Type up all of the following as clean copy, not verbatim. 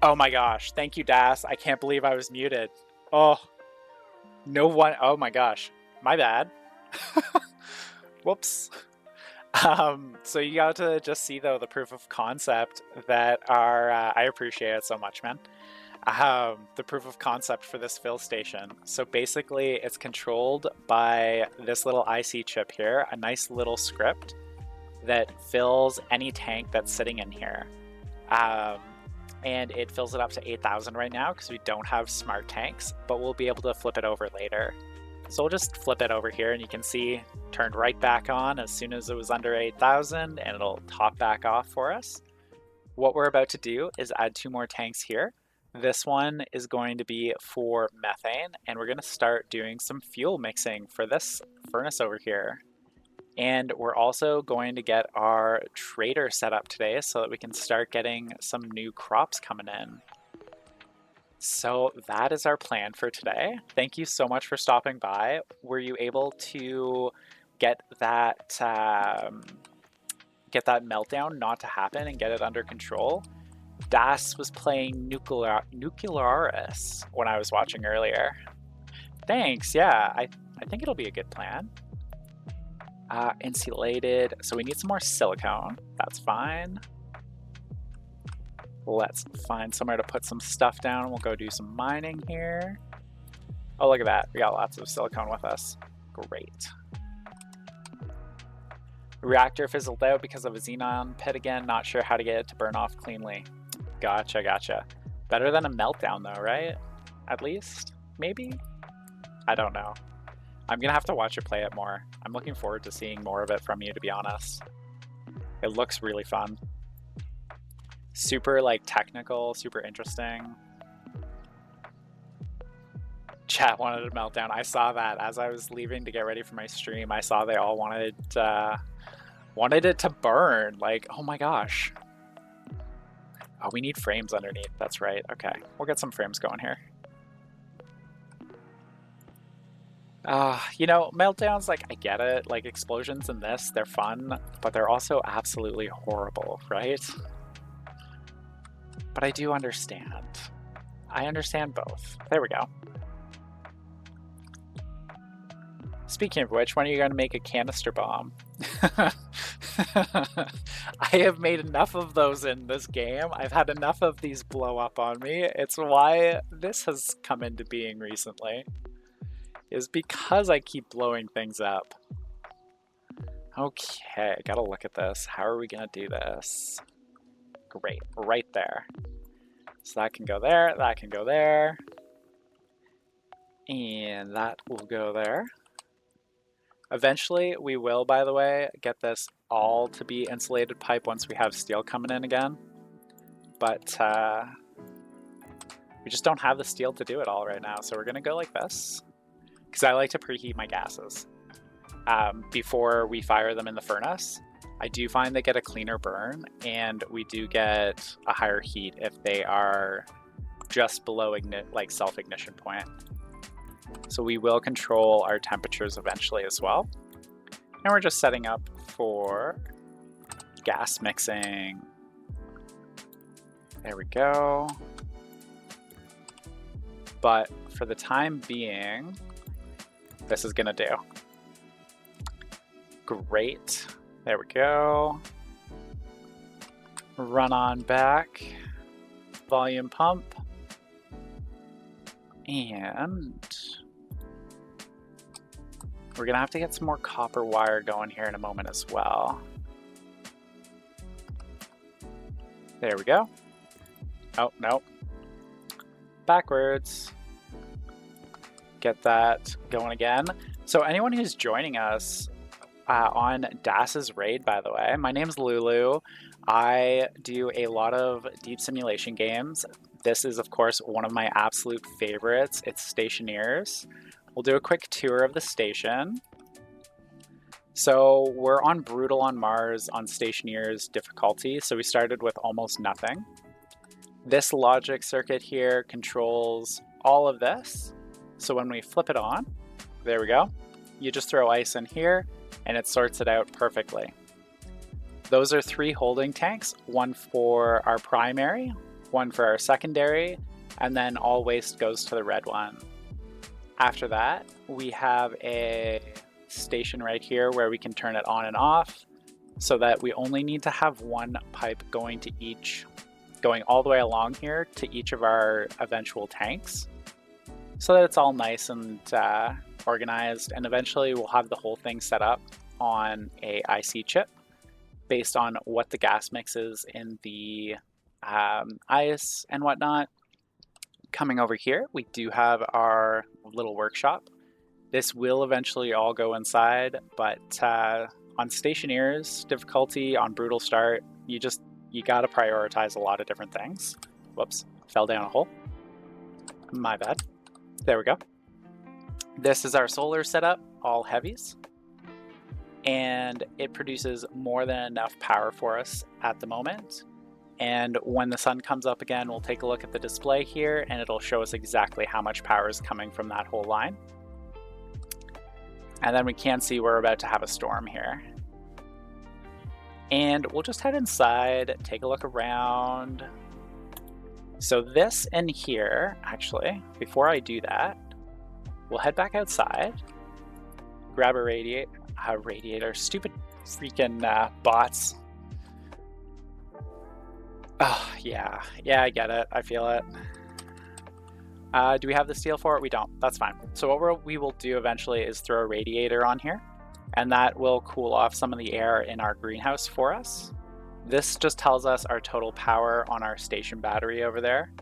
Oh my gosh. Thank you, Das. I can't believe I was muted. Oh, no one. Oh my gosh. My bad. Whoops. So you got to just see though the proof of concept that are I appreciate it so much, man. The proof of concept for this fill station. So basically, it's controlled by this little IC chip here, a nice little script that fills any tank that's sitting in here. Um, and it fills it up to 8,000 right now because we don't have smart tanks, but we'll be able to flip it over later. So we'll just flip it over here and you can see turned right back on as soon as it was under 8,000 and it'll top back off for us. What we're about to do is add 2 more tanks here. This one is going to be for methane and we're going to start doing some fuel mixing for this furnace over here. And we're also going to get our trader set up today so that we can start getting some new crops coming in. So that is our plan for today. Thank you so much for stopping by. Were you able to get that meltdown not to happen and get it under control? Das was playing Nuclearis when I was watching earlier. Thanks, yeah, I think it'll be a good plan. Insulated, so we need some more silicone. That's fine. Let's find somewhere to put some stuff down. We'll go do some mining here. Oh, look at that. We got lots of silicone with us. Great. Reactor fizzled out because of a xenon pit again. Not sure how to get it to burn off cleanly. Gotcha, gotcha. Better than a meltdown though, right? At least? Maybe? I don't know. I'm gonna have to watch you play it more. I'm looking forward to seeing more of it from you, to be honest. It looks really fun. Super like technical, super interesting. Chat wanted a meltdown. I saw that as I was leaving to get ready for my stream. I saw they all wanted it to burn. Like, oh my gosh. Oh, we need frames underneath. That's right. Okay, we'll get some frames going here. You know, meltdowns, like, I get it. Like, explosions in this, they're fun, but they're also absolutely horrible, right? But I do understand. I understand both. There we go. Speaking of which, when are you going to make a canister bomb? I have made enough of those in this game. I've had enough of these blow up on me. It's why this has come into being recently. Is because I keep blowing things up. Okay, gotta look at this. How are we gonna do this? Great, right there. So that can go there, that can go there. And that will go there. Eventually, we will, by the way, get this all to be insulated pipe once we have steel coming in again. But we just don't have the steel to do it all right now, so we're gonna go like this. Because I like to preheat my gases before we fire them in the furnace. I do find they get a cleaner burn, and we do get a higher heat if they are just below self-ignition point. So we will control our temperatures eventually as well. And we're just setting up for gas mixing. There we go. But for the time being, this is gonna do. Great. There we go. Run on back. Volume pump. And we're gonna have to get some more copper wire going here in a moment as well. There we go. Oh, no. Backwards. Get that going again. So anyone who's joining us on DAS's raid, by the way, my name's Lulu. I do a lot of deep simulation games. This is, of course, one of my absolute favorites. It's Stationeers. We'll do a quick tour of the station. So we're on Brutal on Mars on Stationeers difficulty. So we started with almost nothing. This logic circuit here controls all of this. So when we flip it on, there we go. You just throw ice in here and it sorts it out perfectly. Those are 3 holding tanks, one for our primary, one for our secondary, and then all waste goes to the red one. After that, we have a station right here where we can turn it on and off, so that we only need to have one pipe going all the way along here to each of our eventual tanks, so that it's all nice and organized, and eventually we'll have the whole thing set up on a IC chip based on what the gas mix is in the ice and whatnot. Coming over here, we do have our little workshop. This will eventually all go inside, but on Stationeers difficulty, on Brutal Start, you gotta prioritize a lot of different things. Whoops, fell down a hole. My bad. There we go. This is our solar setup, all heavies. And it produces more than enough power for us at the moment. And when the sun comes up again, we'll take a look at the display here and it'll show us exactly how much power is coming from that whole line. And then we can see we're about to have a storm here. And we'll just head inside, take a look around. So this in here, actually, before I do that, we'll head back outside, grab a radiator, stupid freaking bots. Oh, yeah, I get it, I feel it. Do we have the steel for it? We don't, that's fine. So what we will do eventually is throw a radiator on here, and that will cool off some of the air in our greenhouse for us. This just tells us our total power on our station battery over there.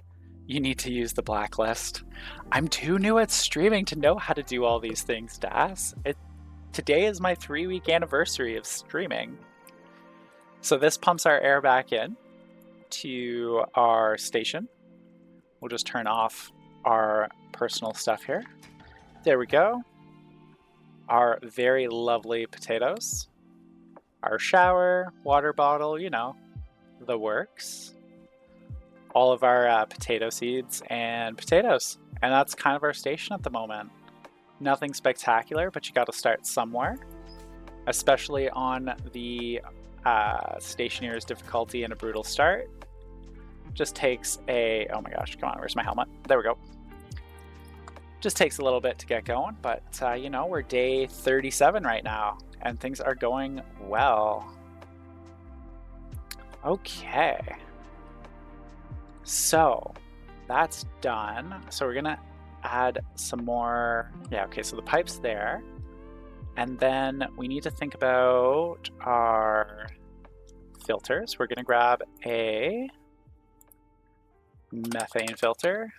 You need to use the blacklist. I'm too new at streaming to know how to do all these things, Das. Today is my 3-week anniversary of streaming. So this pumps our air back in to our station. We'll just turn off our personal stuff here. There we go. Our very lovely potatoes. Our shower, water bottle, you know, the works. All of our potato seeds and potatoes. And that's kind of our station at the moment. Nothing spectacular, but you got to start somewhere. Especially on the Stationeers difficulty and a Brutal Start. Just takes oh my gosh, come on, where's my helmet? There we go. Just takes a little bit to get going, but you know, we're day 37 right now, and things are going well. Okay. So, that's done. So we're gonna add some more, yeah, okay, so the pipe's there. And then we need to think about our filters. We're gonna grab a methane filter,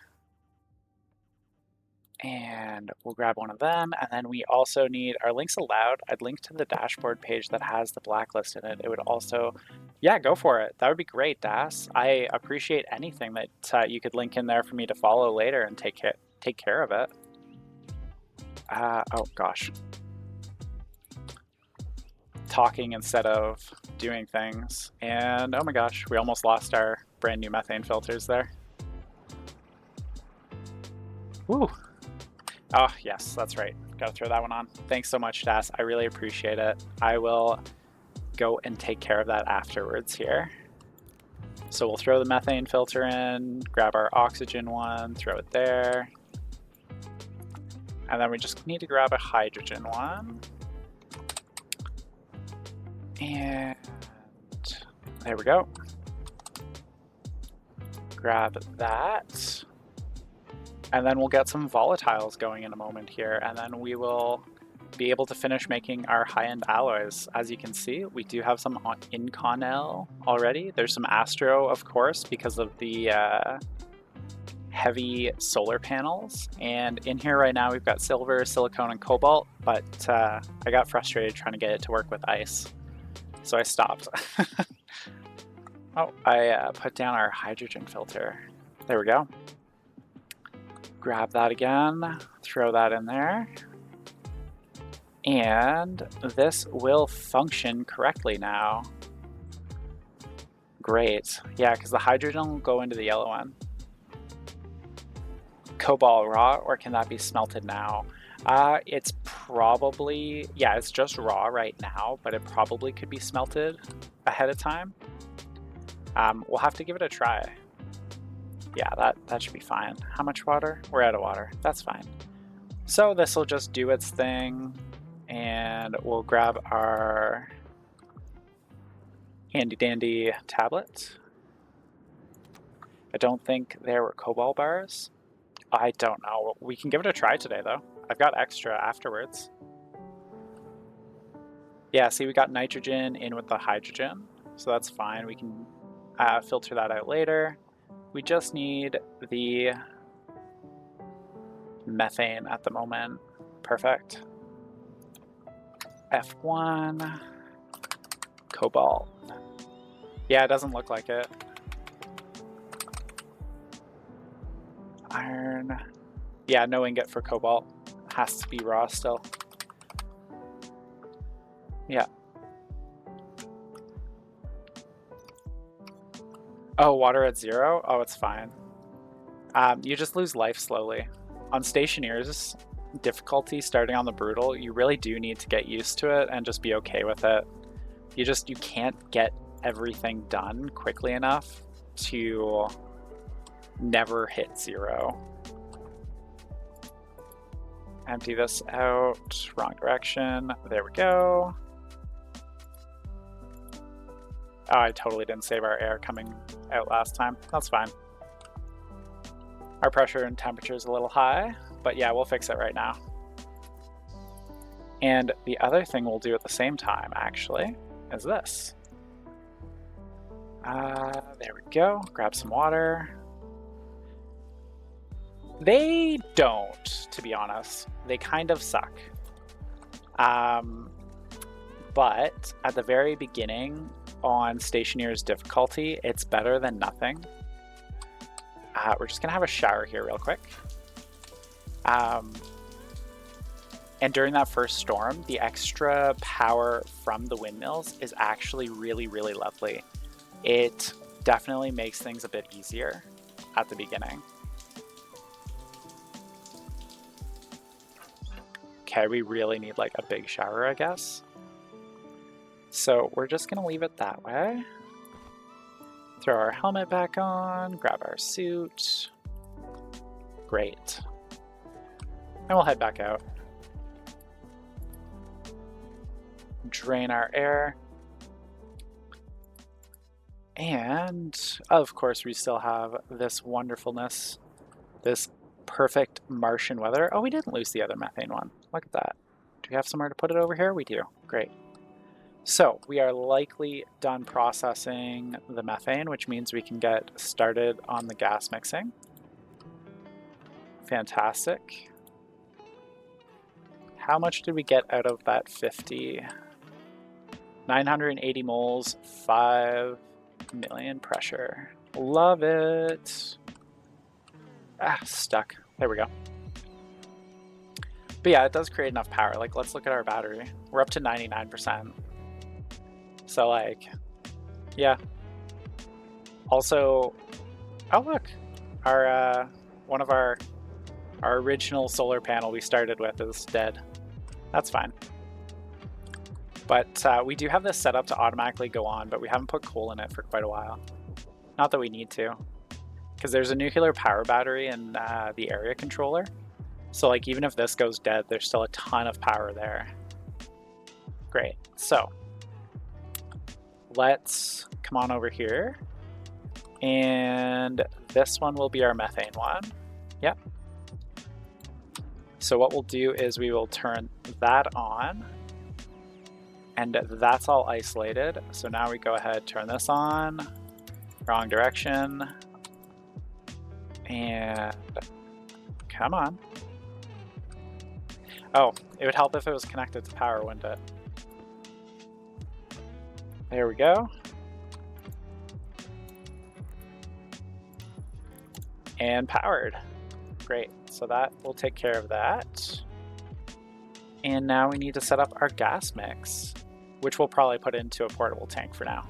and we'll grab one of them. And then we also need our links allowed. I'd link to the dashboard page that has the blacklist in it. It would also, yeah, go for it. That would be great, Das. I appreciate anything that you could link in there for me to follow later and take care of it. Oh gosh. Talking instead of doing things. And oh my gosh, we almost lost our brand new methane filters there. Woo. Oh yes, that's right. Gotta throw that one on. Thanks so much, Das. I really appreciate it. I will go and take care of that afterwards here. So we'll throw the methane filter in, grab our oxygen one, throw it there. And then we just need to grab a hydrogen one. And there we go. Grab that. And then we'll get some volatiles going in a moment here, and then we will be able to finish making our high-end alloys. As you can see, we do have some in Connell already. There's some Astro, of course, because of the heavy solar panels. And in here right now, we've got silver, silicone, and cobalt, but I got frustrated trying to get it to work with ice, so I stopped. Oh, I put down our hydrogen filter. There we go. Grab that again, throw that in there, and this will function correctly now. Great. Yeah, because the hydrogen will go into the yellow one. Cobalt raw, or can that be smelted now? It's probably, yeah, it's just raw right now, but it probably could be smelted ahead of time. We'll have to give it a try. Yeah, that should be fine. How much water? We're out of water. That's fine. So this will just do its thing, and we'll grab our handy dandy tablet. I don't think there were cobalt bars. I don't know. We can give it a try today though. I've got extra afterwards. Yeah, see, we got nitrogen in with the hydrogen, so that's fine. We can filter that out later. We just need the methane at the moment. Perfect. F1, cobalt. Yeah, it doesn't look like it. Iron. Yeah, no ingot for cobalt. Has to be raw still. Yeah. Oh, water at 0? Oh, it's fine. You just lose life slowly. On Stationeers, difficulty starting on the brutal, you really do need to get used to it and just be okay with it. You can't get everything done quickly enough to never hit 0. Empty this out, wrong direction. There we go. Oh, I totally didn't save our air coming out last time. That's fine. Our pressure and temperature is a little high, but yeah, we'll fix it right now. And the other thing we'll do at the same time, actually, is this. There we go. Grab some water. They don't, to be honest. They kind of suck. But at the very beginning on Stationeers difficulty, it's better than nothing. We're just gonna have a shower here real quick. And during that first storm, the extra power from the windmills is actually really, really lovely. It definitely makes things a bit easier at the beginning. Okay, we really need like a big shower, I guess. So we're just gonna leave it that way. Throw our helmet back on, grab our suit. Great. And we'll head back out. Drain our air. And of course we still have this wonderfulness, this perfect Martian weather. Oh, we didn't lose the other methane one. Look at that. Do we have somewhere to put it over here? We do. Great. So we are likely done processing the methane, which means we can get started on the gas mixing. Fantastic. How much did we get out of that 50? 980 moles, 5 million pressure. Love it. Ah, stuck. There we go. But yeah, it does create enough power. Like, let's look at our battery. We're up to 99%. So like, yeah. Also, oh look, our one of our original solar panel we started with is dead. That's fine. But we do have this set up to automatically go on, but we haven't put coal in it for quite a while. Not that we need to, because there's a nuclear power battery in the area controller. So like, even if this goes dead, there's still a ton of power there. Great. So let's come on over here, and this one will be our methane one. Yep. So what we'll do is we will turn that on, and that's all isolated. So now we go ahead, turn this on, wrong direction, and come on. Oh, it would help if it was connected to power, wouldn't it? There we go. And powered. Great, so that will take care of that. And now we need to set up our gas mix, which we'll probably put into a portable tank for now.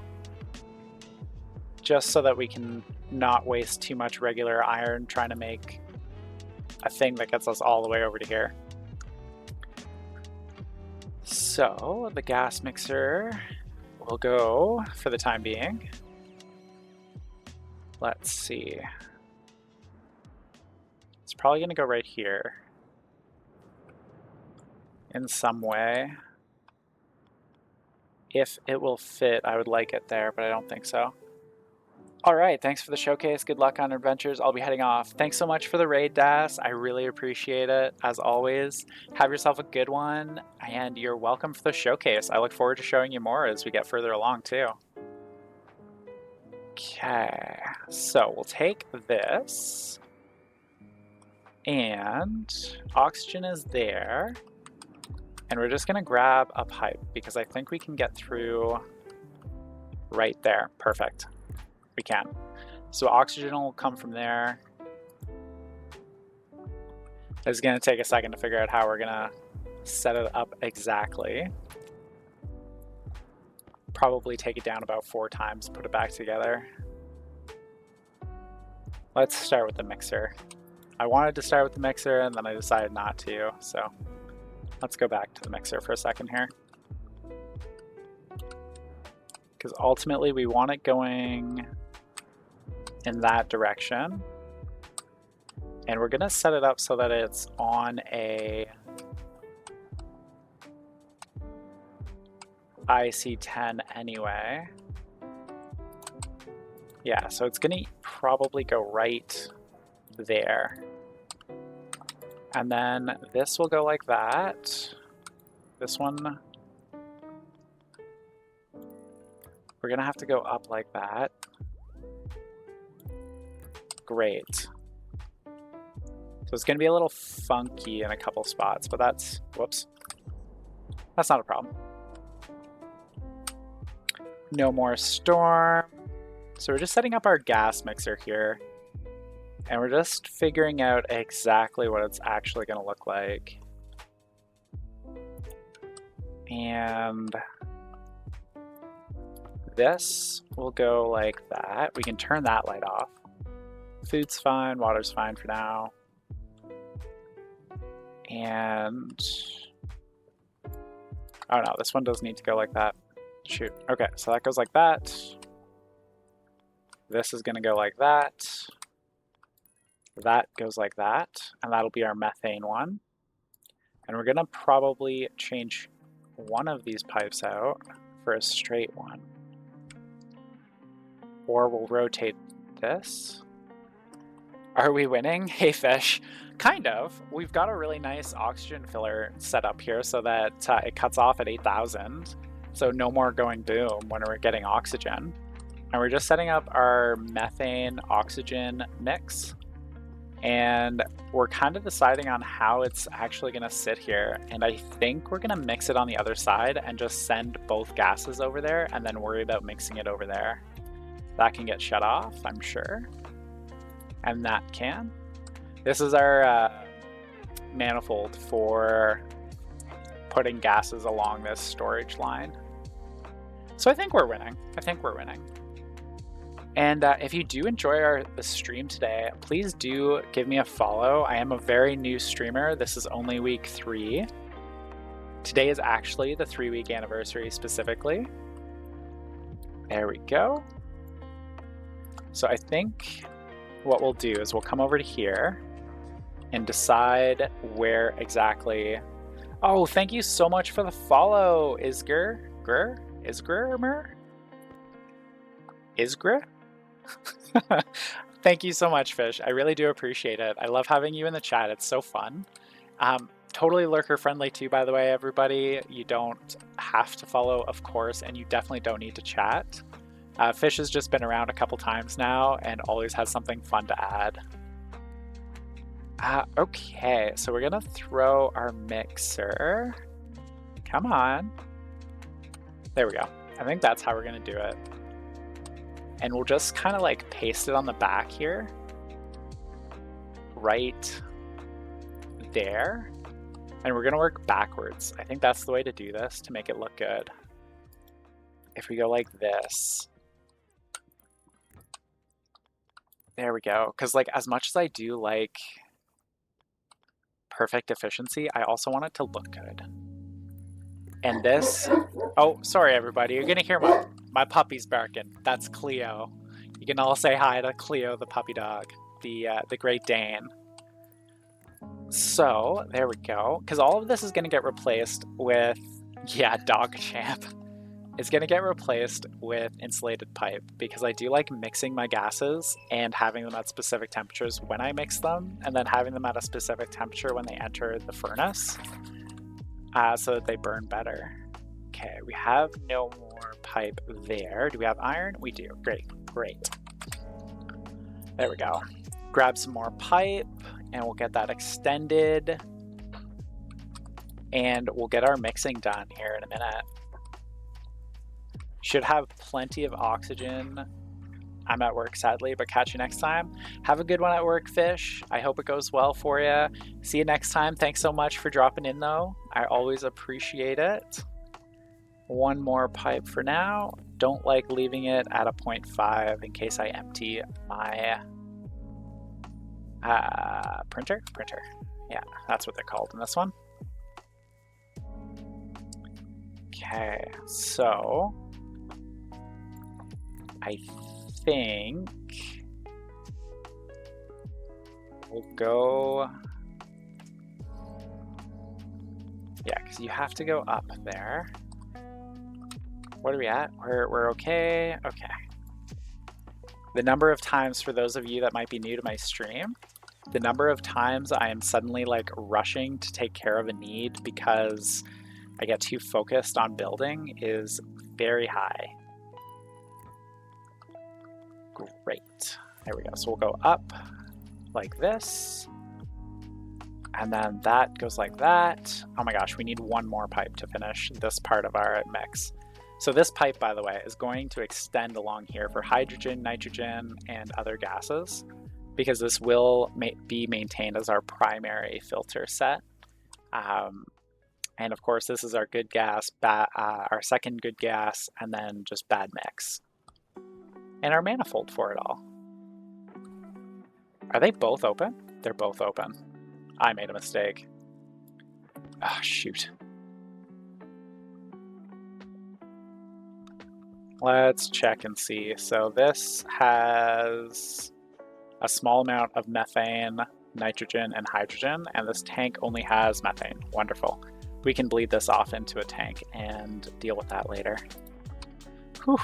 Just so that we can not waste too much regular iron trying to make a thing that gets us all the way over to here. So the gas mixer will go for the time being. Let's see. probably going to go right here in some way. If it will fit, I would like it there, but I don't think so. All right, thanks for the showcase. Good luck on adventures. I'll be heading off. Thanks so much for the raid, Das. I really appreciate it, as always. Have yourself a good one, and you're welcome for the showcase. I look forward to showing you more as we get further along, too. Okay, so we'll take this, and oxygen is there, and we're just gonna grab a pipe because I think we can get through right there. Perfect. We can. So oxygen will come from there. It's gonna take a second to figure out how we're gonna set it up exactly. Probably take it down about 4 times, put it back together. Let's start with the mixer. I wanted to start with the mixer and then I decided not to, so let's go back to the mixer for a second here. Because ultimately we want it going in that direction. And we're gonna set it up so that it's on a IC10 anyway. Yeah, so it's gonna probably go right there. And then this will go like that. This one, we're gonna have to go up like that. Great. So it's gonna be a little funky in a couple spots, but that's, whoops. That's not a problem. No more storm. So we're just setting up our gas mixer here. And we're just figuring out exactly what it's actually gonna look like. And this will go like that. We can turn that light off. Food's fine, water's fine for now. And, oh no, this one does need to go like that. Shoot, okay, so that goes like that. This is gonna go like that. That goes like that, and that'll be our methane one. And we're gonna probably change one of these pipes out for a straight one. Or we'll rotate this. Are we winning? Hey fish. Kind of. We've got a really nice oxygen filler set up here so that it cuts off at 8,000. So no more going boom when we're getting oxygen. And we're just setting up our methane oxygen mix. And we're kind of deciding on how it's actually going to sit here. And I think we're going to mix it on the other side and just send both gases over there and then worry about mixing it over there. That can get shut off, I'm sure. And that can. This is our manifold for putting gases along this storage line. So I think we're winning. I think we're winning. And if you do enjoy the stream today, please do give me a follow. I am a very new streamer. This is only week 3. Today is actually the 3-week anniversary specifically. There we go. So I think what we'll do is we'll come over to here and decide where exactly. Oh, thank you so much for the follow, Isgr. Thank you so much, Fish. I really do appreciate it. I love having you in the chat. It's so fun. Totally lurker friendly too, by the way, everybody. You don't have to follow, of course, and you definitely don't need to chat. Fish has just been around a couple times now and always has something fun to add. Okay, so we're gonna throw our mixer. Come on. There we go. I think that's how we're gonna do it. And we'll just kind of like paste it on the back here. Right there. And we're gonna work backwards. I think that's the way to do this to make it look good. If we go like this. There we go. Because like as much as I do like perfect efficiency, I also want it to look good. And this, oh, sorry everybody, you're gonna hear my puppy's barking. That's Cleo. You can all say hi to Cleo, the puppy dog, the Great Dane. So there we go. Because all of this is going to get replaced with, yeah, dog champ. It's going to get replaced with insulated pipe because I do like mixing my gases and having them at specific temperatures when I mix them, and then having them at a specific temperature when they enter the furnace so that they burn better. Okay, we have no more pipe there. Do we have iron? We do. Great, great. There we go. Grab some more pipe and we'll get that extended. And we'll get our mixing done here in a minute. Should have plenty of oxygen. I'm at work, sadly, but catch you next time. Have a good one at work, Fish. I hope it goes well for you. See you next time. Thanks so much for dropping in, though. I always appreciate it. One more pipe for now. Don't like leaving it at a 0.5 in case I empty my printer. Yeah, that's what they're called in this one. Okay, so I think we'll go, yeah, because you have to go up there. What are we at? We're okay. Okay. The number of times, for those of you that might be new to my stream, the number of times I am suddenly like rushing to take care of a need because I get too focused on building is very high. Great. There we go. So we'll go up like this. And then that goes like that. Oh my gosh, we need one more pipe to finish this part of our mix. So this pipe, by the way, is going to extend along here for hydrogen, nitrogen, and other gases, because this will be maintained as our primary filter set. And of course, this is our good gas, our second good gas, and then just bad mix. And our manifold for it all. Are they both open? They're both open. I made a mistake. Oh, shoot. Let's check and see. So this has a small amount of methane, nitrogen, and hydrogen, and this tank only has methane. Wonderful. We can bleed this off into a tank and deal with that later. Whew.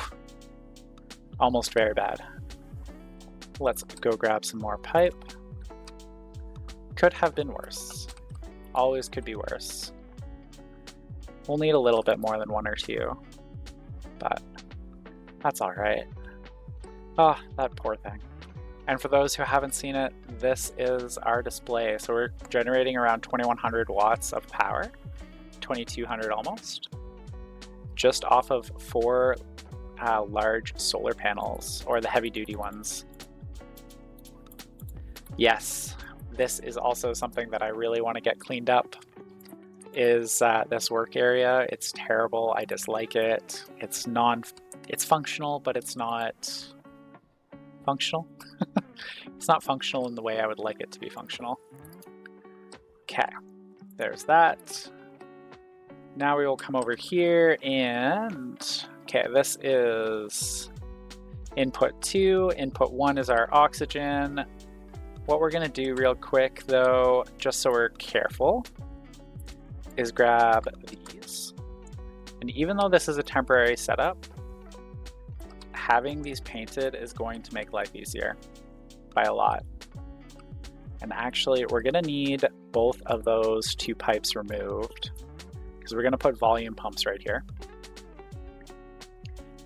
Almost very bad. Let's go grab some more pipe. Could have been worse. Always could be worse. We'll need a little bit more than one or two, but that's all right. Oh, that poor thing. And for those who haven't seen it, this is our display. So we're generating around 2100 watts of power, 2200 almost, just off of 4 large solar panels, or the heavy duty ones. Yes, this is also something that I really want to get cleaned up, is this work area. It's terrible. I dislike it. It's functional, but it's not functional. It's not functional in the way I would like it to be functional. Okay, there's that. Now we will come over here and, okay, this is input 2. Input 1 is our oxygen. What we're gonna do real quick though, just so we're careful, is grab these. And even though this is a temporary setup, having these painted is going to make life easier by a lot. And actually, we're gonna need both of those 2 pipes removed, because we're gonna put volume pumps right here.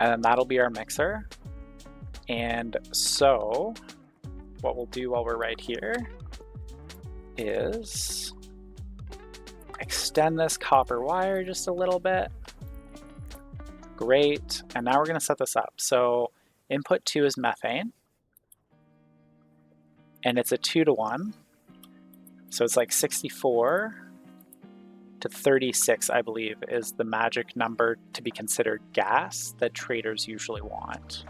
And then that'll be our mixer. And so, what we'll do while we're right here is extend this copper wire just a little bit. Great, and now we're gonna set this up. So input 2 is methane, and it's a 2-to-1. So it's like 64 to 36, I believe, is the magic number to be considered gas that traders usually want.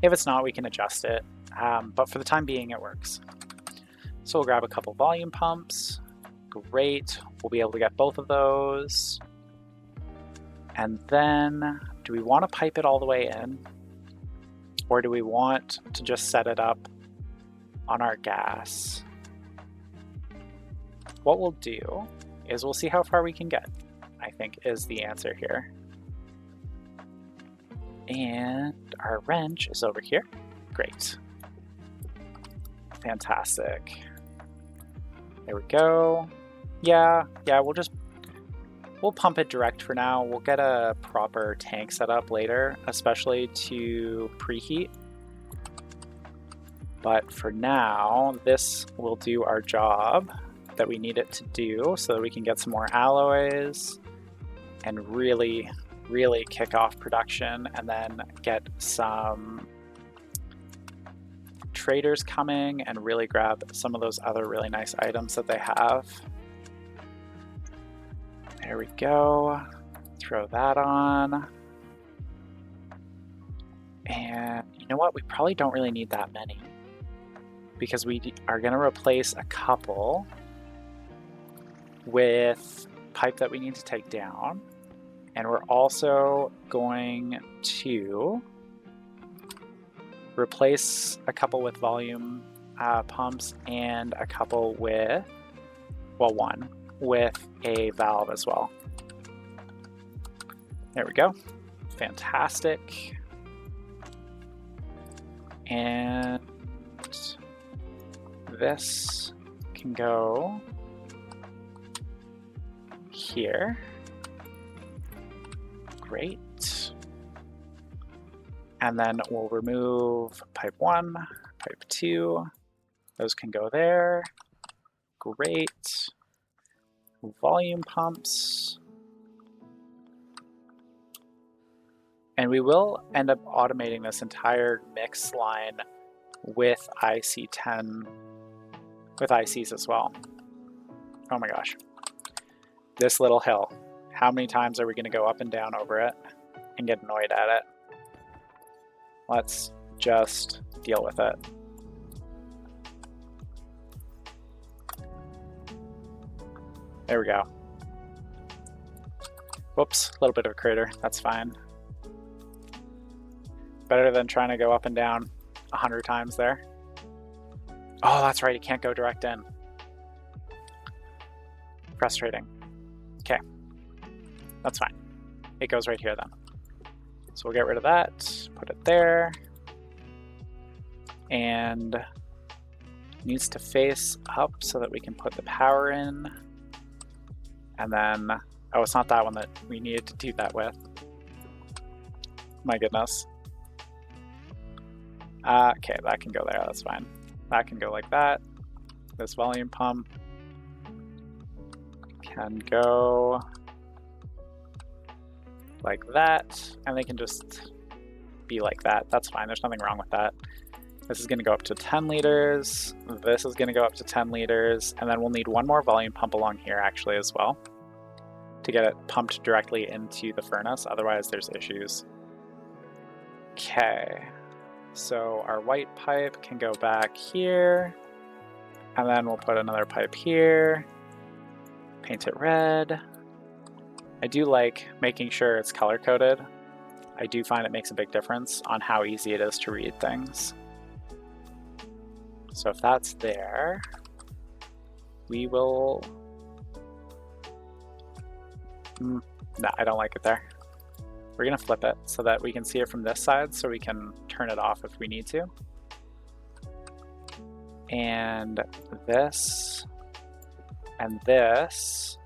If it's not, we can adjust it, but for the time being, it works. So we'll grab a couple volume pumps. Great, we'll be able to get both of those. And then, do we want to pipe it all the way in? Or do we want to just set it up on our gas? what we'll do is we'll see how far we can get, I think is the answer here. And our wrench is over here. Great. Fantastic. There we go. Yeah, we'll pump it direct for now. We'll get a proper tank set up later, especially to preheat. But for now, this will do our job that we need it to do so that we can get some more alloys and really kick off production, and then get some traders coming and really grab some of those other really nice items that they have. There we go. Throw that on. And you know what? We probably don't really need that many, because we are going to replace a couple with pipe that we need to take down. And we're also going to replace a couple with volume pumps and a couple with, well, one with a valve as well. There we go. Fantastic. And this can go here. Great. And then we'll remove pipe 1, pipe 2. Those can go there. Great. Volume pumps. And we will end up automating this entire mix line with IC10, with ICs as well. Oh my gosh. This little hill. How many times are we going to go up and down over it and get annoyed at it? Let's just deal with it. There we go. Whoops, a little bit of a crater. That's fine. Better than trying to go up and down 100 times there. Oh, that's right. You can't go direct in. Frustrating. Okay. That's fine. It goes right here then. So we'll get rid of that, put it there, and it needs to face up so that we can put the power in. And then, oh, it's not that one that we needed to do that with. My goodness. Okay, that can go there, that's fine. That can go like that. This volume pump can go like that, and they can just be like that. That's fine, there's nothing wrong with that. This is gonna go up to 10 liters, this is gonna go up to 10 liters, and then we'll need one more volume pump along here actually as well to get it pumped directly into the furnace, otherwise there's issues. Okay, so our white pipe can go back here, and then we'll put another pipe here, paint it red. I do like making sure it's color-coded. I do find it makes a big difference on how easy it is to read things. So if that's there, we will... No, I don't like it there. We're gonna flip it so that we can see it from this side so we can turn it off if we need to. And this, and this.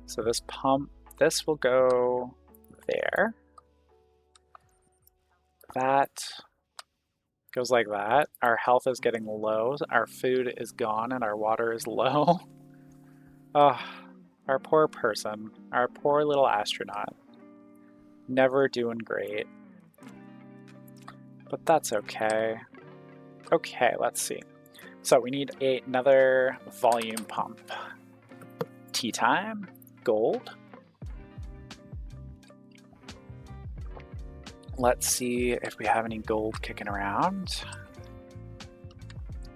So this pump, this will go there. That goes like that. Our health is getting low, our food is gone, and our water is low. Oh, our poor person, our poor little astronaut. Never doing great. But that's okay. Okay, let's see. So we need another volume pump. Tea time. Gold. Let's see if we have any gold kicking around.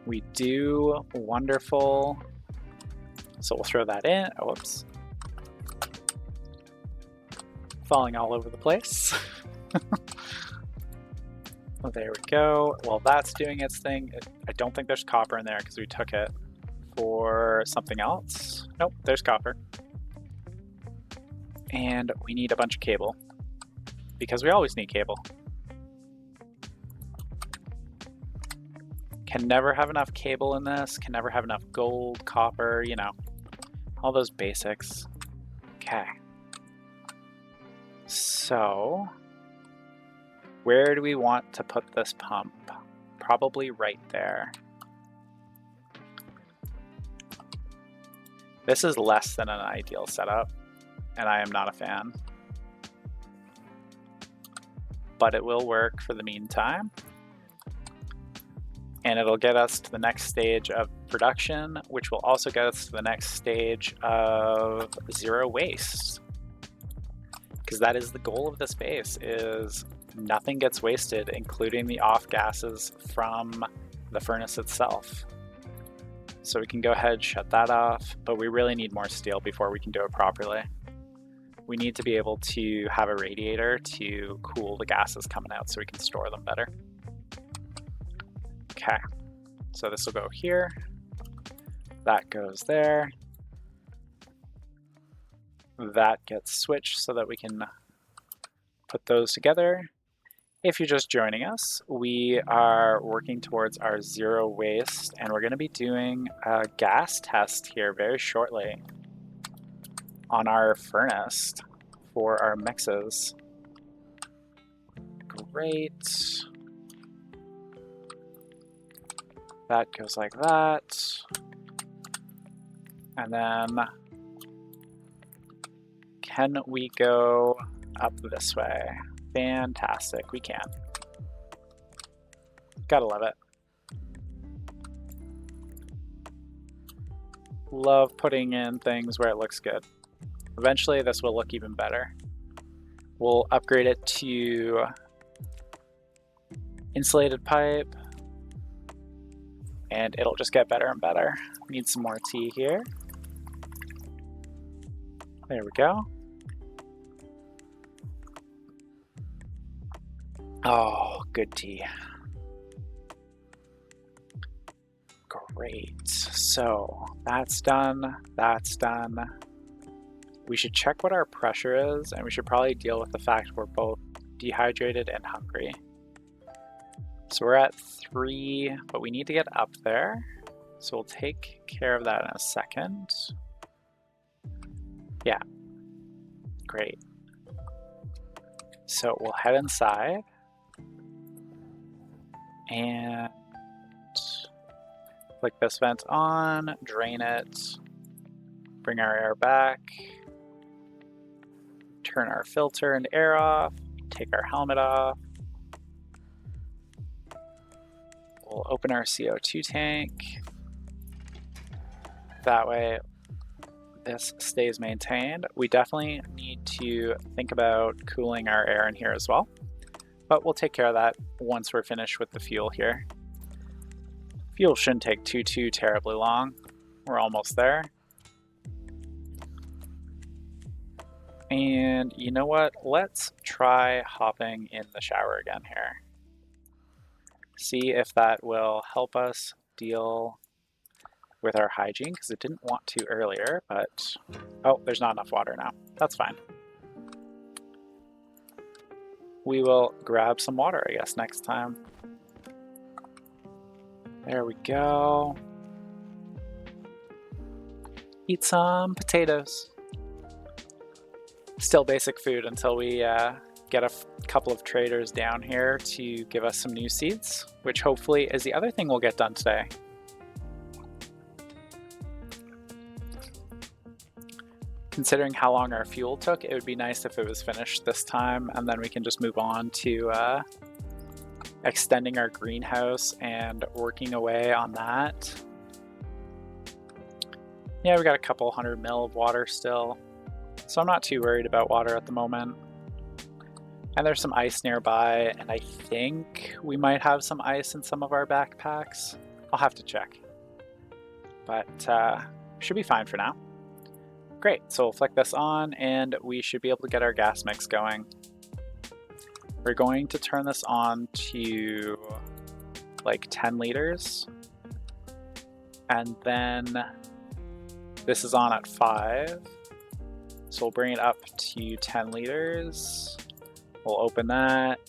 We do. Wonderful. So we'll throw that in. Oh, whoops. Falling all over the place. Oh, there we go. Well, that's doing its thing. I don't think there's copper in there because we took it for something else. Nope, there's copper. And we need a bunch of cable because we always need cable. Can never have enough cable in this, can never have enough gold, copper, you know, all those basics. Okay. So, where do we want to put this pump? Probably right there. This is less than an ideal setup, and I am not a fan. But it will work for the meantime. And it'll get us to the next stage of production, which will also get us to the next stage of zero waste. Because that is the goal of this base, is nothing gets wasted, including the off gases from the furnace itself. So we can go ahead and shut that off, but we really need more steel before we can do it properly. We need to be able to have a radiator to cool the gases coming out so we can store them better. Okay, so this will go here, that goes there, that gets switched so that we can put those together. If you're just joining us, we are working towards our zero waste, and we're going to be doing a gas test here very shortly on our furnace for our mixes. Great. That goes like that. And then, can we go up this way? Fantastic, we can. Gotta love it. Love putting in things where it looks good. Eventually this will look even better. We'll upgrade it to insulated pipe, and it'll just get better and better. Need some more tea here. There we go. Oh, good tea. Great. So that's done. That's done. We should check what our pressure is, and we should probably deal with the fact we're both dehydrated and hungry. So we're at 3, but we need to get up there. So we'll take care of that in a second. Yeah. Great. So we'll head inside. And flick this vent on, drain it, bring our air back, turn our filter and air off, take our helmet off. We'll open our CO2 tank. That way this stays maintained. We definitely need to think about cooling our air in here as well, but we'll take care of that once we're finished with the fuel here. Fuel shouldn't take too terribly long. We're almost there. And you know what? Let's try hopping in the shower again here. See if that will help us deal with our hygiene, because it didn't want to earlier, but oh, there's not enough water now. That's fine. We will grab some water, I guess, next time. There we go. Eat some potatoes. Still basic food until we get a couple of traders down here to give us some new seeds, which hopefully is the other thing we'll get done today. Considering how long our fuel took, it would be nice if it was finished this time, and then we can just move on to extending our greenhouse and working away on that. Yeah, we got a couple 100 mil of water still, so I'm not too worried about water at the moment. And there's some ice nearby, and I think we might have some ice in some of our backpacks. I'll have to check, but should be fine for now. Great, so we'll flick this on and we should be able to get our gas mix going. We're going to turn this on to like 10 liters. And then this is on at 5. So we'll bring it up to 10 liters. We'll open that,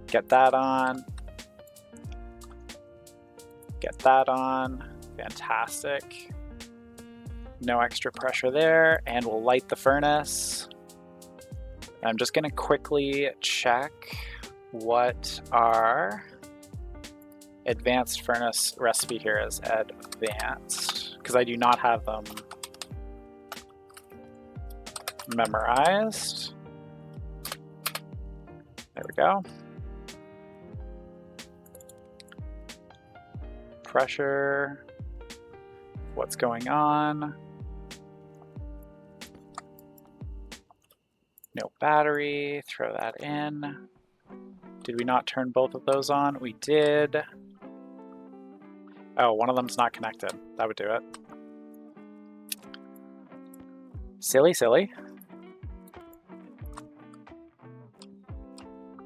get that on, fantastic. No extra pressure there, and we'll light the furnace. I'm just gonna quickly check what our advanced furnace recipe here is. Advanced, because I do not have them memorized. There we go. Pressure, what's going on? No battery, throw that in. Did we not turn both of those on? We did. Oh, one of them's not connected. That would do it. Silly, silly.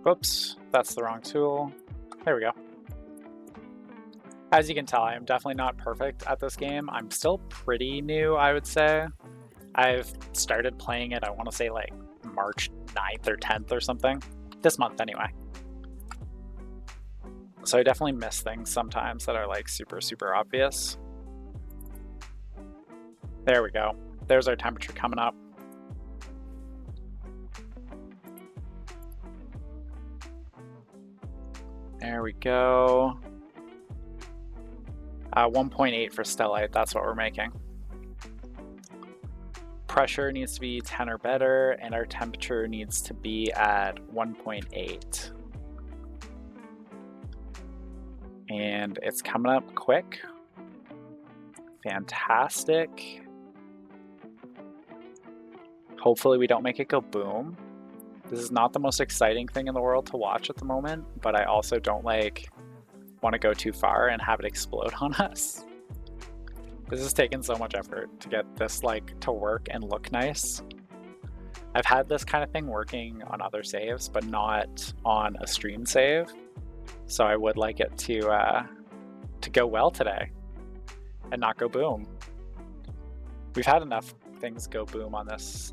Whoops, that's the wrong tool. There we go. As you can tell, I am definitely not perfect at this game. I'm still pretty new, I would say. I've started playing it, I want to say like March 9th or 10th or something. This month anyway. So I definitely miss things sometimes that are like super, super obvious. There we go. There's our temperature coming up. There we go. 1.8 for Stellite, that's what we're making. Pressure needs to be 10 or better, and our temperature needs to be at 1.8. And it's coming up quick. Fantastic. Hopefully we don't make it go boom. This is not the most exciting thing in the world to watch at the moment, but I also don't like want to go too far and have it explode on us. This has taken so much effort to get this like to work and look nice. I've had this kind of thing working on other saves, but not on a stream save. So I would like it to go well today and not go boom. We've had enough things go boom on this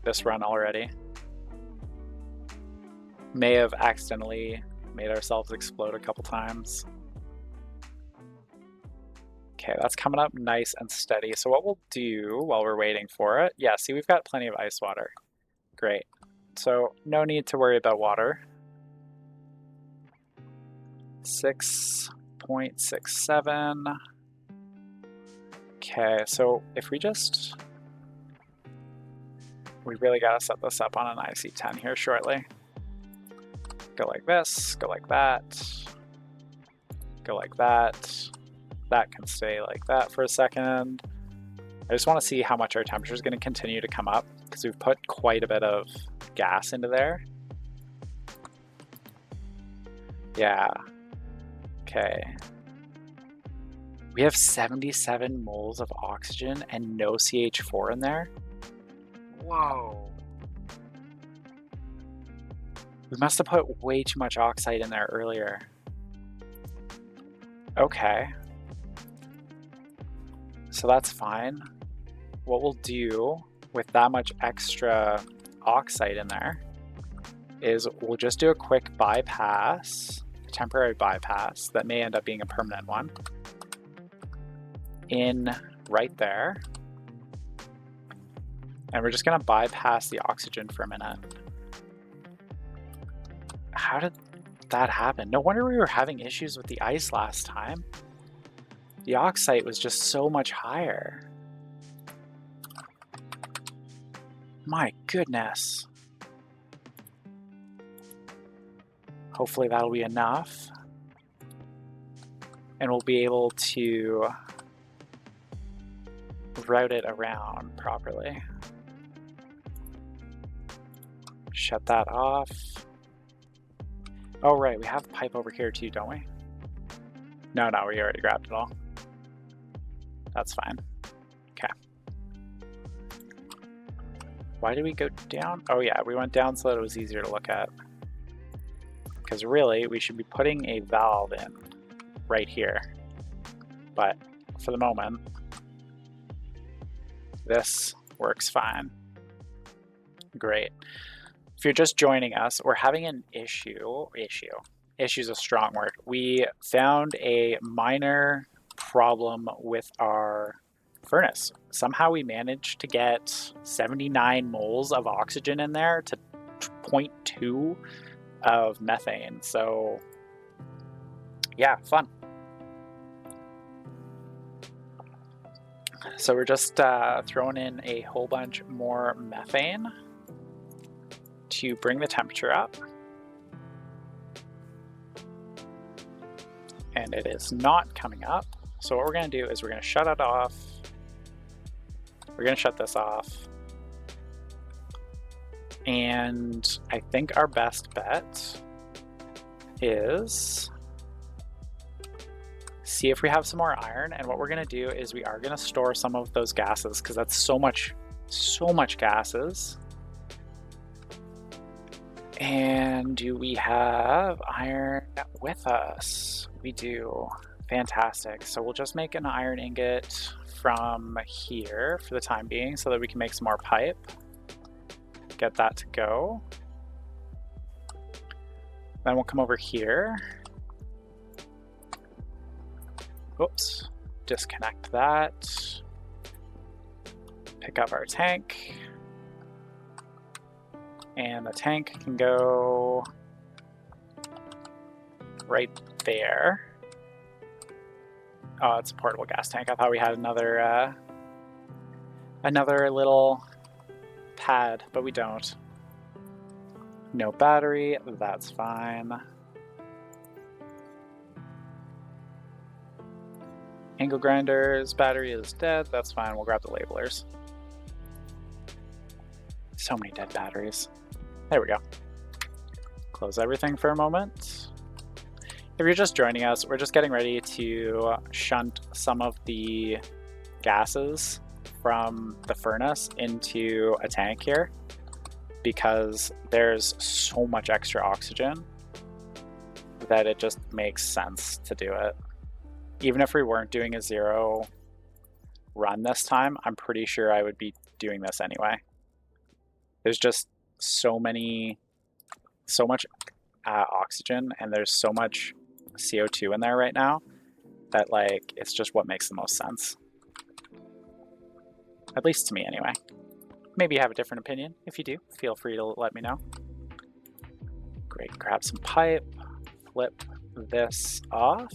this run already. May have accidentally made ourselves explode a couple times. Okay, that's coming up nice and steady. So what we'll do while we're waiting for it, yeah, see, we've got plenty of ice water. Great. So no need to worry about water. 6.67. Okay, so if we really gotta set this up on an IC10 here shortly. Go like this, go like that, go like that. That can stay like that for a second. I just want to see how much our temperature is going to continue to come up because we've put quite a bit of gas into there. Yeah. Okay. We have 77 moles of oxygen and no CH4 in there. Whoa. We must have put way too much oxide in there earlier. Okay. So that's fine. What we'll do with that much extra oxide in there is we'll just do a quick bypass, a temporary bypass that may end up being a permanent one, in right there. And we're just gonna bypass the oxygen for a minute. How did that happen? No wonder we were having issues with the ice last time. The oxide was just so much higher. My goodness. Hopefully that'll be enough. And we'll be able to route it around properly. Shut that off. Oh right, we have a pipe over here too, don't we? No, we already grabbed it all. That's fine. Okay. Why did we go down? Oh yeah, we went down so that it was easier to look at. Because really, we should be putting a valve in right here. But for the moment, this works fine. Great. If you're just joining us, we're having an issue. Issue's a strong word. We found a minor problem with our furnace. Somehow we managed to get 79 moles of oxygen in there to 0.2 of methane. So yeah, fun. So we're just throwing in a whole bunch more methane to bring the temperature up. And it is not coming up. So what we're going to do is we're going to shut it off. We're going to shut this off. And I think our best bet is see if we have some more iron. And what we're going to do is we are going to store some of those gases because that's so much gases. And do we have iron with us? We do. Fantastic. So we'll just make an iron ingot from here for the time being so that we can make some more pipe. Get that to go. Then we'll come over here. Oops. Disconnect that. Pick up our tank. And the tank can go right there. Oh, it's a portable gas tank. I thought we had another little pad, but we don't. No battery, that's fine. Angle grinders, battery is dead, that's fine. We'll grab the labelers. So many dead batteries. There we go. Close everything for a moment. If you're just joining us, we're just getting ready to shunt some of the gases from the furnace into a tank here because there's so much extra oxygen that it just makes sense to do it. Even if we weren't doing a zero run this time, I'm pretty sure I would be doing this anyway. There's just so much oxygen and there's so much CO2 in there right now that like it's just what makes the most sense. At least to me anyway. Maybe you have a different opinion. If you do, feel free to let me know. Great, grab some pipe, flip this off.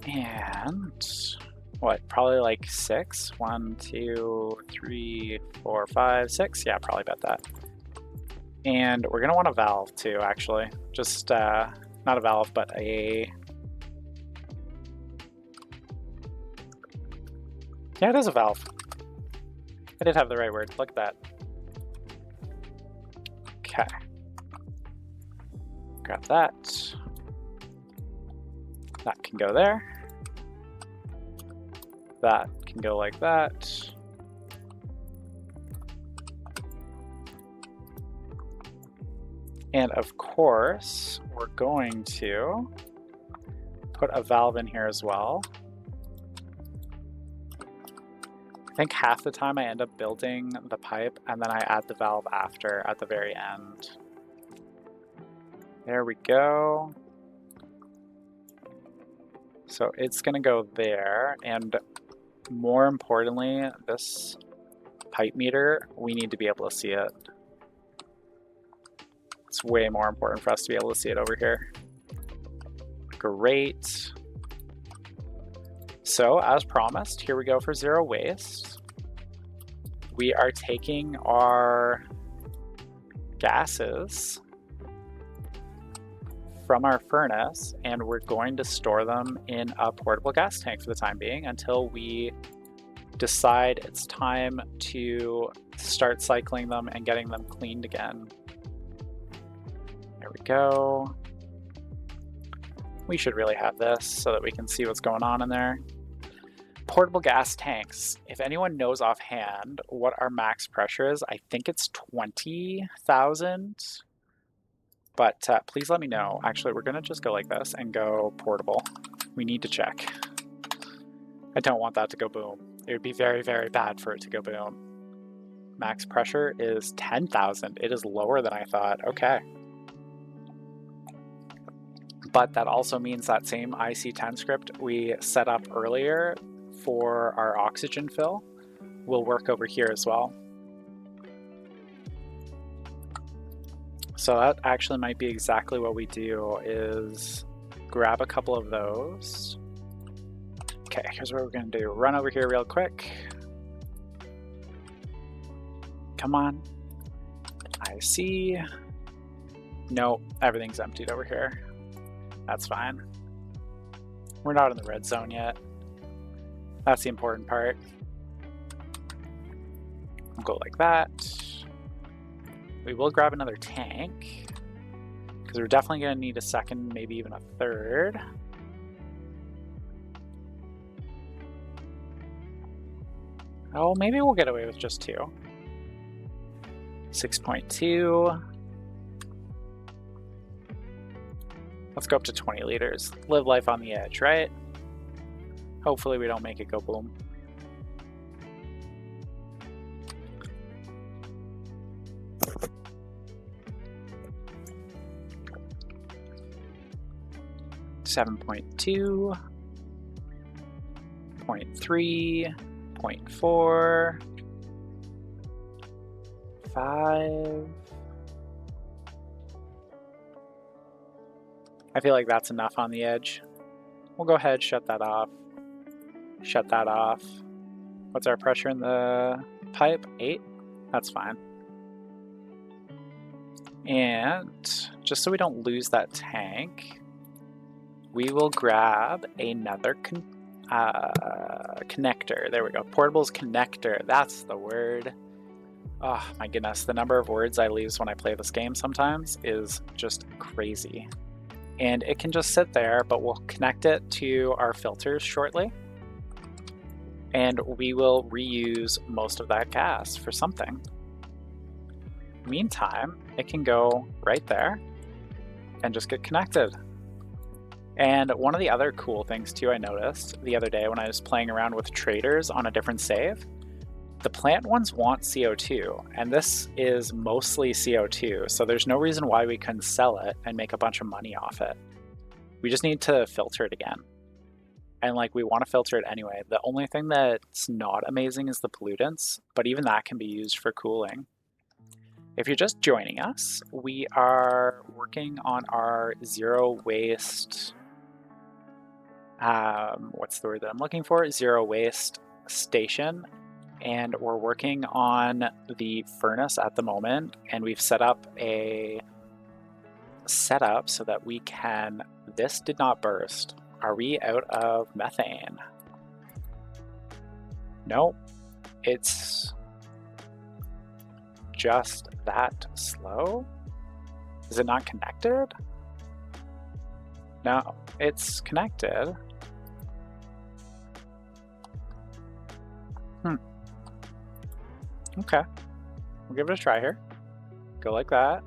And what, probably like 6? 1, 2, 3, 4, 5, 6. Yeah, probably about that. And we're gonna want a valve too, actually. Just not a valve, but a... Yeah, it is a valve. I did have the right word. Look at that. Okay. Grab that. That can go there. That can go like that. And of course, we're going to put a valve in here as well. I think half the time I end up building the pipe and then I add the valve after at the very end. There we go. So it's gonna go there, and more importantly, this pipe meter, we need to be able to see it. It's way more important for us to be able to see it over here. Great. So as promised, here we go for zero waste. We are taking our gases from our furnace and we're going to store them in a portable gas tank for the time being until we decide it's time to start cycling them and getting them cleaned again. There we go. We should really have this so that we can see what's going on in there. Portable gas tanks. If anyone knows offhand what our max pressure is, I think it's 20,000. But please let me know. Actually, we're gonna just go like this and go portable. We need to check. I don't want that to go boom. It would be very, very bad for it to go boom. Max pressure is 10,000. It is lower than I thought. Okay. But that also means that same IC10 script we set up earlier for our oxygen fill will work over here as well. So that actually might be exactly what we do, is grab a couple of those. Okay, here's what we're gonna do. Run over here real quick. Come on. I see. Nope, everything's emptied over here. That's fine. We're not in the red zone yet. That's the important part. We'll go like that. We will grab another tank, because we're definitely going to need a second, maybe even a third. Oh, maybe we'll get away with just 2. 6.2. Let's go up to 20 liters. Live life on the edge, right? Hopefully we don't make it go boom. .2, 0.3, 0.4, 5. I feel like that's enough on the edge. We'll go ahead, shut that off. Shut that off. What's our pressure in the pipe? 8? That's fine. And just so we don't lose that tank, we will grab another connector. There we go. Portable's connector. That's the word. Oh my goodness. The number of words I lose when I play this game sometimes is just crazy. And it can just sit there, but we'll connect it to our filters shortly. And we will reuse most of that gas for something. Meantime, it can go right there and just get connected. And one of the other cool things too I noticed the other day when I was playing around with traders on a different save, the plant ones want CO2, and this is mostly CO2, so there's no reason why we couldn't sell it and make a bunch of money off it. We just need to filter it again. And like, we want to filter it anyway. The only thing that's not amazing is the pollutants, but even that can be used for cooling. If you're just joining us, we are working on our zero waste, what's the word that I'm looking for? Zero waste station. And we're working on the furnace at the moment, and we've set up a setup so that we can, this did not burst. Are we out of methane? Nope, it's just that slow? Is it not connected? No, it's connected. Okay, we'll give it a try here. Go like that.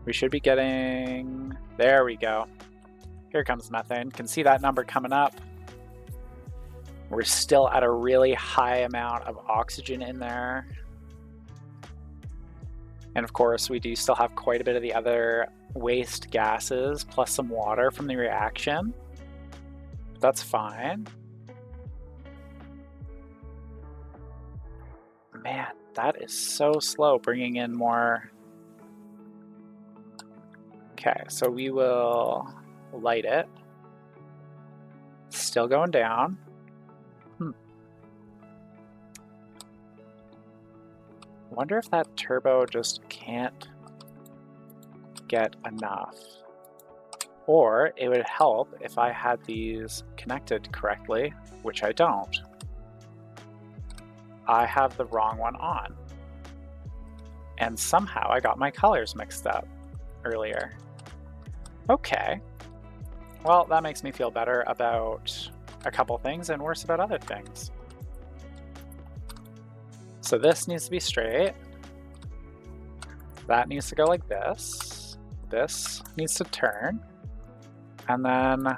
We should be getting, there we go. Here comes methane. Can see that number coming up. We're still at a really high amount of oxygen in there. And of course, we do still have quite a bit of the other waste gases, plus some water from the reaction. That's fine. Man, that is so slow bringing in more. Okay, so we will light it. Still going down. Wonder if that turbo just can't get enough. Or it would help if I had these connected correctly, which I don't. I have the wrong one on. And somehow I got my colors mixed up earlier. Okay. Well, that makes me feel better about a couple things and worse about other things. So this needs to be straight. That needs to go like this. This needs to turn. And then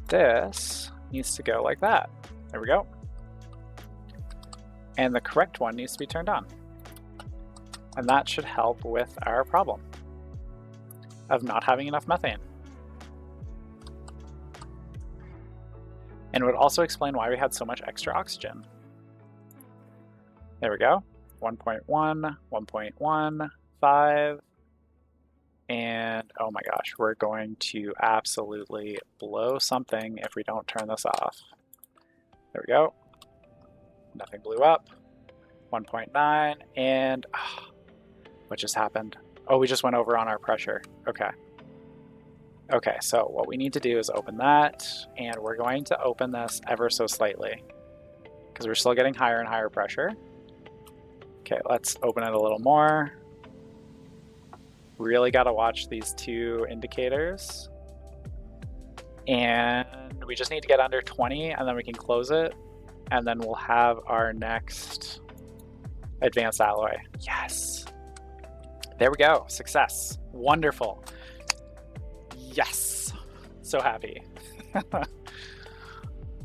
this needs to go like that. There we go. And the correct one needs to be turned on. And that should help with our problem of not having enough methane. And it would also explain why we had so much extra oxygen. There we go. 1.1, 1.15, and oh my gosh, we're going to absolutely blow something if we don't turn this off. There we go. Nothing blew up. 1.9, and what just happened? Oh, we just went over on our pressure. Okay. Okay, so what we need to do is open that, and we're going to open this ever so slightly because we're still getting higher and higher pressure. Okay, let's open it a little more. Really got to watch these two indicators. And we just need to get under 20 and then we can close it. And then we'll have our next advanced alloy. Yes. There we go. Success. Wonderful. Yes. So happy.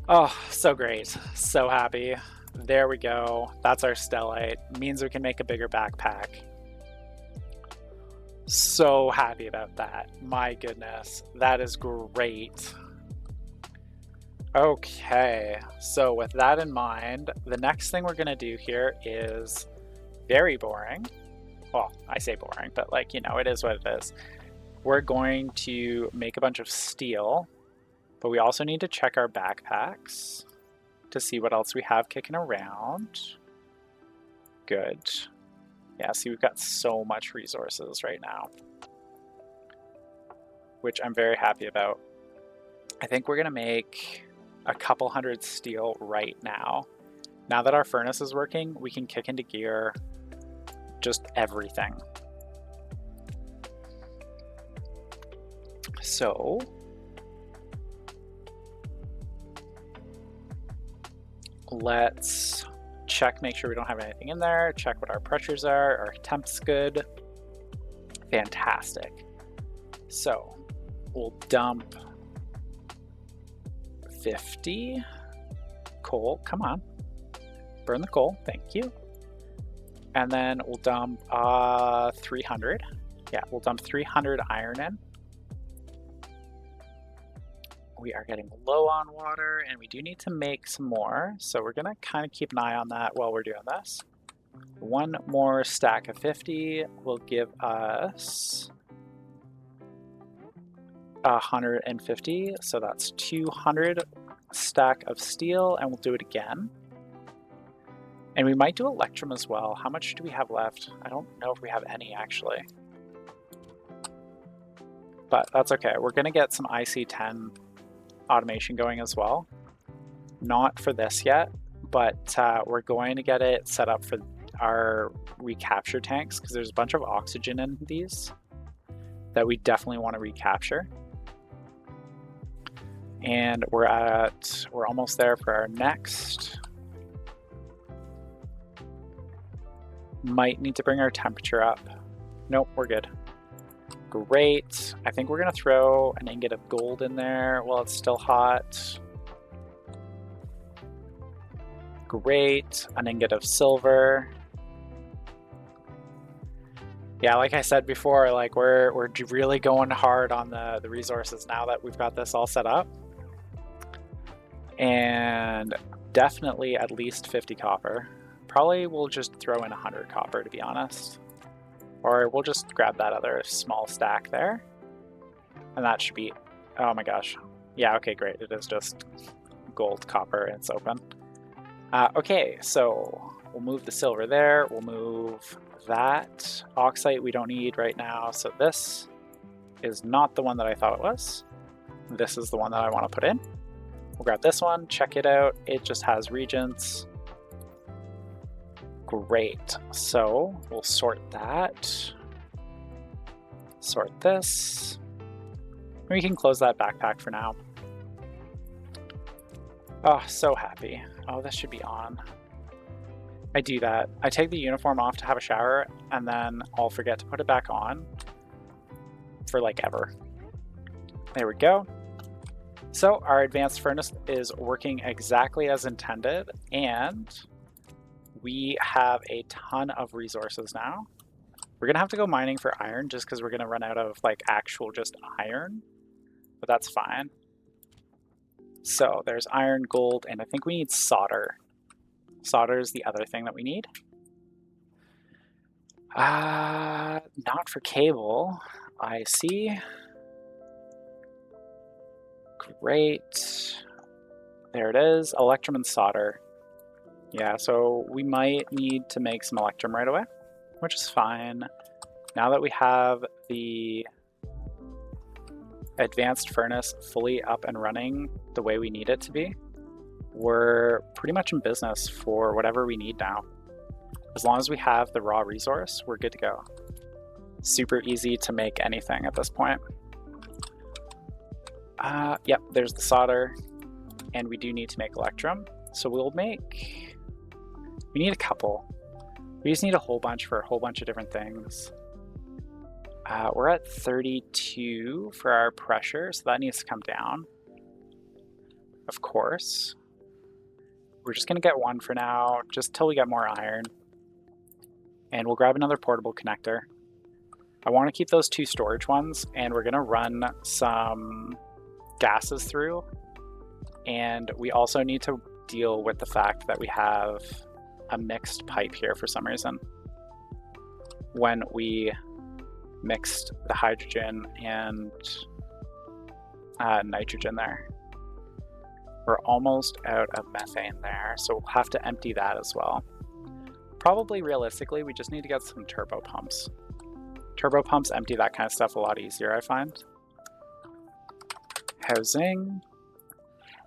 Oh, so great. So happy. There we go. That's our stellite. Means we can make a bigger backpack. So happy about that. My goodness. That is great. Okay, so with that in mind, the next thing we're gonna do here is very boring. Well, I say boring, but like, you know, it is what it is. We're going to make a bunch of steel, but we also need to check our backpacks to see what else we have kicking around. Good. Yeah, see, we've got so much resources right now, which I'm very happy about. I think we're gonna make a couple hundred steel right now. Now that our furnace is working, we can kick into gear just everything. So let's check, make sure we don't have anything in there, check what our pressures are, our temp's good. Fantastic. So we'll dump 50 coal. Come on, burn the coal, thank you. And then we'll dump 300. Yeah, we'll dump 300 iron in. We are getting low on water and we do need to make some more, so we're gonna kind of keep an eye on that while we're doing this. One more stack of 50 will give us 150, so that's 200 stack of steel, and we'll do it again. And we might do electrum as well. How much do we have left? I don't know if we have any actually, but that's okay. We're gonna get some IC10 automation going as well. Not for this yet, but we're going to get it set up for our recapture tanks because there's a bunch of oxygen in these that we definitely want to recapture. And we're almost there for our next. Might need to bring our temperature up. Nope, we're good. Great. I think we're gonna throw an ingot of gold in there while it's still hot. Great. An ingot of silver. Yeah, like I said before, like we're really going hard on the resources now that we've got this all set up. And definitely at least 50 copper. Probably we'll just throw in 100 copper, to be honest. Or we'll just grab that other small stack there. And that should be, oh my gosh. Yeah, okay, great. It is just gold, copper, and it's open. Okay, so we'll move the silver there. We'll move that. Oxide we don't need right now. So this is not the one that I thought it was. This is the one that I want to put in. We'll grab this one, check it out. It just has regents. Great. So we'll sort that. Sort this. We can close that backpack for now. Oh, so happy. Oh, this should be on. I do that. I take the uniform off to have a shower, and then I'll forget to put it back on for like ever. There we go. So our advanced furnace is working exactly as intended, and we have a ton of resources now. We're gonna have to go mining for iron just because we're gonna run out of like actual just iron, but that's fine. So there's iron, gold, and I think we need solder. Solder is the other thing that we need. Not for cable. I see. Great. There it is. Electrum and solder. Yeah, so we might need to make some electrum right away, which is fine. Now that we have the advanced furnace fully up and running the way we need it to be, we're pretty much in business for whatever we need now. As long as we have the raw resource, we're good to go. Super easy to make anything at this point. Yep, there's the solder, and we do need to make electrum. So we need a couple. We just need a whole bunch for a whole bunch of different things. We're at 32 for our pressure, so that needs to come down. Of course. We're just gonna get one for now, just till we get more iron. And we'll grab another portable connector. I want to keep those 2 storage ones, and we're gonna run some gases through. And we also need to deal with the fact that we have a mixed pipe here for some reason. When we mixed the hydrogen and nitrogen there. We're almost out of methane there, so we'll have to empty that as well. Probably realistically, we just need to get some turbo pumps. Turbo pumps empty that kind of stuff a lot easier, I find. Housing.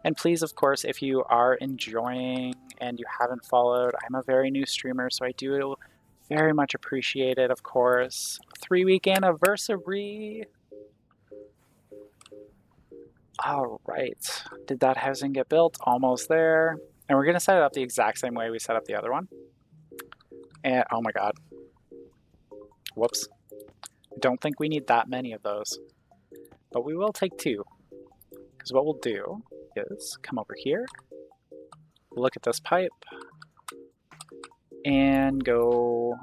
And please, of course, if you are enjoying and you haven't followed, I'm a very new streamer, so I do very much appreciate it, of course. 3-week anniversary! All right, did that housing get built? Almost there. And we're gonna set it up the exact same way we set up the other one. And oh my god. Whoops. I don't think we need that many of those. But we will take 2. Because what we'll do is come over here, look at this pipe, and go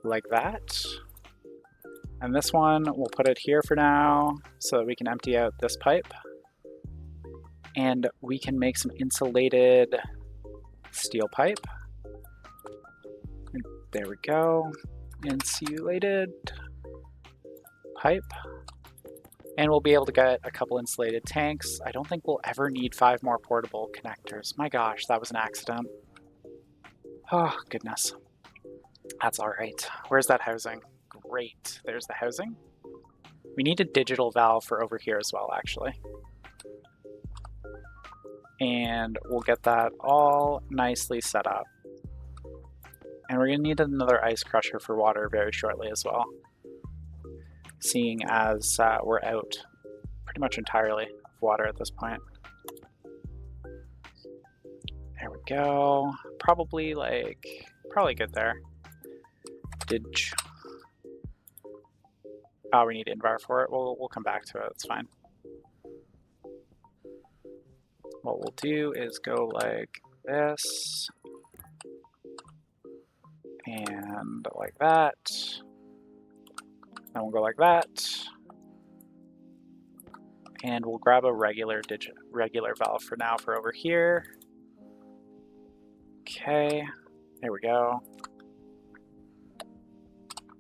like that. And this one, we'll put it here for now so that we can empty out this pipe. And we can make some insulated steel pipe. And there we go. Insulated pipe. And we'll be able to get a couple insulated tanks. I don't think we'll ever need 5 more portable connectors. My gosh, that was an accident. Oh, goodness. That's all right. Where's that housing? Great. There's the housing. We need a digital valve for over here as well, actually. And we'll get that all nicely set up. And we're going to need another ice crusher for water very shortly as well. Seeing as we're out pretty much entirely of water at this point. There we go. Probably good there. Dig. Oh, we need Invar for it. We'll come back to it. It's fine. What we'll do is go like this. And like that. Then we'll go like that. And we'll grab a regular valve for now for over here. Okay, there we go.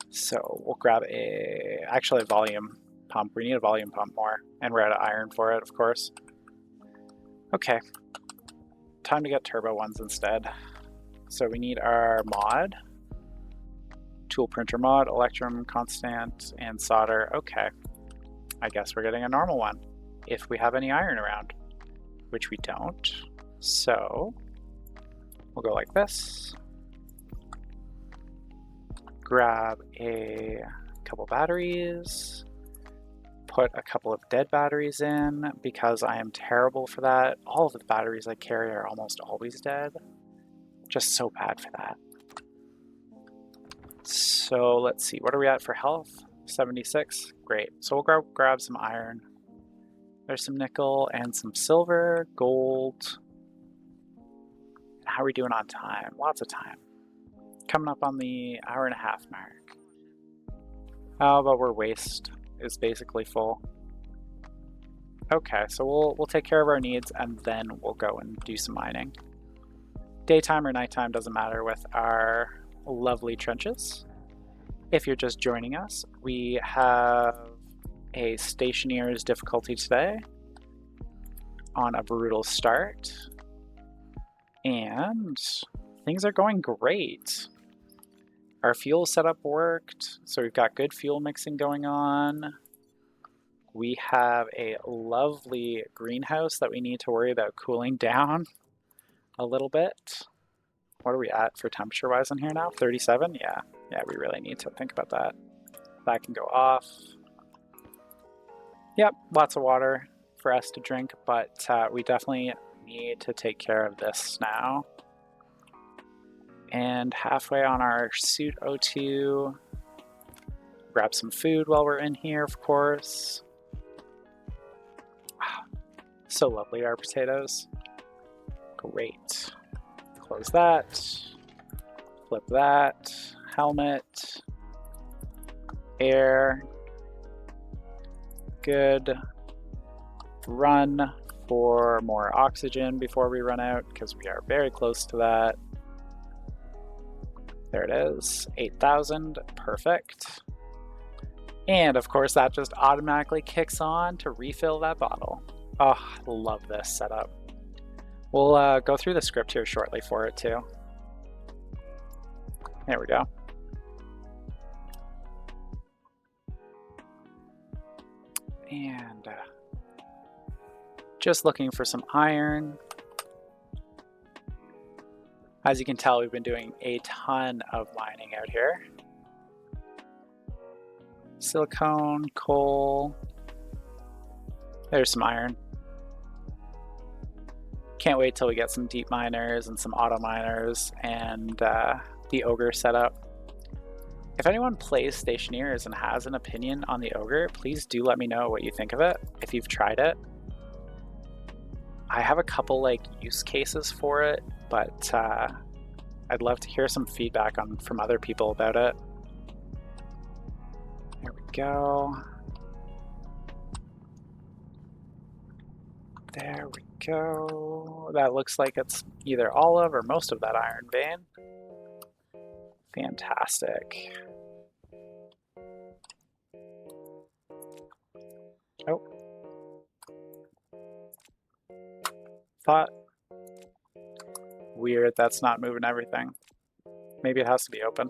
So we'll grab actually a volume pump. We need a volume pump more, and we're out of iron for it, of course. Okay, time to get turbo ones instead. So we need our mod, tool printer mod, electrum, constant, and solder. Okay, I guess we're getting a normal one if we have any iron around, which we don't. So we'll go like this. Grab a couple batteries, put a couple of dead batteries in because I am terrible for that. All of the batteries I carry are almost always dead. Just so bad for that. So let's see, what are we at for health? 76, great. So we'll grab some iron. There's some nickel and some silver, gold. How are we doing on time? Lots of time. Coming up on the hour-and-a-half mark. Oh, but we're waste is basically full. Okay, so we'll take care of our needs and then we'll go and do some mining. Daytime or nighttime doesn't matter with our lovely trenches. If you're just joining us, we have a Stationeers difficulty today on a brutal start. And things are going great. Our fuel setup worked, so we've got good fuel mixing going on. We have a lovely greenhouse that we need to worry about cooling down a little bit. What are we at for temperature-wise in here now? 37? Yeah, we really need to think about that. That can go off. Yep, lots of water for us to drink, but we definitely need to take care of this now. And halfway on our suit O2, grab some food while we're in here, of course. Wow, so lovely, our potatoes. Great. Close that. Flip that. Helmet. Air. Good. Run for more oxygen before we run out, because we are very close to that. There it is, 8,000, perfect. And of course that just automatically kicks on to refill that bottle. Oh, love this setup. We'll go through the script here shortly for it too. There we go. And just looking for some iron. As you can tell, we've been doing a ton of mining out here. Silicone, coal. There's some iron. Can't wait till we get some deep miners and some auto miners and the ogre setup. If anyone plays Stationeers and has an opinion on the ogre, please do let me know what you think of it, if you've tried it. I have a couple use cases for it, but I'd love to hear some feedback from other people about it. There we go. There we go. That looks like it's either all of or most of that iron vein. Fantastic. Oh. Thought. Weird, that's not moving everything. Maybe it has to be open.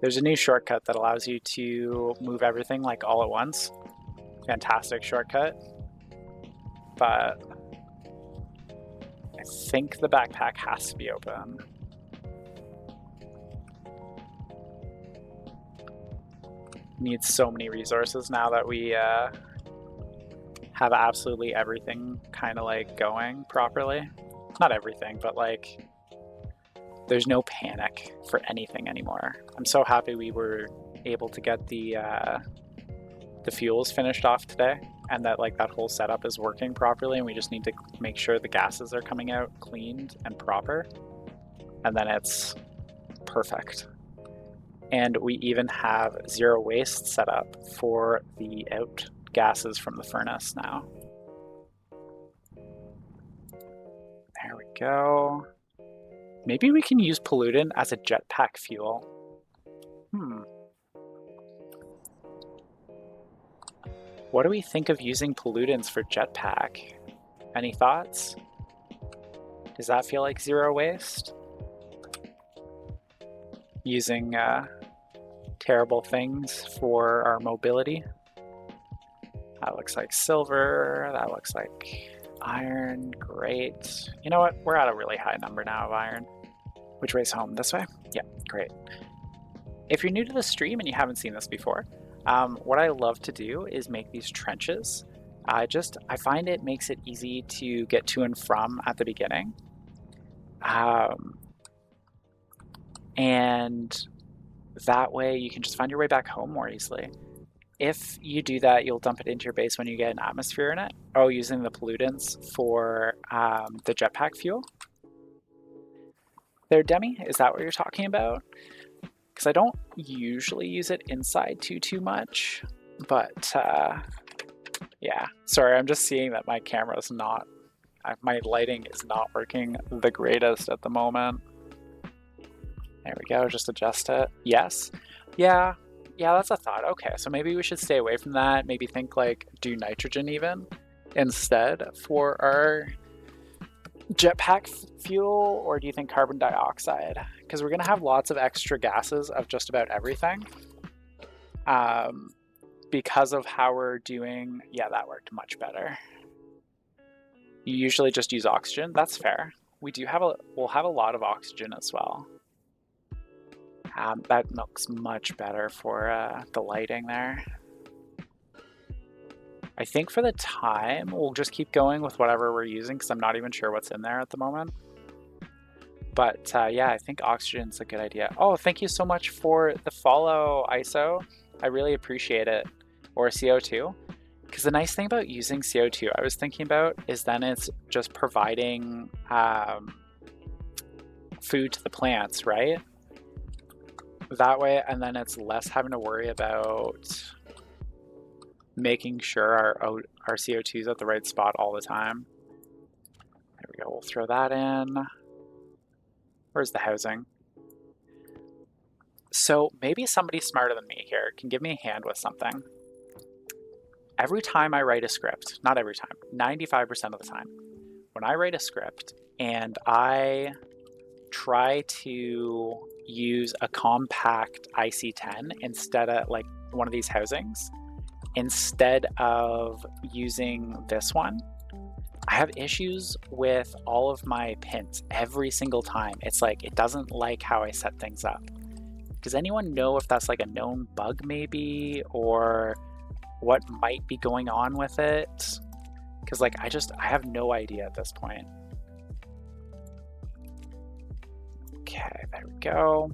There's a new shortcut that allows you to move everything all at once. Fantastic shortcut. But I think the backpack has to be open. Needs so many resources now that we have absolutely everything kind of going properly. Not everything, but there's no panic for anything anymore. I'm so happy we were able to get the fuels finished off today, and that that whole setup is working properly, and we just need to make sure the gases are coming out cleaned and proper, and then it's perfect. And we even have zero waste set up for the out gases from the furnace now. There we go. Maybe we can use pollutant as a jetpack fuel. What do we think of using pollutants for jetpack? Any thoughts? Does that feel like zero waste? Using terrible things for our mobility. That looks like silver. That looks like iron. Great. You know what? We're at a really high number now of iron. Which way's home? This way? Yeah, great. If you're new to the stream and you haven't seen this before, What I love to do is make these trenches. I find it makes it easy to get to and from at the beginning. And that way you can just find your way back home more easily. If you do that, you'll dump it into your base when you get an atmosphere in it. Oh, using the pollutants for the jetpack fuel. There, Demi, is that what you're talking about? Because I don't usually use it inside too much, but yeah. Sorry, I'm just seeing that my camera's not, my lighting is not working the greatest at the moment. There we go, just adjust it. Yes. Yeah, that's a thought. Okay, so maybe we should stay away from that. Maybe think like do nitrogen even instead for our jetpack fuel, or do you think carbon dioxide? Because we're gonna have lots of extra gases of just about everything. Because of how we're doing, yeah, that worked much better. You usually just use oxygen. That's fair. We'll have a lot of oxygen as well. That looks much better for the lighting there. I think for the time, we'll just keep going with whatever we're using because I'm not even sure what's in there at the moment. But yeah, I think oxygen's a good idea. Oh, thank you so much for the follow, ISO. I really appreciate it. Or CO2. Because the nice thing about using CO2 I was thinking about is then it's just providing food to the plants, right? That way, and then it's less having to worry about making sure our CO2 is at the right spot all the time. There we go, we'll throw that in. Where's the housing? So maybe somebody smarter than me here can give me a hand with something. Every time I write a script, not every time, 95% of the time, when I write a script and I try to use a compact IC10 instead of like one of these housings, instead of using this one, I have issues with all of my pins every single time. It's like, it doesn't like how I set things up. Does anyone know if that's like a known bug maybe, or what might be going on with it? Because like, I have no idea at this point. Okay, there we go.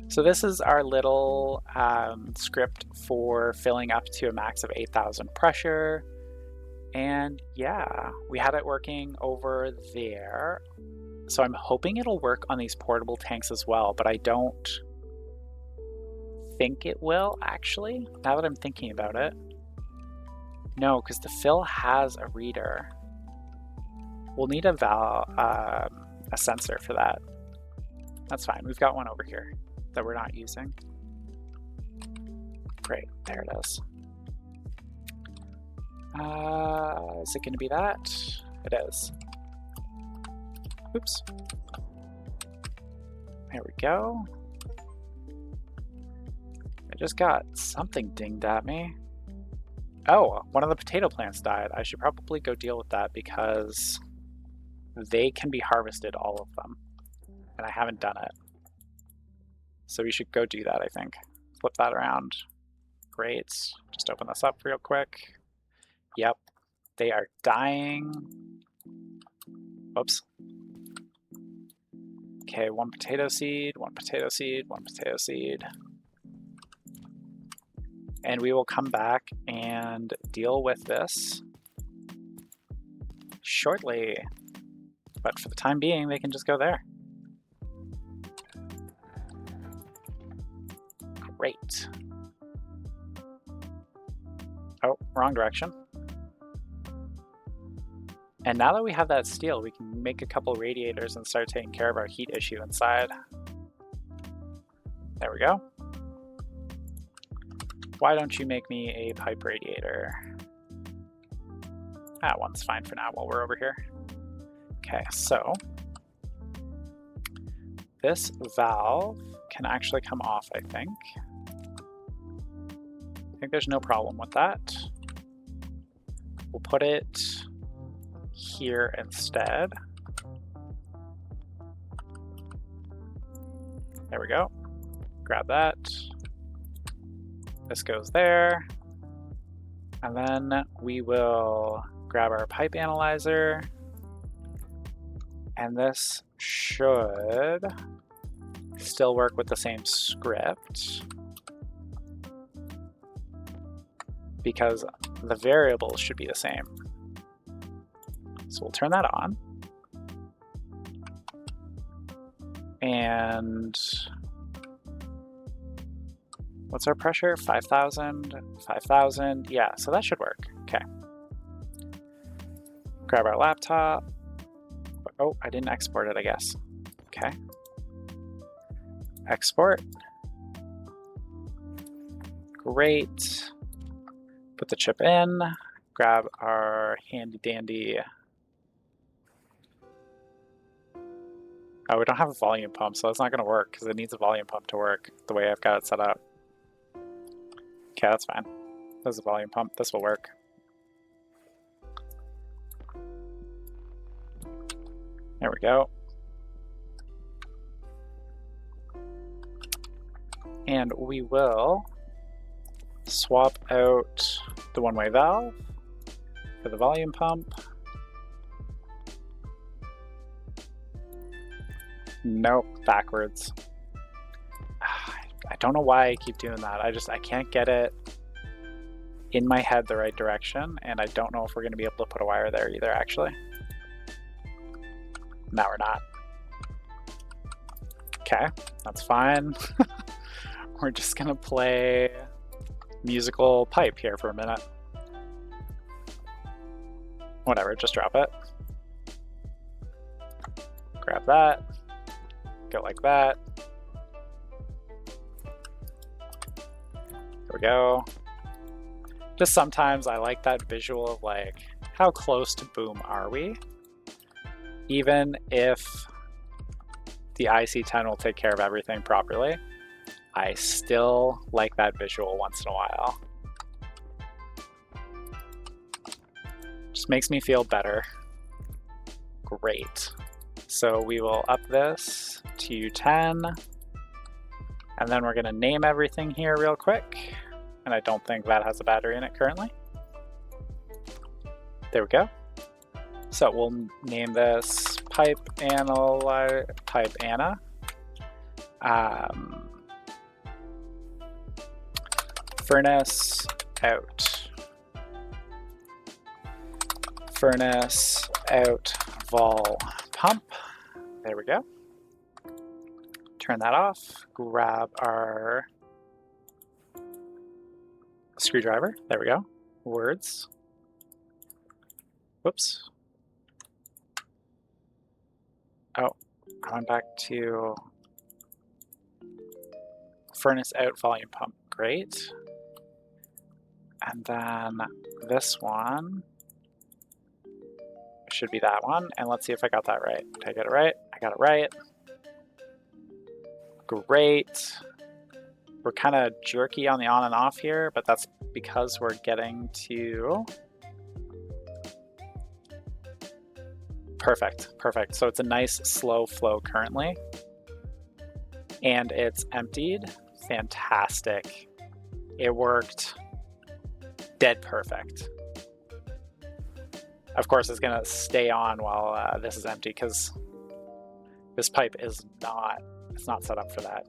So this is our little script for filling up to a max of 8,000 pressure. And yeah, we had it working over there. So I'm hoping it'll work on these portable tanks as well, but I don't think it will actually, now that I'm thinking about it. No, because the fill has a reader. We'll need a sensor for that. That's fine, we've got one over here that we're not using. Great, there it is. Is it gonna be that? It is. Oops. There we go. I just got something dinged at me. Oh, one of the potato plants died. I should probably go deal with that because they can be harvested, all of them. And I haven't done it. So we should go do that, I think. Flip that around. Great. Just open this up real quick. Yep. They are dying. Oops. Okay, one potato seed, one potato seed, one potato seed. And we will come back and deal with this shortly. But for the time being, they can just go there. Great. Oh, wrong direction. And now that we have that steel, we can make a couple radiators and start taking care of our heat issue inside. There we go. Why don't you make me a pipe radiator? That one's fine for now while we're over here. Okay, so this valve can actually come off, I think. I think there's no problem with that. We'll put it here instead. There we go. Grab that. This goes there. And then we will grab our pipe analyzer. And this should still work with the same script because the variables should be the same. So we'll turn that on. And what's our pressure? 5,000, 5,000. Yeah, so that should work. Okay. Grab our laptop. Oh, I didn't export it, I guess. Okay. Export. Great. Put the chip in. Grab our handy dandy. Oh, we don't have a volume pump, so that's not going to work because it needs a volume pump to work the way I've got it set up. Okay, that's fine. There's a volume pump. This will work. There we go. And we will swap out the one-way valve for the volume pump. Nope, backwards. I don't know why I keep doing that. I can't get it in my head the right direction, and I don't know if we're going to be able to put a wire there either, actually. No, we're not. Okay, that's fine. We're just going to play musical pipe here for a minute. Whatever, just drop it. Grab that. Go like that. There we go. Just sometimes I like that visual of like, how close to boom are we? Even if the IC10 will take care of everything properly, I still like that visual once in a while. Just makes me feel better. Great. So we will up this to 10, and then we're going to name everything here real quick. And I don't think that has a battery in it currently. There we go. So we'll name this pipe Anna. Furnace out. Furnace out vol pump. There we go. Turn that off. Grab our screwdriver. There we go. Words. Whoops. Oh, I went back to furnace out volume pump. Great. And then this one should be that one. And let's see if I got that right. Did I get it right? I got it right. Great. We're kind of jerky on the on and off here, but that's because we're getting to... Perfect, perfect. So it's a nice slow flow currently. And it's emptied. Fantastic. It worked dead perfect. Of course, it's going to stay on while this is empty because this pipe is not, it's not set up for that.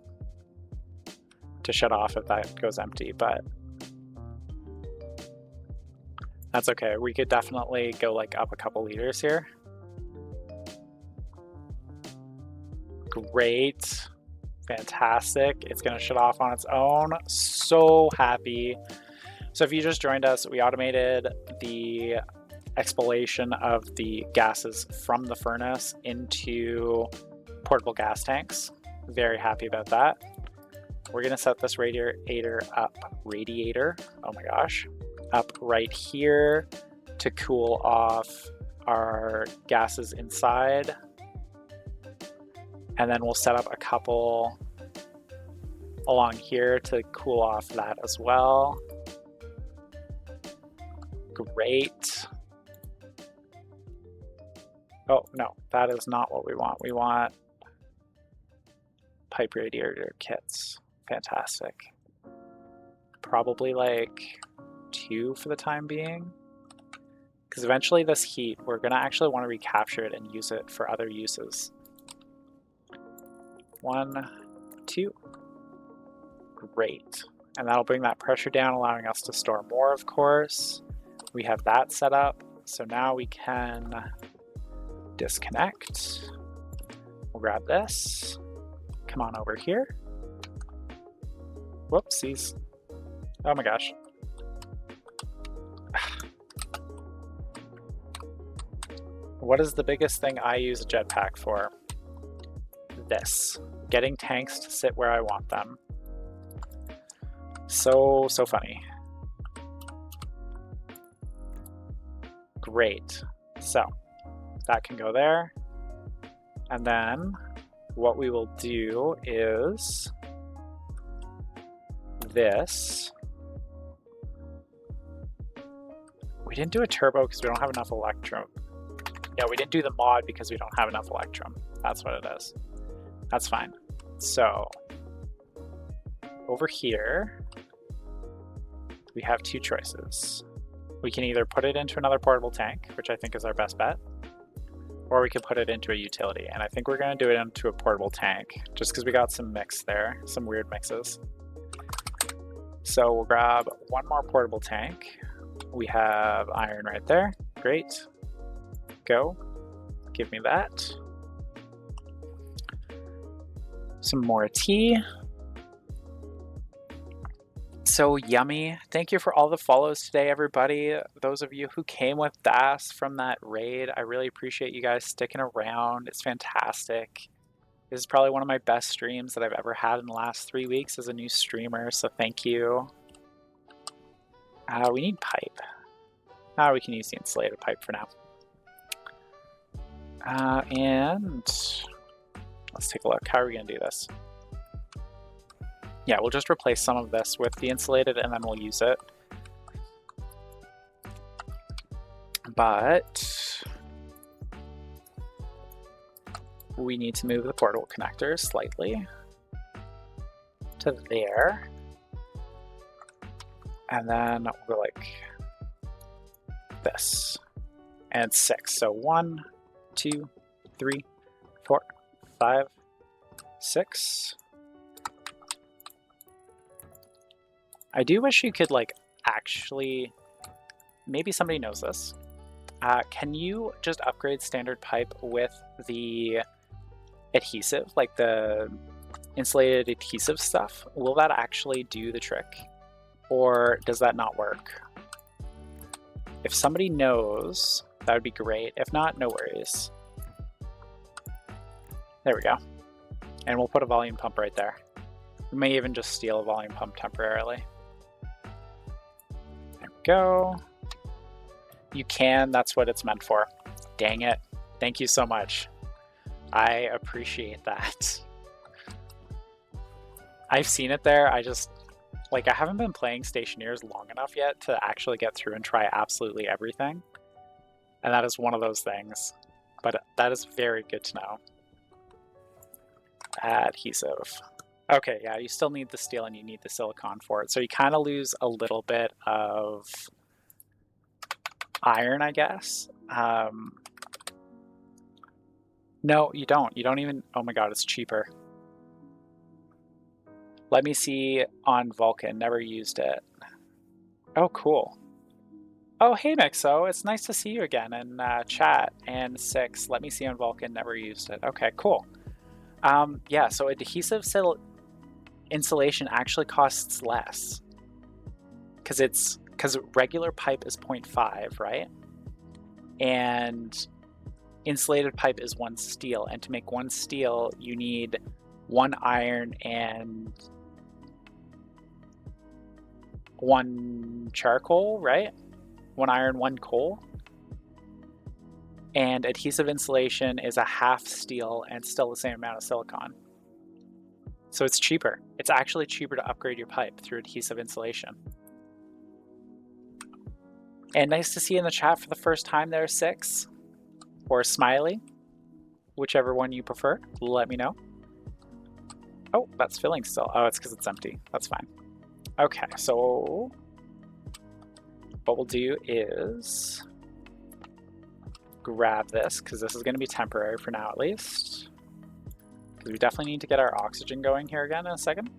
To shut off if that goes empty, but that's okay. We could definitely go like up a couple liters here. Great. Fantastic. It's going to shut off on its own. So happy. So if you just joined us, we automated the expellation of the gases from the furnace into portable gas tanks. Very happy about that. We're going to set this radiator up, oh my gosh, up right here to cool off our gases inside. And then we'll set up a couple along here to cool off that as well. Great. Oh, no, that is not what we want. We want pipe radiator kits. Fantastic. probably like 2 for the time being. Because eventually this heat, we're going to actually want to recapture it and use it for other uses. 1, 2. Great. And that'll bring that pressure down, allowing us to store more, of course. We have that set up. So now we can disconnect. We'll grab this. Come on over here. Whoopsies. Oh my gosh. What is the biggest thing I use a jetpack for? This. Getting tanks to sit where I want them. So funny. Great. So that can go there. And then what we will do is this. We didn't do a turbo because we don't have enough electrum. Yeah, we didn't do the mod because we don't have enough electrum. That's what it is. That's fine. So over here, we have 2 choices. We can either put it into another portable tank, which I think is our best bet, or we could put it into a utility. And I think we're going to do it into a portable tank, just because we got some mix there, some weird mixes. So we'll grab 1 more portable tank. We have iron right there. Great. Go. Give me that. Some more tea. So yummy. Thank you for all the follows today, everybody. Those of you who came with Das from that raid, I really appreciate you guys sticking around. It's fantastic. This is probably one of my best streams that I've ever had in the last 3 weeks as a new streamer, so thank you. We need pipe. We can use the insulated pipe for now. And let's take a look. How are we going to do this? Yeah, we'll just replace some of this with the insulated and then we'll use it. But we need to move the portable connectors slightly to there. And then we'll go like this. And 6. So 1, 2, 3, 4, 5, 6. I do wish you could like actually, maybe somebody knows this. Can you just upgrade standard pipe with the adhesive, like the insulated adhesive stuff? Will that actually do the trick? Or does that not work? If somebody knows, that would be great. If not, no worries. There we go. And we'll put a volume pump right there. We may even just steal a volume pump temporarily. There we go. You can, that's what it's meant for. Dang it. Thank you so much. I appreciate that. I've seen it there. I just, like, I haven't been playing Stationeers long enough yet to actually get through and try absolutely everything. And that is one of those things. But that is very good to know. Adhesive. Okay, yeah, you still need the steel and you need the silicone for it. So you kind of lose a little bit of iron, I guess. No, you don't. You don't even... Oh my god, it's cheaper. Let me see on Vulcan. Never used it. Oh, cool. Oh, hey, Mixo. It's nice to see you again in chat. And 6. Let me see on Vulcan. Never used it. Okay, cool. Yeah, so adhesive insulation actually costs less. Because regular pipe is 0.5, right? And insulated pipe is 1 steel. And to make 1 steel, you need 1 iron and 1 charcoal, right? 1 iron, 1 coal. And adhesive insulation is a half steel and still the same amount of silicone. So it's cheaper. It's actually cheaper to upgrade your pipe through adhesive insulation. And nice to see you in the chat for the first time there, 6. Or Smiley. Whichever one you prefer. Let me know. Oh, that's filling still. Oh, it's because it's empty. That's fine. Okay, so what we'll do is grab this, because this is going to be temporary for now at least. Because we definitely need to get our oxygen going here again in a second.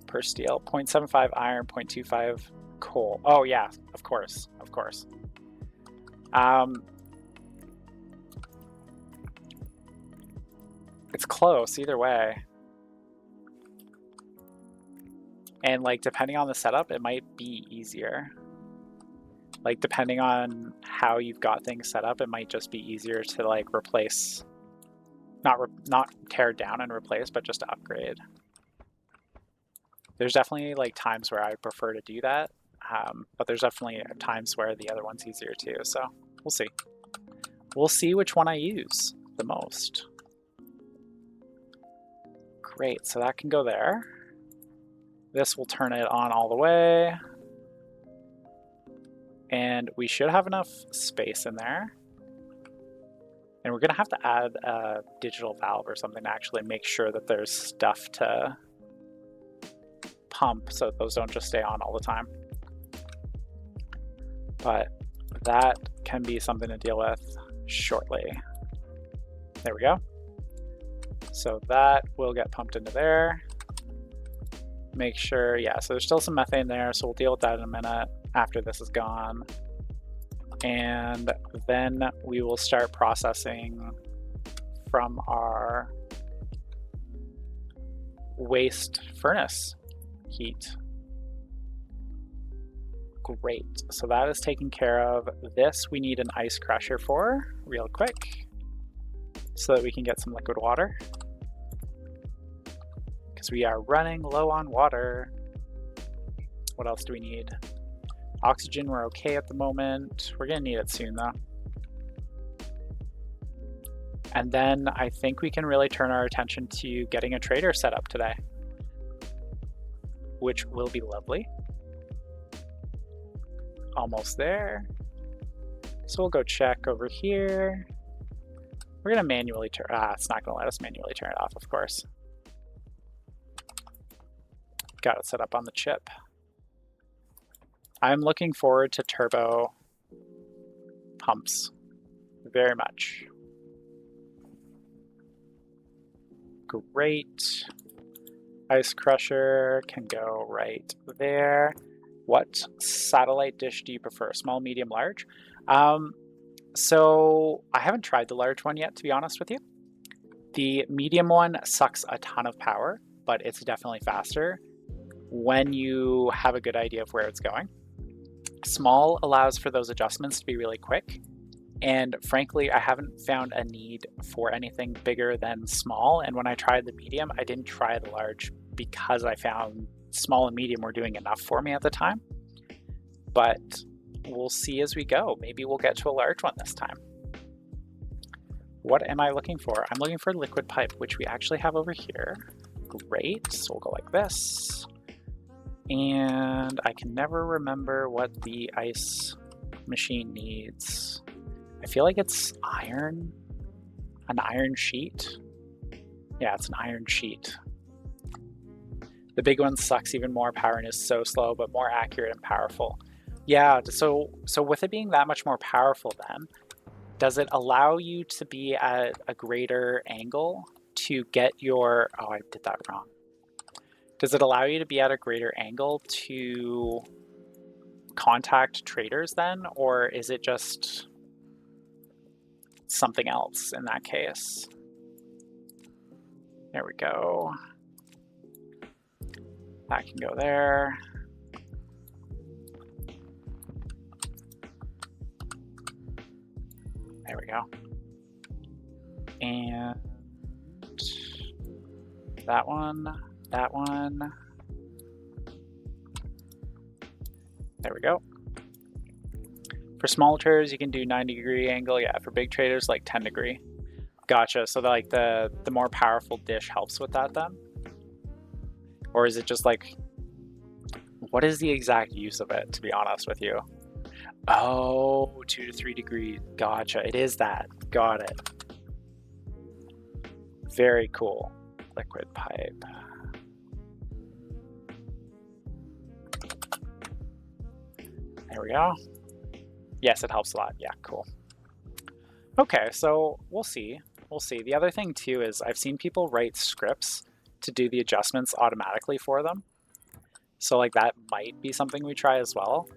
Per steel, 0.75 iron, 0.25 coal. Oh yeah, of course, of course. It's close either way. And like depending on the setup, it might be easier. Like depending on how you've got things set up, it might just be easier to like replace, not tear down and replace, but just to upgrade. There's definitely like times where I prefer to do that, but there's definitely times where the other one's easier too. So we'll see. We'll see which one I use the most. Great, so that can go there. This will turn it on all the way. And we should have enough space in there. And we're gonna have to add a digital valve or something to actually make sure that there's stuff to pump so those don't just stay on all the time. But that can be something to deal with shortly. There we go. So that will get pumped into there. Make sure, yeah, so there's still some methane there, so we'll deal with that in a minute after this is gone. And then we will start processing from our waste furnace heat. Great, so that is taken care of. This we need an ice crusher for real quick so that we can get some liquid water, because we are running low on water. What else do we need? Oxygen, we're okay at the moment. We're gonna need it soon though. And then I think we can really turn our attention to getting a trader set up today, which will be lovely. Almost there. So we'll go check over here. We're gonna manually turn, it's not gonna let us manually turn it off, of course. Got it set up on the chip. I'm looking forward to turbo pumps very much. Great. Ice crusher can go right there. What satellite dish do you prefer? Small, medium, large? So I haven't tried the large one yet, to be honest with you. The medium one sucks a ton of power, but it's definitely faster when you have a good idea of where it's going. Small allows for those adjustments to be really quick. And frankly, I haven't found a need for anything bigger than small. And when I tried the medium, I didn't try the large because I found small and medium were doing enough for me at the time. But we'll see as we go. Maybe we'll get to a large one this time. What am I looking for? I'm looking for liquid pipe, which we actually have over here. Great, so we'll go like this. And I can never remember what the ice machine needs. I feel like it's iron, an iron sheet. Yeah, it's an iron sheet. The big one sucks even more. Power and is so slow, but more accurate and powerful. Yeah, so with it being that much more powerful then, does it allow you to be at a greater angle to get your, oh, I did that wrong. Does it allow you to be at a greater angle to contact traders then, or is it just something else in that case? There we go. That can go there. There we go. And that one, that one. There we go. For small traders, you can do 90-degree angle. Yeah, for big traders, like 10-degree. Gotcha. So like the more powerful dish helps with that then? Or is it just like, what is the exact use of it, to be honest with you? Oh, 2 to 3 degrees. Gotcha. It is that. Got it. Very cool. Liquid pipe. There we go. Yes, it helps a lot. Yeah, cool. Okay, so we'll see. We'll see. The other thing too is I've seen people write scripts to do the adjustments automatically for them. So like that might be something we try as well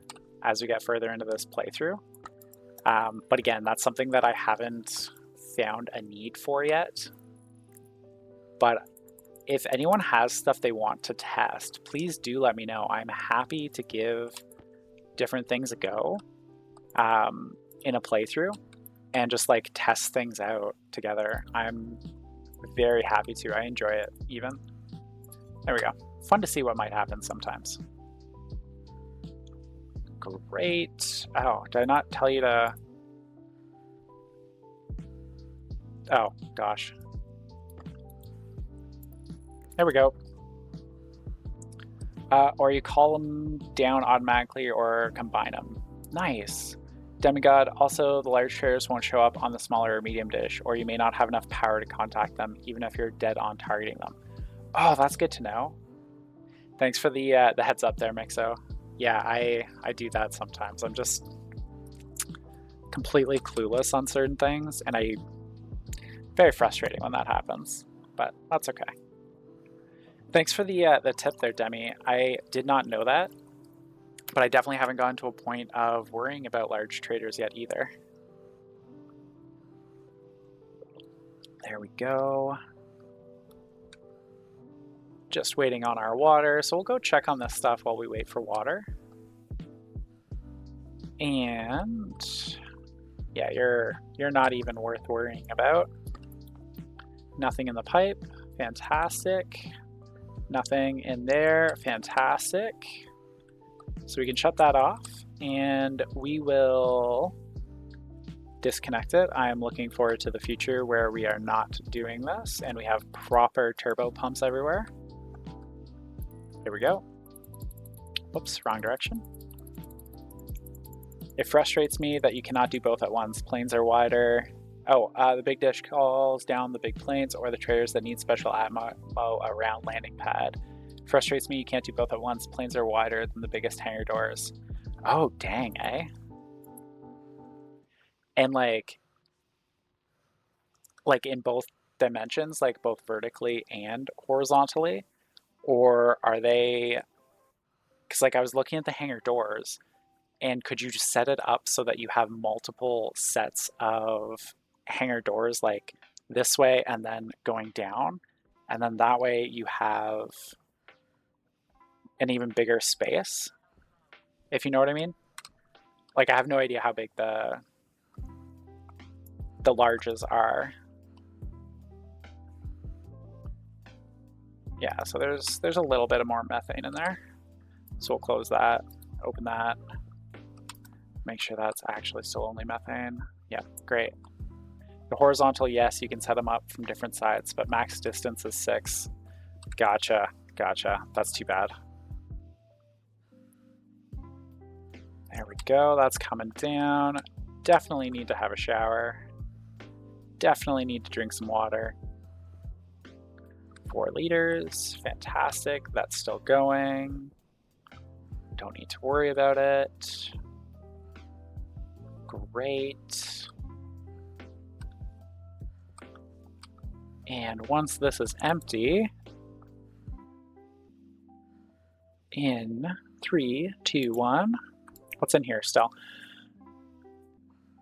as we get further into this playthrough. But again, that's something that I haven't found a need for yet. But if anyone has stuff they want to test, please do let me know. I'm happy to give different things a go in a playthrough and just like test things out together. I'm very happy to. I enjoy it even. There we go. Fun to see what might happen sometimes. Great. Oh, did I not tell you to... Oh, gosh. There we go. Or you call them down automatically or combine them. Nice. Demigod, also the large traders won't show up on the smaller or medium dish, or you may not have enough power to contact them, even if you're dead on targeting them. Oh, that's good to know. Thanks for the heads up there, Mixo. Yeah, I do that sometimes. I'm just completely clueless on certain things, and very frustrating when that happens, but that's okay. Thanks for the tip there, Demi. I did not know that, but I definitely haven't gotten to a point of worrying about large traders yet either. There we go. Just waiting on our water, so we'll go check on this stuff while we wait for water. And yeah, you're not even worth worrying about. Nothing in the pipe, fantastic. Nothing in there, fantastic. So we can shut that off and we will disconnect it. I am looking forward to the future where we are not doing this and we have proper turbo pumps everywhere. Here we go. Oops, wrong direction. It frustrates me that you cannot do both at once. Planes are wider. Oh, the big dish calls down the big planes or the traders that need special ammo around landing pad. Frustrates me you can't do both at once. Planes are wider than the biggest hangar doors. Oh, dang, eh? And like in both dimensions, like both vertically and horizontally? Or are they... Because like I was looking at the hangar doors, and could you just set it up so that you have multiple sets of hangar doors like this way and then going down, and then that way you have an even bigger space, if you know what I mean? Like I have no idea how big the larges are. Yeah, so there's a little bit of more methane in there. So we'll close that, open that, make sure that's actually still only methane. Yeah, great. The horizontal, yes, you can set them up from different sides, but max distance is 6. Gotcha, gotcha. That's too bad. There we go, that's coming down. Definitely need to have a shower. Definitely need to drink some water. 4 liters, fantastic. That's still going. Don't need to worry about it. Great. And once this is empty, in 3, 2, 1, what's in here still?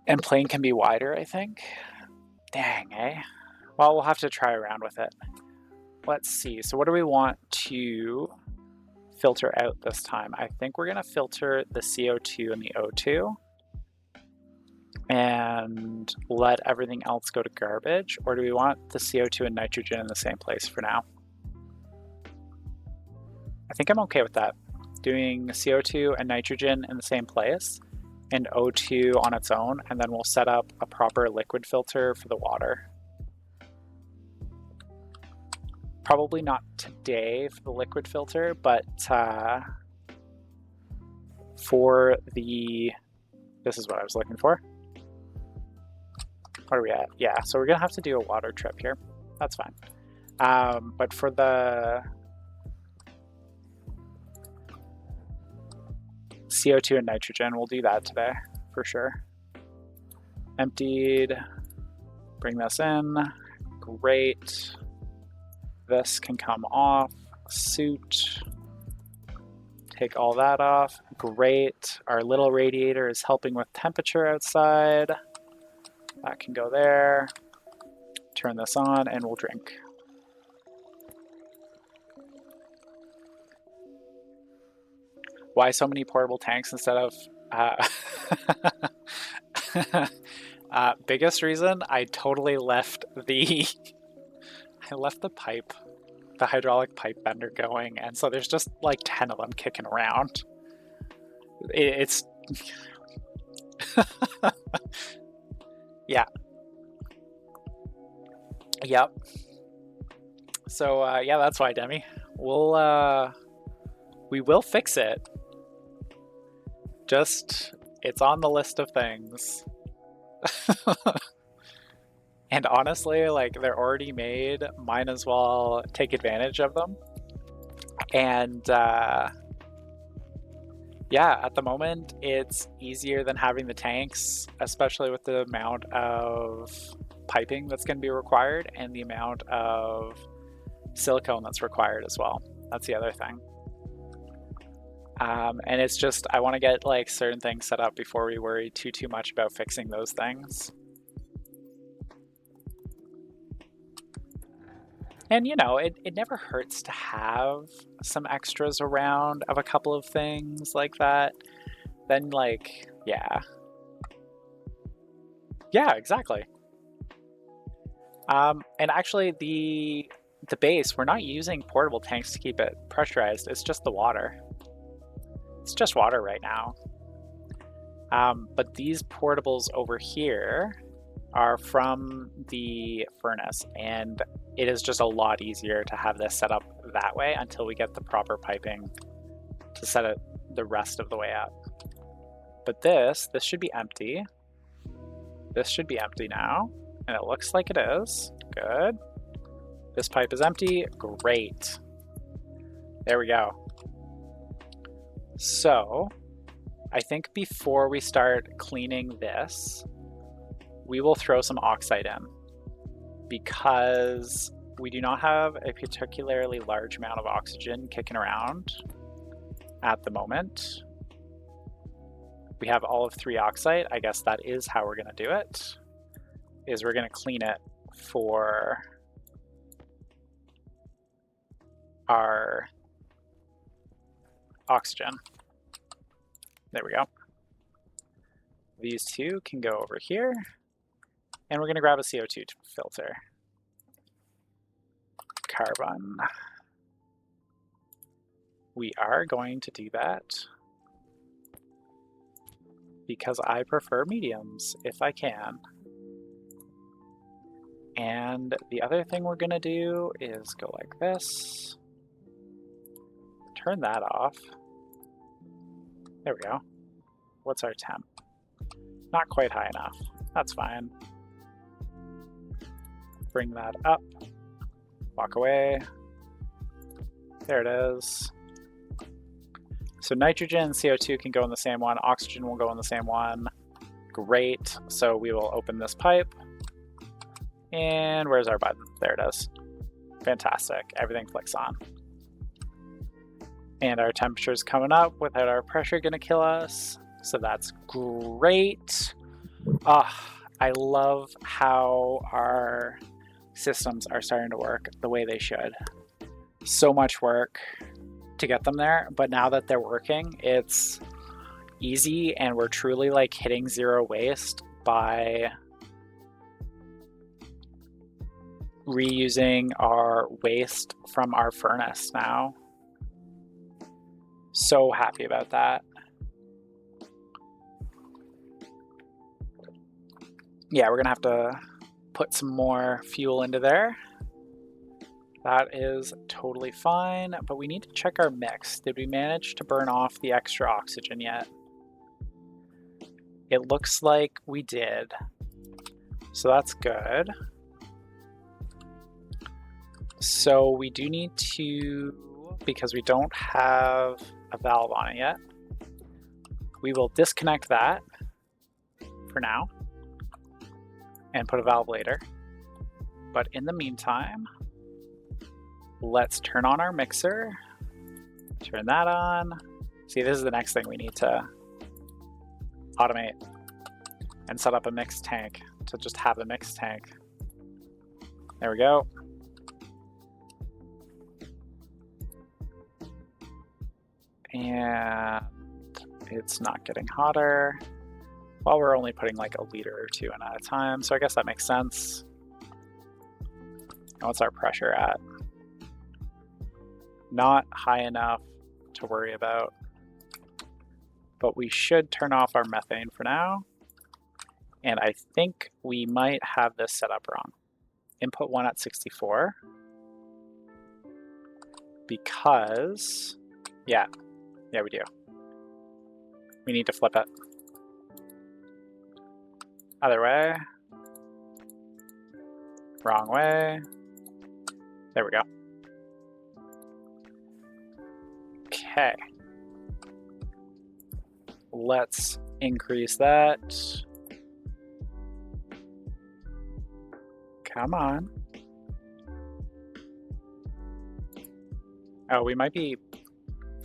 And plane can be wider, I think. Dang, eh? Well, we'll have to try around with it. Let's see, so what do we want to filter out this time? I think we're gonna filter the CO2 and the O2 and let everything else go to garbage, or do we want the CO2 and nitrogen in the same place for now? I think I'm okay with that. Doing CO2 and nitrogen in the same place and O2 on its own, and then we'll set up a proper liquid filter for the water. Probably not today for the liquid filter, but for the, this is what I was looking for. What are we at? Yeah, so we're gonna have to do a water trip here. That's fine. But for the CO2 and nitrogen, we'll do that today for sure. Emptied, bring this in, great. This can come off, suit, take all that off, great. Our little radiator is helping with temperature outside. That can go there. Turn this on and we'll drink. Why so many portable tanks instead of... biggest reason, I totally left the... I left the pipe, the hydraulic pipe bender going, and so there's just like 10 of them kicking around. It's... yeah. Yep. So, yeah, that's why, Demi. We will fix it. Just, it's on the list of things. And honestly, like, they're already made. Might as well take advantage of them. And, yeah, at the moment, it's easier than having the tanks, especially with the amount of piping that's going to be required and the amount of silicone that's required as well. That's the other thing. And it's just, I want to get like certain things set up before we worry too much about fixing those things. And you know, it never hurts to have some extras around of a couple of things like that. Then like, yeah. Yeah, exactly. And actually the base, we're not using portable tanks to keep it pressurized. It's just the water. It's just water right now. But these portables over here are from the furnace, and it is just a lot easier to have this set up that way until we get the proper piping to set it the rest of the way up. But this should be empty. This should be empty now, and it looks like it is. Good. This pipe is empty. Great. There we go. So, I think before we start cleaning this, we will throw some oxide in because we do not have a particularly large amount of oxygen kicking around at the moment. We have all of 3 oxide. I guess that is how we're going to do it, is we're going to clean it for our oxygen. There we go. These 2 can go over here, and we're going to grab a CO2 filter. Carbon. We are going to do that because I prefer mediums if I can. And the other thing we're going to do is go like this. Turn that off. There we go. What's our temp? Not quite high enough. That's fine. Bring that up. Walk away. There it is. So nitrogen and CO2 can go in the same one. Oxygen will go in the same one. Great. So we will open this pipe. And where's our button? There it is. Fantastic. Everything flicks on. And our temperature's coming up without our pressure gonna kill us. So that's great. I love how our systems are starting to work the way they should. So much work to get them there, but now that they're working, it's easy and we're truly like hitting zero waste by reusing our waste from our furnace now. So happy about that. Yeah, we're gonna have to put some more fuel into there. That is totally fine, but we need to check our mix. Did we manage to burn off the extra oxygen yet? It looks like we did. So that's good. So we do need to, because we don't have a valve on it yet, We will disconnect that for now and put a valve later. But in the meantime, let's turn on our mixer, turn that on. See, this is the next thing we need to automate and set up a mix tank to just have the mix tank. There we go. And it's not getting hotter. Well, we're only putting like a liter or two in at a time, so I guess that makes sense. And what's our pressure at? Not high enough to worry about, but we should turn off our methane for now. And I think we might have this set up wrong. Input 1 at 64. Because, yeah, we do. We need to flip it. Other way. Wrong way. There we go. Okay. Let's increase that. Come on. Oh, we might be...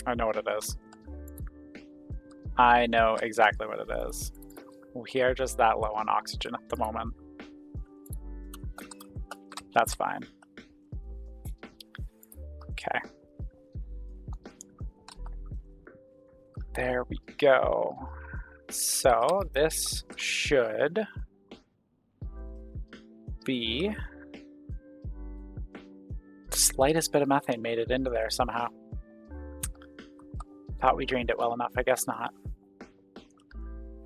I know what it is. I know exactly what it is. We are just that low on oxygen at the moment. That's fine. Okay. There we go. So this should be... The slightest bit of methane made it into there somehow. Thought we drained it well enough, I guess not.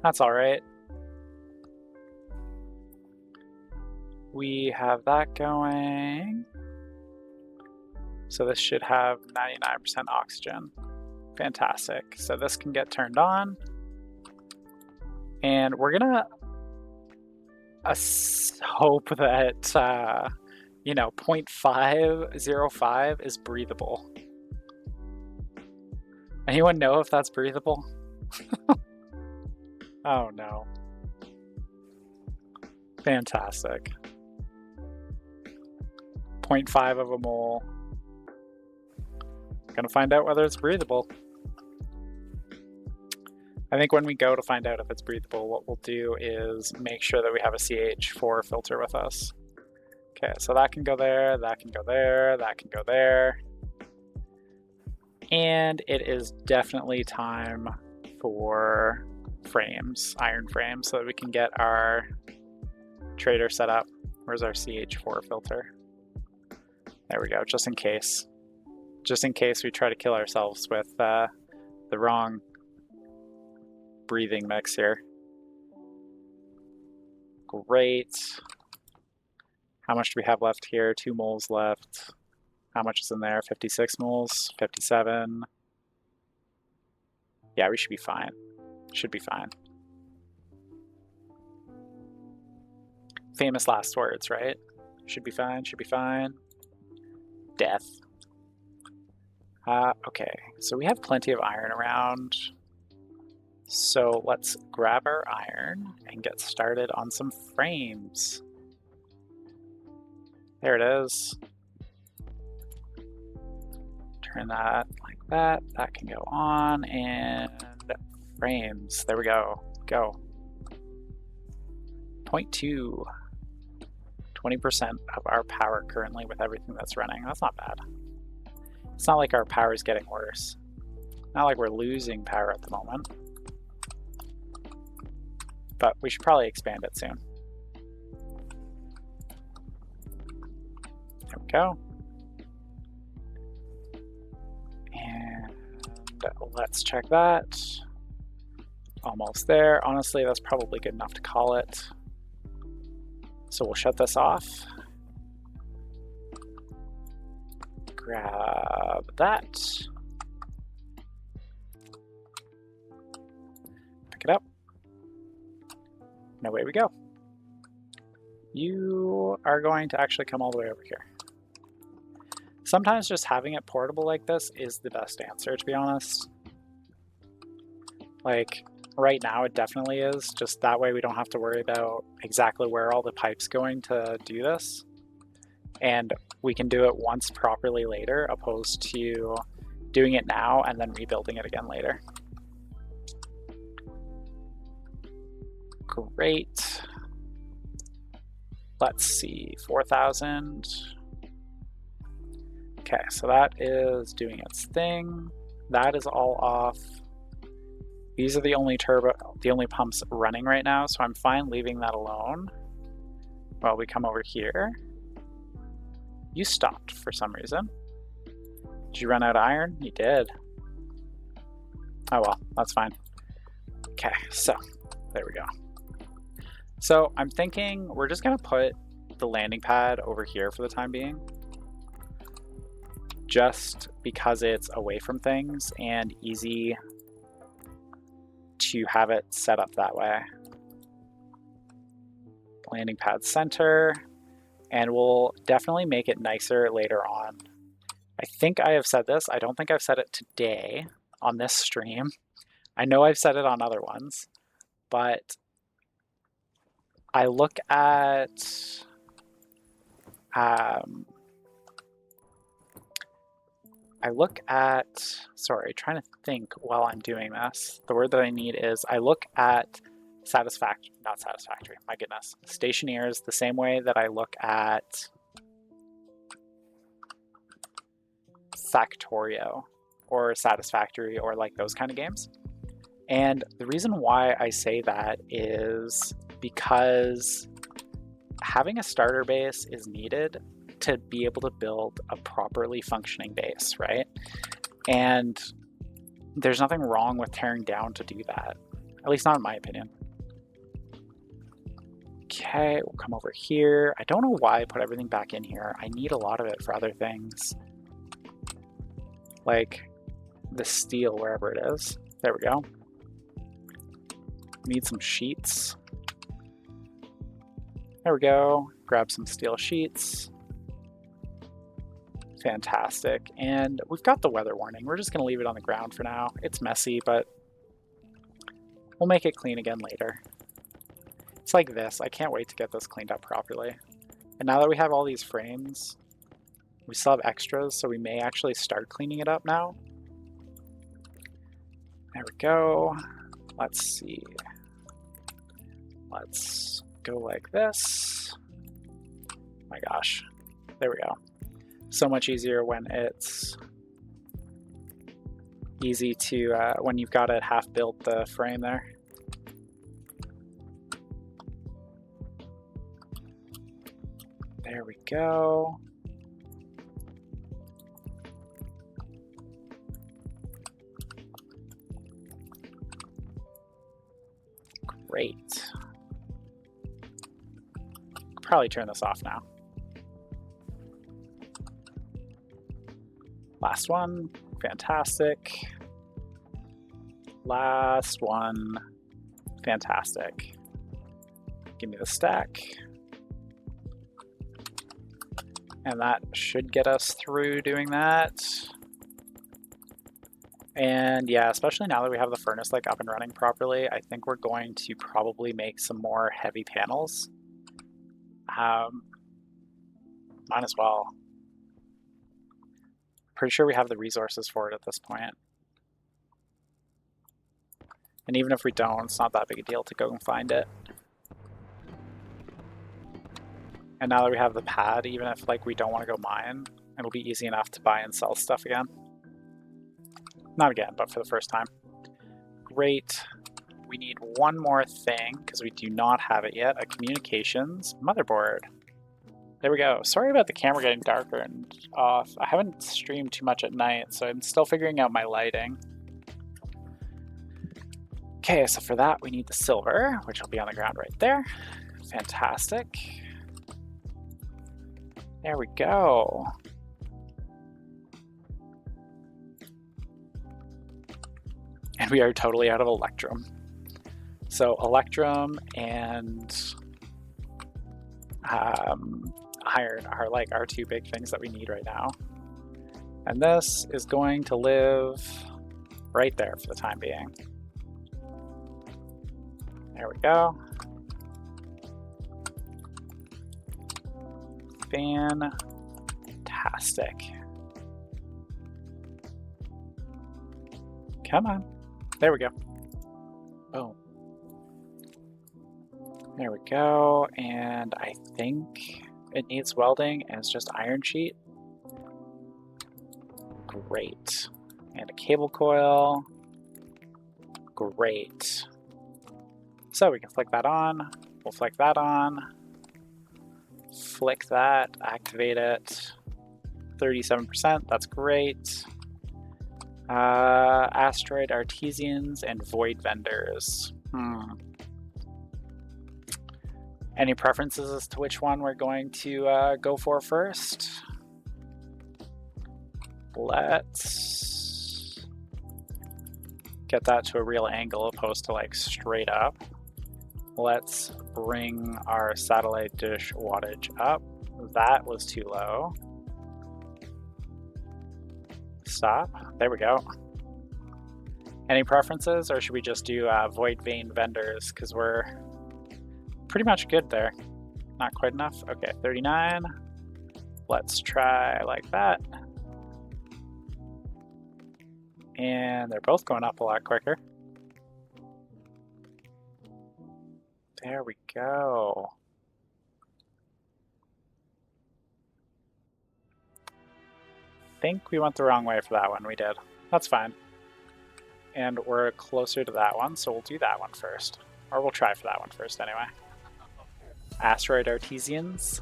That's all right. We have that going. So this should have 99% oxygen. Fantastic. So this can get turned on. And we're gonna hope that, you know, 0.505 is breathable. Anyone know if that's breathable? Oh no. Fantastic. 0.5 of a mole. Gonna find out whether it's breathable. I think when we go to find out if it's breathable, what we'll do is make sure that we have a CH4 filter with us. Okay, so that can go there, that can go there, that can go there. And it is definitely time for frames, iron frames, so that we can get our trader set up. Where's our CH4 filter? There we go, just in case. Just in case we try to kill ourselves with the wrong breathing mix here. Great. How much do we have left here? 2 moles left. How much is in there? 56 moles, 57. Yeah, we should be fine. Should be fine. Famous last words, right? Should be fine, should be fine. Death. Okay, so we have plenty of iron around. So let's grab our iron and get started on some frames. There it is. Turn that like that. That can go on, and frames. There we go. Go. 0.2. 20% of our power currently with everything that's running. That's not bad. It's not like our power is getting worse. Not like we're losing power at the moment. But we should probably expand it soon. There we go. And let's check that. Almost there. Honestly, that's probably good enough to call it. So we'll shut this off. Grab that. Pick it up. And away we go. You are going to actually come all the way over here. Sometimes just having it portable like this is the best answer, to be honest. Like, Right now it definitely is, just that way we don't have to worry about exactly where all the pipe's going to do this. And we can do it once properly later, opposed to doing it now and then rebuilding it again later. Great. Let's see, 4,000. Okay, so that is doing its thing. That is all off. These are the only pumps running right now, so I'm fine leaving that alone. While we come over here. You stopped for some reason. Did you run out of iron? You did. Oh well, that's fine. Okay, so there we go. So I'm thinking we're just gonna put the landing pad over here for the time being. Just because it's away from things and easy to have it set up that way. Landing pad center, and we'll definitely make it nicer later on. I think I have said this, I don't think I've said it today on this stream. I know I've said it on other ones, but I look at sorry, trying to think while I'm doing this. The word that I need is I look at not satisfactory, my goodness. Stationeers the same way that I look at Factorio or Satisfactory or like those kind of games. And the reason why I say that is because having a starter base is needed to be able to build a properly functioning base, right? And there's nothing wrong with tearing down to do that, at least not in my opinion. Okay, we'll come over here. I don't know why I put everything back in here. I need a lot of it for other things. Like the steel, wherever it is. There we go. Need some sheets. There we go. Grab some steel sheets. Fantastic. And we've got the weather warning. We're just going to leave it on the ground for now. It's messy, but we'll make it clean again later. It's like this. I can't wait to get this cleaned up properly. And now that we have all these frames, we still have extras, so we may actually start cleaning it up now. There we go. Let's see. Let's go like this. My gosh. There we go. So much easier when it's easy to, when you've got it half built the frame there. There we go. Great. Probably turn this off now. Last one, fantastic. Last one, fantastic. Give me the stack. And that should get us through doing that. And yeah, especially now that we have the furnace like up and running properly, I think we're going to probably make some more heavy panels. Might as well. Pretty sure we have the resources for it at this point. And even if we don't, it's not that big a deal to go and find it. And now that we have the pad, even if like we don't want to go mine, it'll be easy enough to buy and sell stuff again. Not again, but for the first time. Great. We need one more thing, because we do not have it yet. A communications motherboard. There we go. Sorry about the camera getting darker and off. I haven't streamed too much at night, so I'm still figuring out my lighting. Okay, so for that we need the silver, which will be on the ground right there. Fantastic. There we go. And we are totally out of electrum. So electrum and iron are like our two big things that we need right now. And this is going to live right there for the time being. There we go. Fantastic. Come on. There we go. Boom. There we go. And I think it needs welding and it's just iron sheet. Great. And a cable coil. Great. So we can flick that on. We'll flick that on. Flick that, activate it. 37%, that's great. Asteroid artisans and void vendors. Any preferences as to which one we're going to go for first? Let's get that to a real angle opposed to like straight up. Let's bring our satellite dish wattage up. That was too low. Stop. There we go. Any preferences, or should we just do void vein vendors? Because we're pretty much good there. Not quite enough. Okay, 39. Let's try like that. And they're both going up a lot quicker. There we go. Think we went the wrong way for that one. We did. That's fine. And we're closer to that one, so we'll do that one first. Or we'll try for that one first anyway. Asteroid artisans.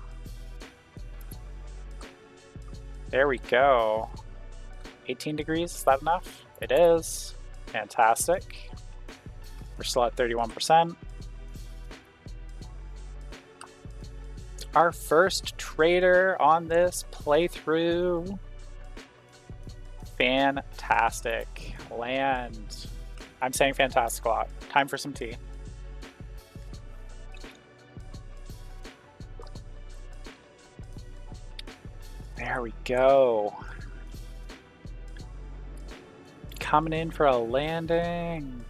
There we go. 18 degrees, is that enough? It is. Fantastic. We're still at 31%. Our first trader on this playthrough. Fantastic. Land. I'm saying fantastic a lot. Time for some tea. There we go. Coming in for a landing.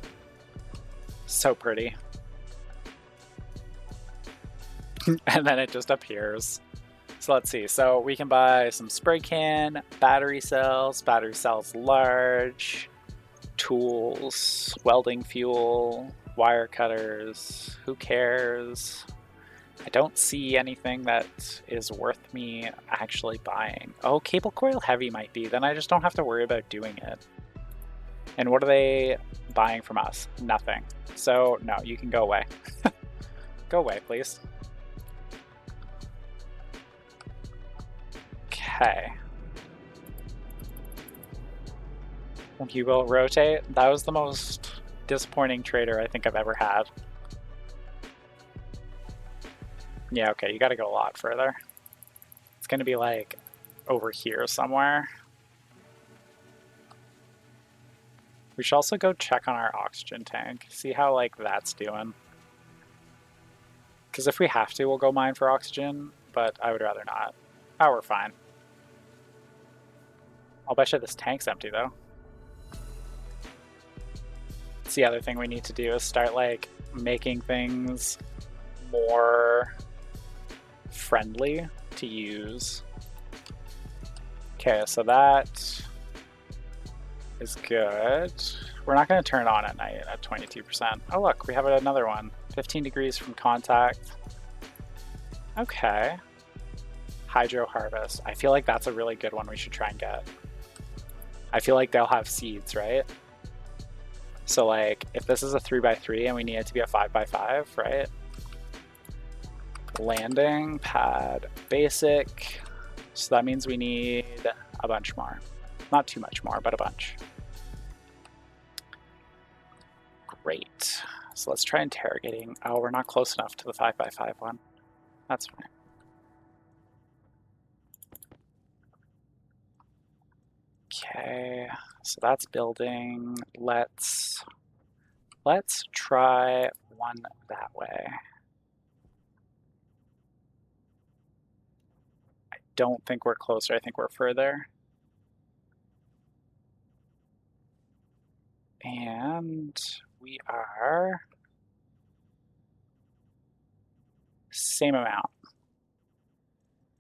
So pretty. And then it just appears. So let's see. So we can buy some spray can, battery cells large, tools, welding fuel, wire cutters. Who cares? I don't see anything that is worth me actually buying. Oh, cable coil heavy might be. Then I just don't have to worry about doing it. And what are they buying from us? Nothing. So no, you can go away. Go away, please. Okay. You will rotate. That was the most disappointing trader I think I've ever had. Yeah, okay, you gotta go a lot further. It's gonna be like over here somewhere. We should also go check on our oxygen tank, see how like that's doing. Because if we have to, we'll go mine for oxygen, but I would rather not. Oh, we're fine. I'll bet you this tank's empty though. That's the other thing we need to do is start like making things more friendly to use. Okay, so that is good. We're not going to turn it on at night at 22%. Oh look, we have another one. 15 degrees from contact. Okay. Hydro harvest. I feel like that's a really good one we should try and get. I feel like they'll have seeds, right? So like, if this is a 3x3 and we need it to be a 5x5, right? Landing pad basic. So that means we need a bunch more. Not too much more, but a bunch. Great. So let's try interrogating. Oh, we're not close enough to the 5x5 one. That's fine. Okay, so that's building. Let's try one that way. I don't think we're closer, I think we're further. And we are Same amount.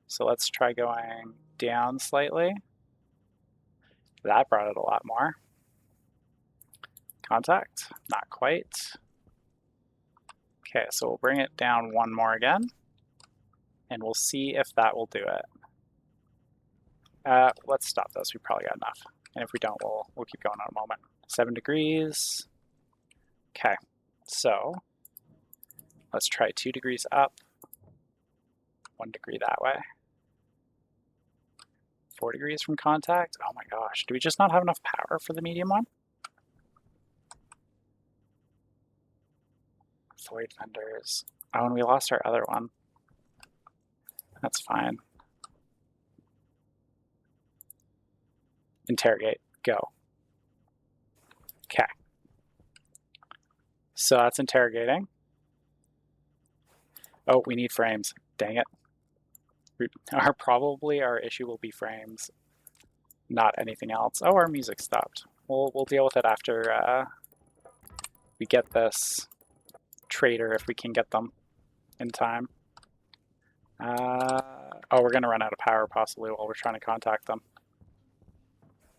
So let's try going down slightly. That brought it a lot more. Contact, not quite. Okay, so we'll bring it down one more again, and we'll see if that will do it. Let's stop this. We probably got enough. And if we don't, we'll keep going in a moment. 7 degrees. Okay, so let's try 2 degrees up, 1 degree that way. 4 degrees from contact. Oh my gosh, do we just not have enough power for the medium one? Void vendors. Oh, and we lost our other one. That's fine. Interrogate, go. Okay. So that's interrogating. Oh, we need frames. Dang it. Probably our issue will be frames, not anything else. Oh, our music stopped. We'll deal with it after we get this trader, if we can get them in time. Oh, we're gonna run out of power possibly while we're trying to contact them.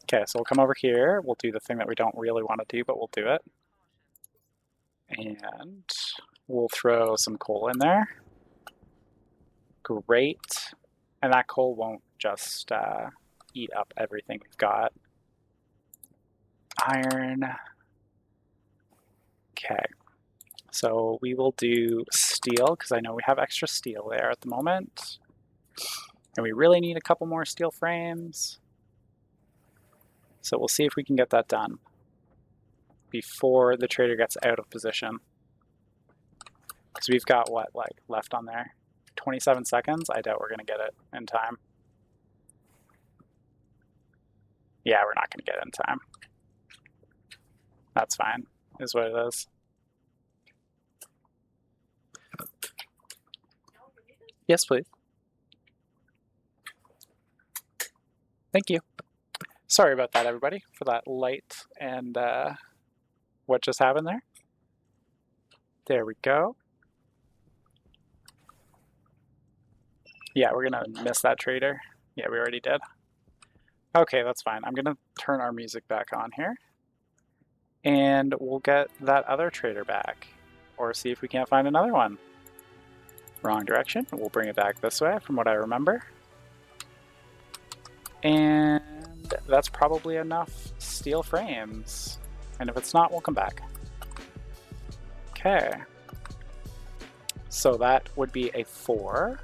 Okay, so we'll come over here. We'll do the thing that we don't really want to do, but we'll do it. And we'll throw some coal in there. Great. And that coal won't just eat up everything we've got. Iron. Okay. So we will do steel, because I know we have extra steel there at the moment. And we really need a couple more steel frames. So we'll see if we can get that done before the trader gets out of position. Because we've got what, like, left on there? 27 seconds? I doubt we're going to get it in time. Yeah, we're not going to get it in time. That's fine, is what it is. Yes, please. Thank you. Sorry about that, everybody, for that light and what just happened there. There we go. Yeah, we're gonna miss that trader. Yeah, we already did. Okay, that's fine. I'm gonna turn our music back on here. And we'll get that other trader back. Or see if we can't find another one. Wrong direction. We'll bring it back this way from what I remember. And that's probably enough steel frames. And if it's not, we'll come back. Okay. So that would be a 4.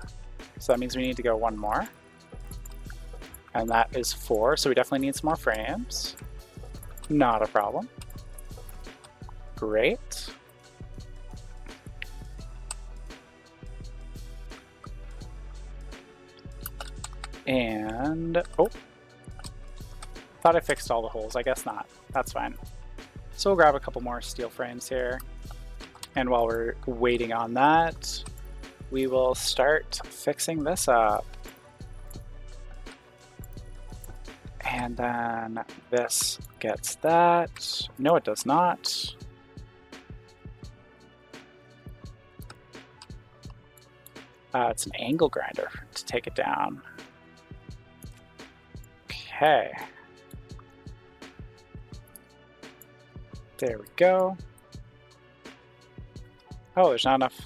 So that means we need to go one more. And that is 4, so we definitely need some more frames. Not a problem. Great. And, oh. Thought I fixed all the holes, I guess not. That's fine. So we'll grab a couple more steel frames here. And while we're waiting on that, we will start fixing this up. And then this gets that. No, it does not. It's an angle grinder to take it down. Okay. There we go. Oh, there's not enough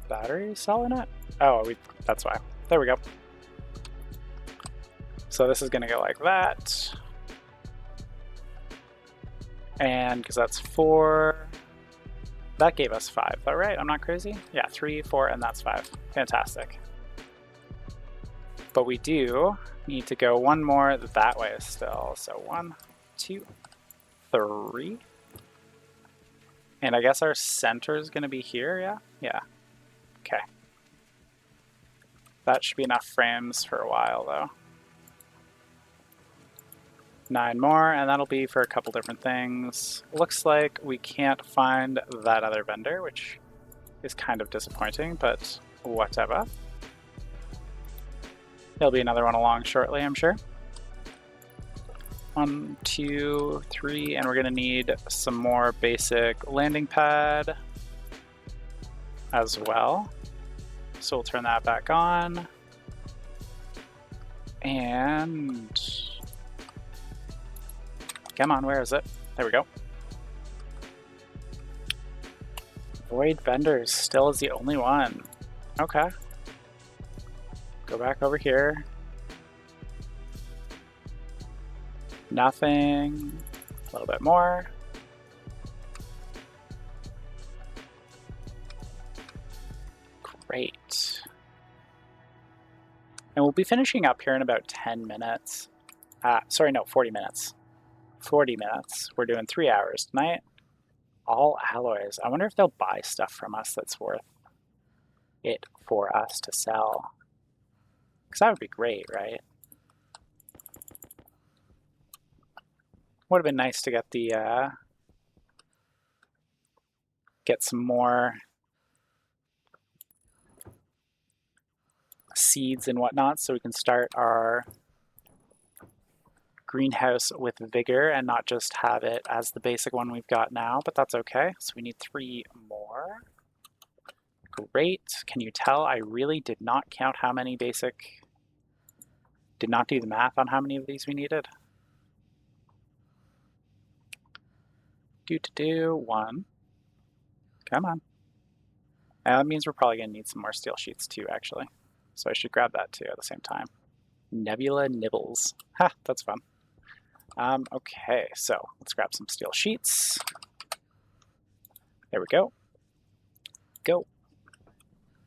battery cell in it? Oh, that's why. There we go. So this is going to go like that. And because that's 4, that gave us 5, though, right? I'm not crazy? Yeah, 3, 4, and that's 5. Fantastic. But we do need to go one more that way still. So 1, 2, 3. And I guess our center is going to be here, yeah? Yeah. Okay. That should be enough frames for a while, though. 9 more, and that'll be for a couple different things. Looks like we can't find that other vendor, which is kind of disappointing, but whatever. There'll be another one along shortly, I'm sure. 1, 2, 3, and we're going to need some more basic landing pad as well. So we'll turn that back on. And come on, where is it? There we go. Void vendors still is the only one. Okay. Go back over here. Nothing. A little bit more. Great. And we'll be finishing up here in about 10 minutes. Sorry, no, 40 minutes. 40 minutes. We're doing 3 hours tonight. All alloys. I wonder if they'll buy stuff from us that's worth it for us to sell. Because that would be great, right? Would have been nice to get the get some more seeds and whatnot so we can start our greenhouse with vigor and not just have it as the basic one we've got now, but that's okay. So we need 3 more. Great. Can you tell I really did not count how many basic, did not do the math on how many of these we needed. One. Come on. And that means we're probably going to need some more steel sheets too, actually. So I should grab that too at the same time. Nebula nibbles. Ha, that's fun. Okay, so let's grab some steel sheets. There we go. Go.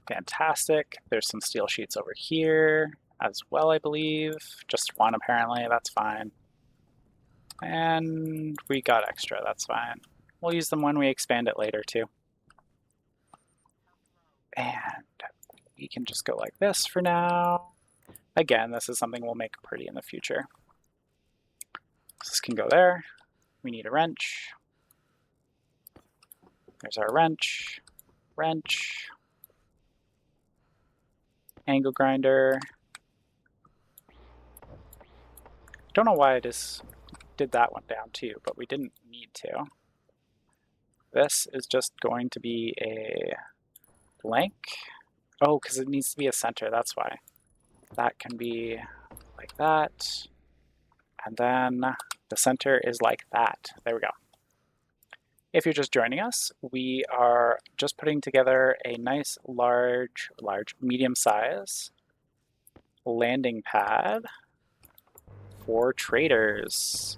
Fantastic. There's some steel sheets over here as well, I believe. Just one apparently, that's fine. And we got extra, that's fine. We'll use them when we expand it later too. And we can just go like this for now. Again, this is something we'll make pretty in the future. So this can go there. We need a wrench. There's our wrench. Wrench. Angle grinder. Don't know why I just did that one down too, but we didn't need to. This is just going to be a blank. Oh, because it needs to be a center, that's why. That can be like that. And then the center is like that. There we go. If you're just joining us, we are just putting together a nice large, medium size landing pad for traders.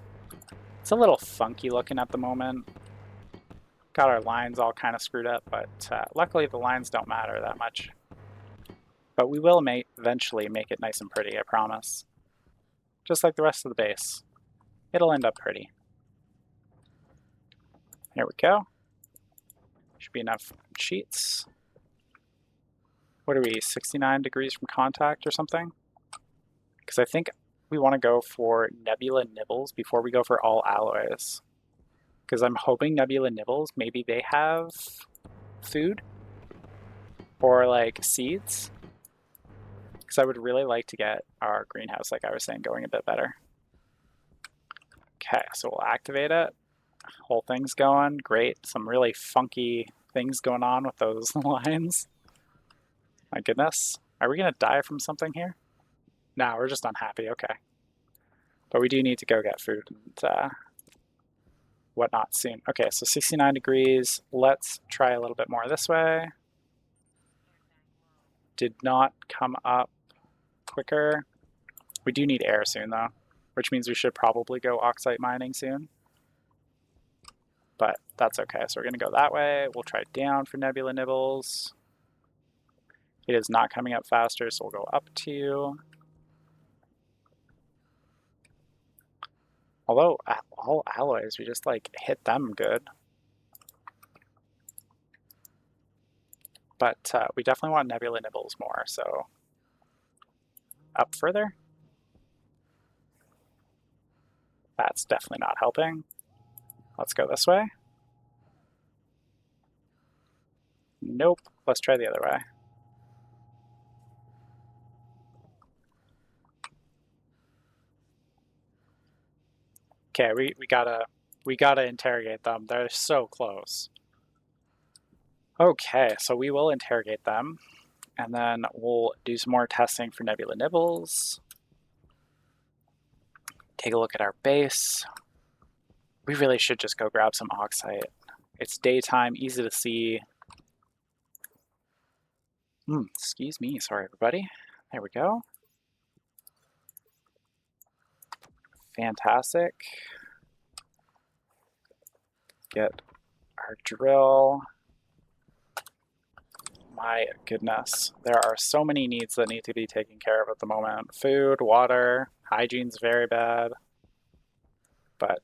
It's a little funky looking at the moment. Got our lines all kind of screwed up, but luckily the lines don't matter that much. But we will eventually make it nice and pretty, I promise. Just like the rest of the base. It'll end up pretty. Here we go. Should be enough sheets. What are we, 69 degrees from contact or something? Because I think we want to go for Nebula Nibbles before we go for all alloys. Because I'm hoping Nebula Nibbles, maybe they have food or like seeds. Because I would really like to get our greenhouse, like I was saying, going a bit better. Okay, so we'll activate it. Whole thing's going, great. Some really funky things going on with those lines. My goodness. Are we gonna die from something here? No, we're just unhappy, okay. But we do need to go get food and whatnot soon. Okay, so 69 degrees. Let's try a little bit more this way. Did not come up quicker. We do need air soon though, which means we should probably go oxide mining soon. But that's okay, so we're gonna go that way. We'll try down for Nebula Nibbles. It is not coming up faster, so we'll go up 2. Although, all alloys, we just like hit them good. But we definitely want Nebula Nibbles more, so up further. That's definitely not helping. Let's go this way. Nope, let's try the other way. Okay, we gotta interrogate them. They're so close. Okay, so we will interrogate them. And then we'll do some more testing for nebula nibbles. Take a look at our base. We really should just go grab some oxide. It's daytime, easy to see. Excuse me, sorry everybody. There we go. Fantastic. Get our drill. My goodness, there are so many needs that need to be taken care of at the moment. Food, water, hygiene's very bad. But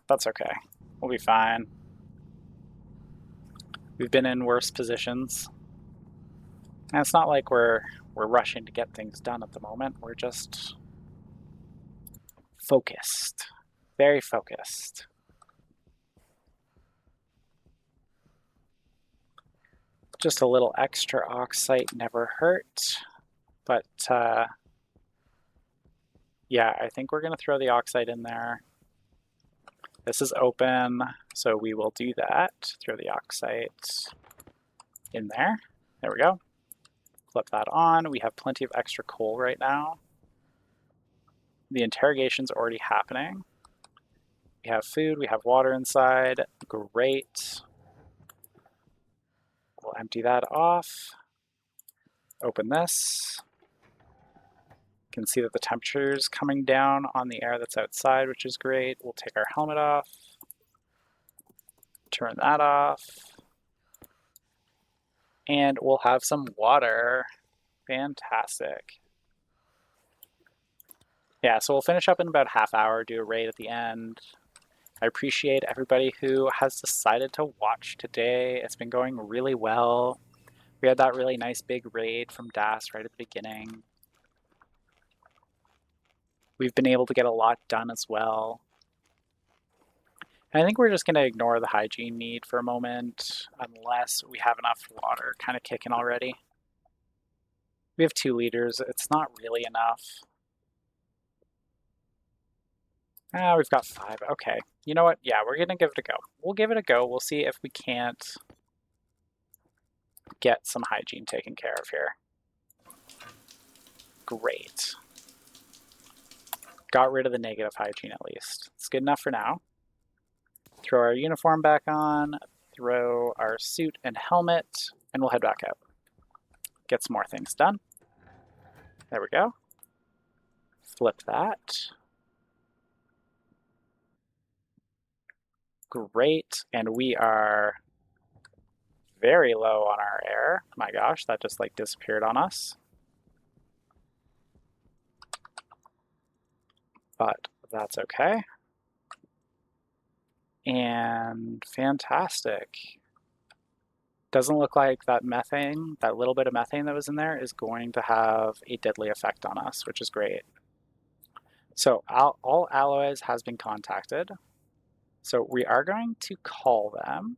that's okay. We'll be fine. We've been in worse positions. And it's not like we're rushing to get things done at the moment. We're just focused. Very focused. Just a little extra oxite never hurt. But yeah, I think we're going to throw the oxide in there. This is open, so we will do that. Throw the oxite in there. There we go. Flip that on. We have plenty of extra coal right now. The interrogation's already happening. We have food, we have water inside. Great. We'll empty that off. Open this. You can see that the temperature is coming down on the air that's outside, which is great. We'll take our helmet off. Turn that off. And we'll have some water. Fantastic. Yeah, so we'll finish up in about a half hour, do a raid at the end. I appreciate everybody who has decided to watch today. It's been going really well. We had that really nice big raid from Das right at the beginning. We've been able to get a lot done as well. And I think we're just going to ignore the hygiene need for a moment, unless we have enough water kind of kicking already. We have 2 liters. It's not really enough. We've got 5. Okay. You know what? Yeah, we're going to give it a go. We'll give it a go. We'll see if we can't get some hygiene taken care of here. Great. Got rid of the negative hygiene at least. It's good enough for now. Throw our uniform back on, throw our suit and helmet, and we'll head back out. Get some more things done. There we go. Flip that. Great, and we are very low on our air. My gosh, that just like disappeared on us. But that's okay. And fantastic. Doesn't look like that methane, that little bit of methane that was in there, is going to have a deadly effect on us, which is great. So all alloys has been contacted. So we are going to call them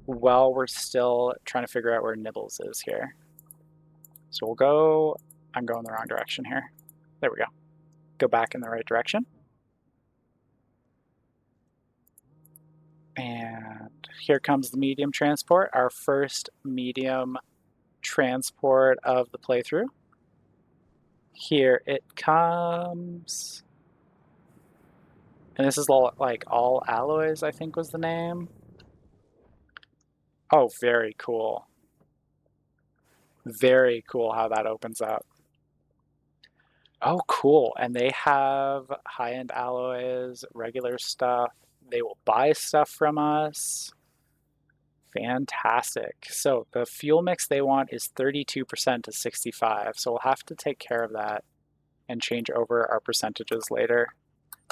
while we're still trying to figure out where Nibbles is here. So we'll go, I'm going the wrong direction here. There we go. Go back in the right direction. And here comes the medium transport, our first medium transport of the playthrough. Here it comes. And this is like all alloys, I think was the name. Oh, very cool. Very cool how that opens up. Oh, cool. And they have high-end alloys, regular stuff. They will buy stuff from us. Fantastic. So the fuel mix they want is 32% to 65. So we'll have to take care of that and change over our percentages later.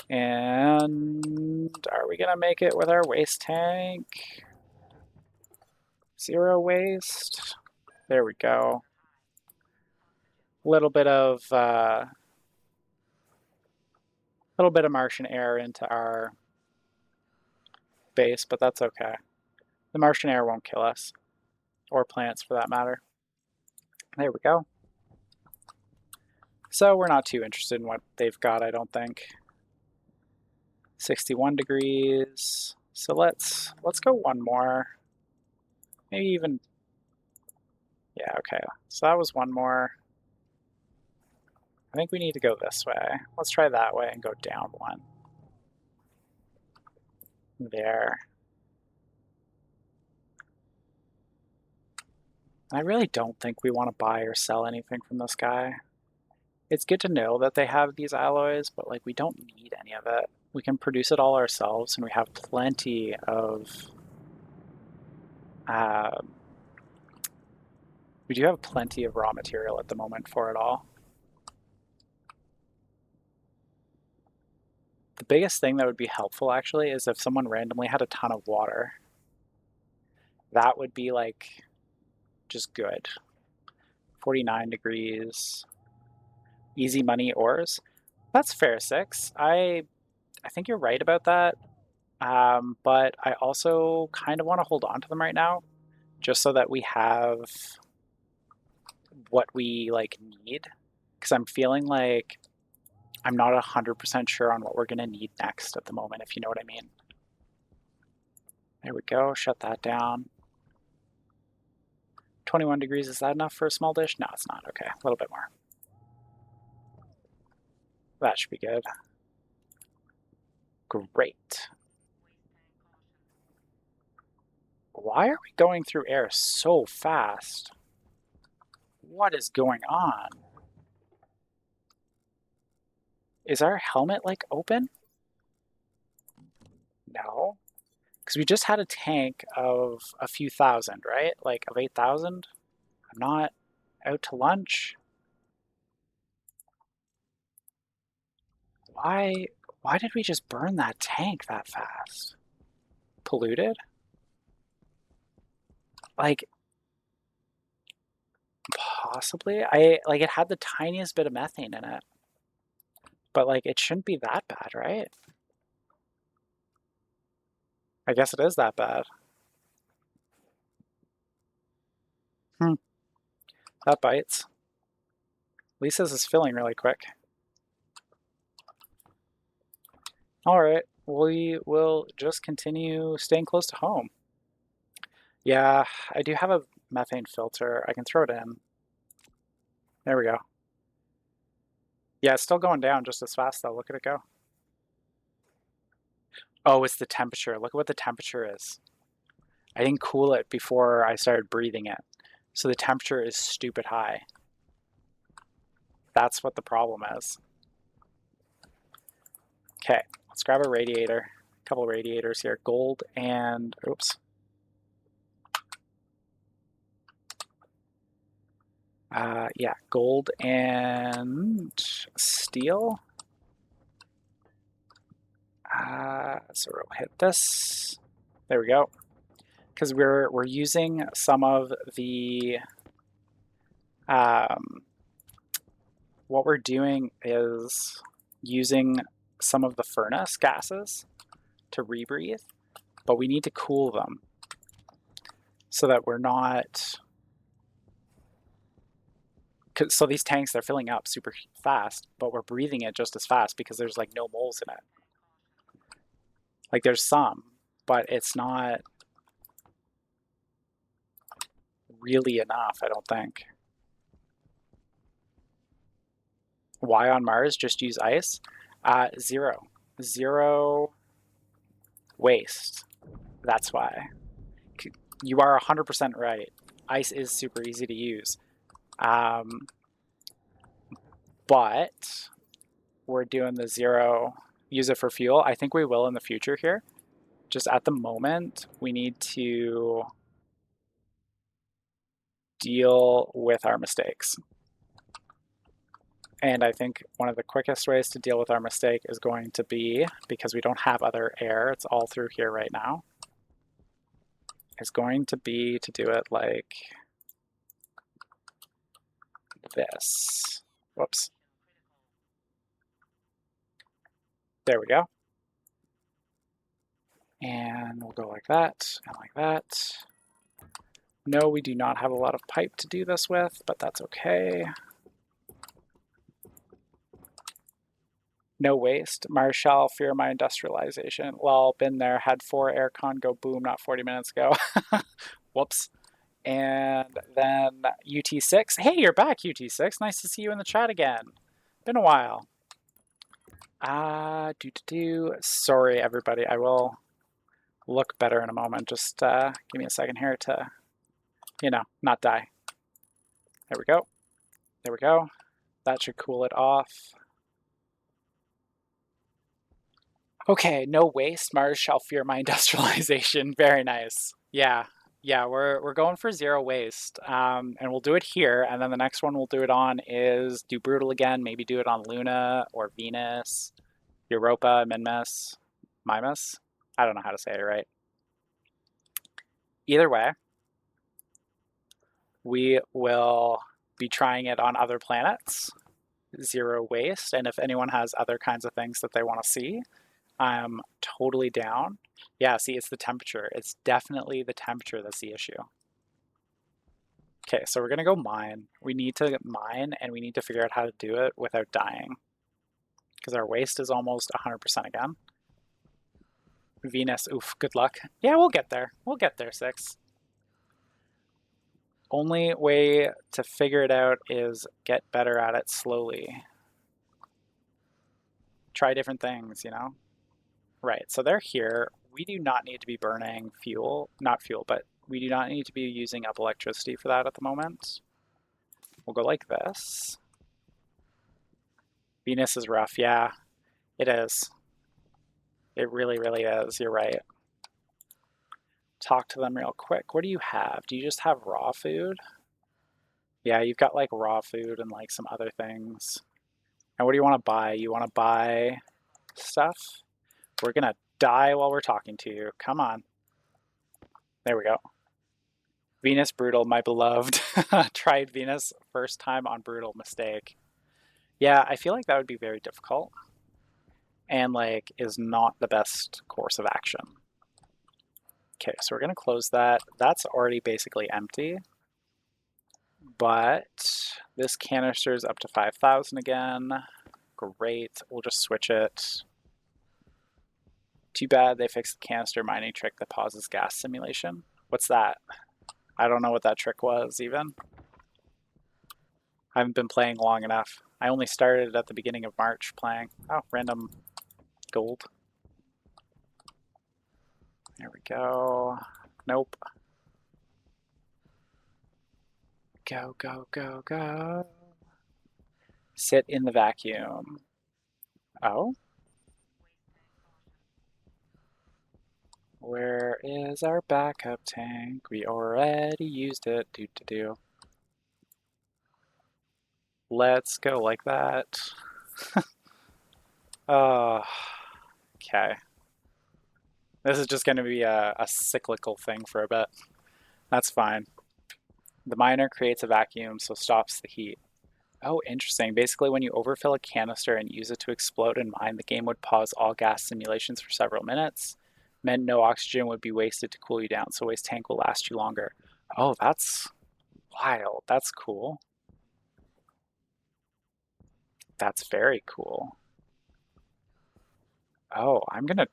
And are we gonna make it with our waste tank? 0 waste. There we go. A little bit of Martian air into our base, but that's okay. The Martian air won't kill us, or plants for that matter. There we go. So we're not too interested in what they've got, I don't think. 61 degrees. So let's go one more. Maybe even, Yeah, okay. So that was one more. I think we need to go this way. Let's try that way and go down one. There. I really don't think we want to buy or sell anything from this guy. It's good to know that they have these alloys, but like we don't need any of it. We can produce it all ourselves, and we have plenty of. Um, we do have plenty of raw material at the moment for it all. The biggest thing that would be helpful actually is if someone randomly had a ton of water. That would be like just good. 49 degrees. Easy money ores. That's fair, 6. I think you're right about that. But I also kind of want to hold on to them right now, just so that we have what we like need. Because I'm feeling like I'm not 100% sure on what we're gonna need next at the moment, if you know what I mean. There we go. Shut that down. 21 degrees, is that enough for a small dish? No, it's not. Okay, a little bit more. That should be good. Great. Why are we going through air so fast? What is going on? Is our helmet like open? No. Because we just had a tank of a few thousand, right? Like of 8,000. I'm not out to lunch. Why why did we just burn that tank that fast? Polluted? Like possibly. I like it had the tiniest bit of methane in it. But like it shouldn't be that bad, right? I guess it is that bad. Hmm, that bites. Lisa's is filling really quick. All right, we will just continue staying close to home. Yeah, I do have a methane filter. I can throw it in. There we go. Yeah, it's still going down just as fast though. Look at it go. Oh, it's the temperature. Look at what the temperature is. I didn't cool it before I started breathing it. So the temperature is stupid high. That's what the problem is. Okay, let's grab a radiator. A couple radiators here. Gold and, oops. Yeah, gold and steel. So we'll hit this. There we go. Because we're using some of the what we're doing is using some of the furnace gases to rebreathe, but we need to cool them so that we're not. So these tanks, they're filling up super fast, but we're breathing it just as fast because there's like no moles in it. Like there's some, but it's not really enough, I don't think. Why on Mars? Just use ice? Zero. Zero waste. That's why. You are 100% right. Ice is super easy to use. But we're doing the zero, use it for fuel. I think we will in the future here. Just at the moment, we need to deal with our mistakes. And I think one of the quickest ways to deal with our mistake is going to be, because we don't have other air, it's all through here right now, is going to be to do it like this. Whoops. There we go. And we'll go like that and like that. No, we do not have a lot of pipe to do this with, but that's okay. No waste. Marshall, fear my industrialization. Well, been there, had 4 aircon go boom not 40 minutes ago. Whoops. And then UT6. Hey, you're back, UT6. Nice to see you in the chat again. Been a while. Sorry, everybody. I will look better in a moment. Just give me a second here to, not die. There we go. There we go. That should cool it off. Okay, no waste. Mars shall fear my industrialization. Very nice. Yeah, we're going for zero waste, and we'll do it here. And then the next one we'll do it on is do brutal again. Maybe do it on Luna or Venus, Europa, Minmus, Mimus. I don't know how to say it right. Either way, we will be trying it on other planets. Zero waste, and if anyone has other kinds of things that they want to see, I'm totally down. Yeah, see, it's the temperature. It's definitely the temperature that's the issue. Okay, so we're gonna go mine. We need to mine, and we need to figure out how to do it without dying. Because our waste is almost 100% again. Venus, oof, good luck. Yeah, we'll get there. We'll get there, 6. Only way to figure it out is get better at it slowly. Try different things, Right, so they're here. We do not need to be burning fuel, not fuel, but we do not need to be using up electricity for that at the moment. We'll go like this. Venus is rough, yeah, it is. It really, really is, you're right. Talk to them real quick. What do you have? Do you just have raw food? Yeah, you've got like raw food and like some other things. And what do you want to buy? You want to buy stuff? We're gonna die while we're talking to you. Come on. There we go. Venus Brutal, my beloved. Tried Venus first time on Brutal, mistake. Yeah, I feel like that would be very difficult and like is not the best course of action. Okay, so we're gonna close that. That's already basically empty, but this canister is up to 5,000 again. Great, we'll just switch it. Too bad they fixed the canister mining trick that pauses gas simulation. What's that? I don't know what that trick was even. I haven't been playing long enough. I only started at the beginning of March playing. Oh, random gold. There we go. Nope. Go, go, go, go. Sit in the vacuum. Oh? Where is our backup tank? We already used it. Do. Let's go like that. Oh, okay. This is just going to be a cyclical thing for a bit. That's fine. The miner creates a vacuum, so stops the heat. Oh, interesting. Basically, when you overfill a canister and use it to explode and mine, the game would pause all gas simulations for several minutes. Meant no oxygen would be wasted to cool you down, so waste tank will last you longer. Oh, that's wild. That's cool. That's very cool. Oh, I'm gonna...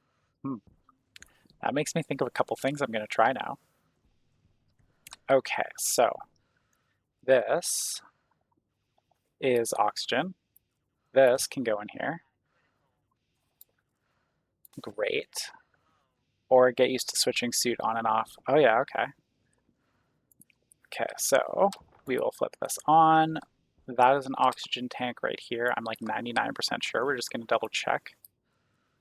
That makes me think of a couple things I'm gonna try now. Okay, so this is oxygen. This can go in here. Great. Or get used to switching suit on and off. Oh yeah, okay. Okay, so we will flip this on. That is an oxygen tank right here. I'm like 99% sure. We're just gonna double check.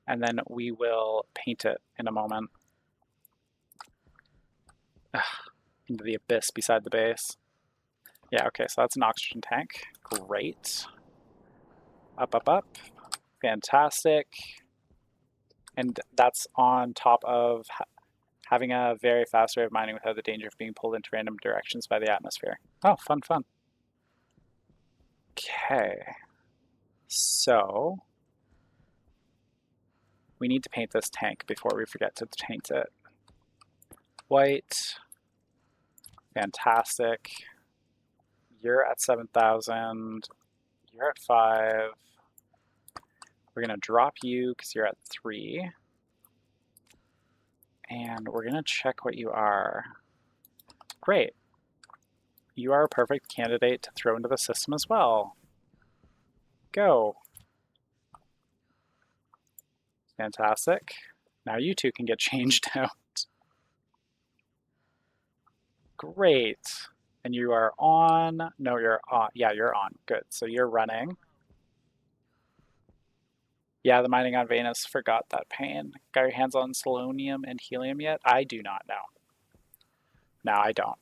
And then we will paint it in a moment. Ugh, into the abyss beside the base. Yeah, okay, so that's an oxygen tank. Great. Up, up, up. Fantastic. And that's on top of having a very fast rate of mining without the danger of being pulled into random directions by the atmosphere. Oh, fun, fun. Okay. So we need to paint this tank before we forget to paint it. White. Fantastic. You're at 7,000. You're at 5. We're going to drop you because you're at 3. And we're going to check what you are. Great. you are a perfect candidate to throw into the system as well. Go. Fantastic. Now you two can get changed out. Great. And you are on. No, you're on. Yeah, you're on. Good. So you're running. Yeah, the mining on Venus forgot that pain. Got your hands on selenium and helium yet? I do not know. No, I don't.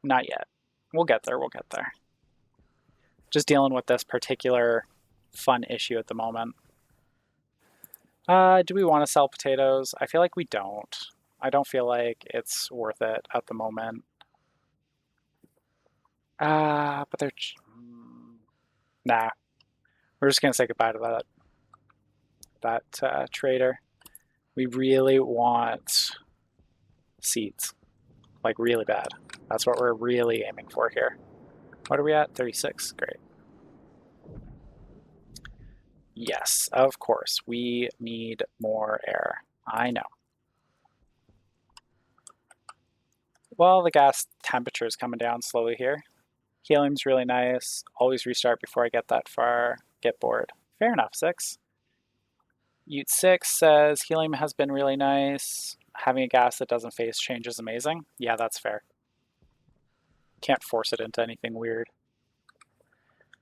Not yet. We'll get there. We'll get there. Just dealing with this particular fun issue at the moment. Do we want to sell potatoes? I feel like we don't. I don't feel like it's worth it at the moment. But they're... Nah. We're just gonna say goodbye to that trader. We really want seeds. Like, really bad. That's what we're really aiming for here. What are we at? 36. Great. Yes, of course. We need more air. I know. Well, the gas temperature is coming down slowly here. Helium's really nice. Always restart before I get that far. Get bored. Fair enough, 6. Ute 6 says helium has been really nice. Having a gas that doesn't phase change is amazing. Yeah, that's fair. Can't force it into anything weird,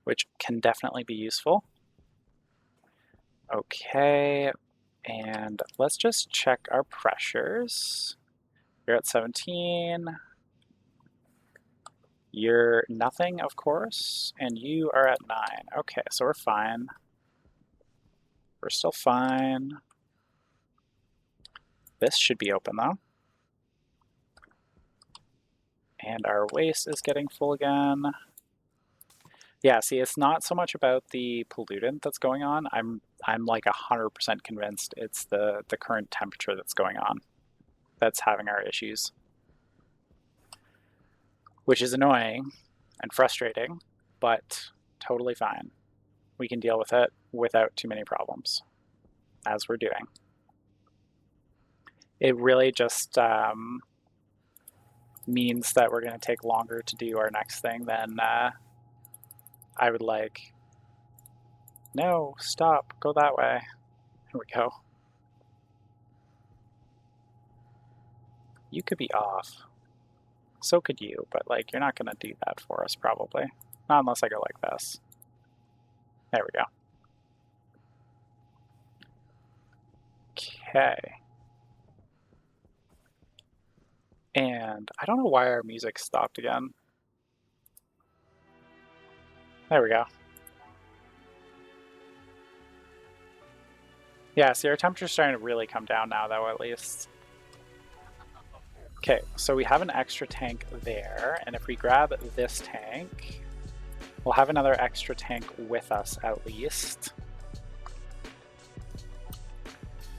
which can definitely be useful. Okay, and let's just check our pressures. You're at 17. You're nothing, of course, and you are at 9. Okay, so we're fine. We're still fine. This should be open, though. And our waste is getting full again. Yeah, see, it's not so much about the pollutant that's going on. I'm like 100% convinced it's the current temperature that's going on that's having our issues, which is annoying and frustrating, but totally fine. We can deal with it without too many problems, as we're doing. It really just means that we're going to take longer to do our next thing than I would like. No, stop, go that way. Here we go. You could be off. So could you, but like, you're not gonna do that for us probably. Not unless I go like this. There we go. Okay. And I don't know why our music stopped again. There we go. Yeah, see, our temperature's starting to really come down now, though, at least. Okay, so we have an extra tank there, and if we grab this tank, we'll have another extra tank with us, at least.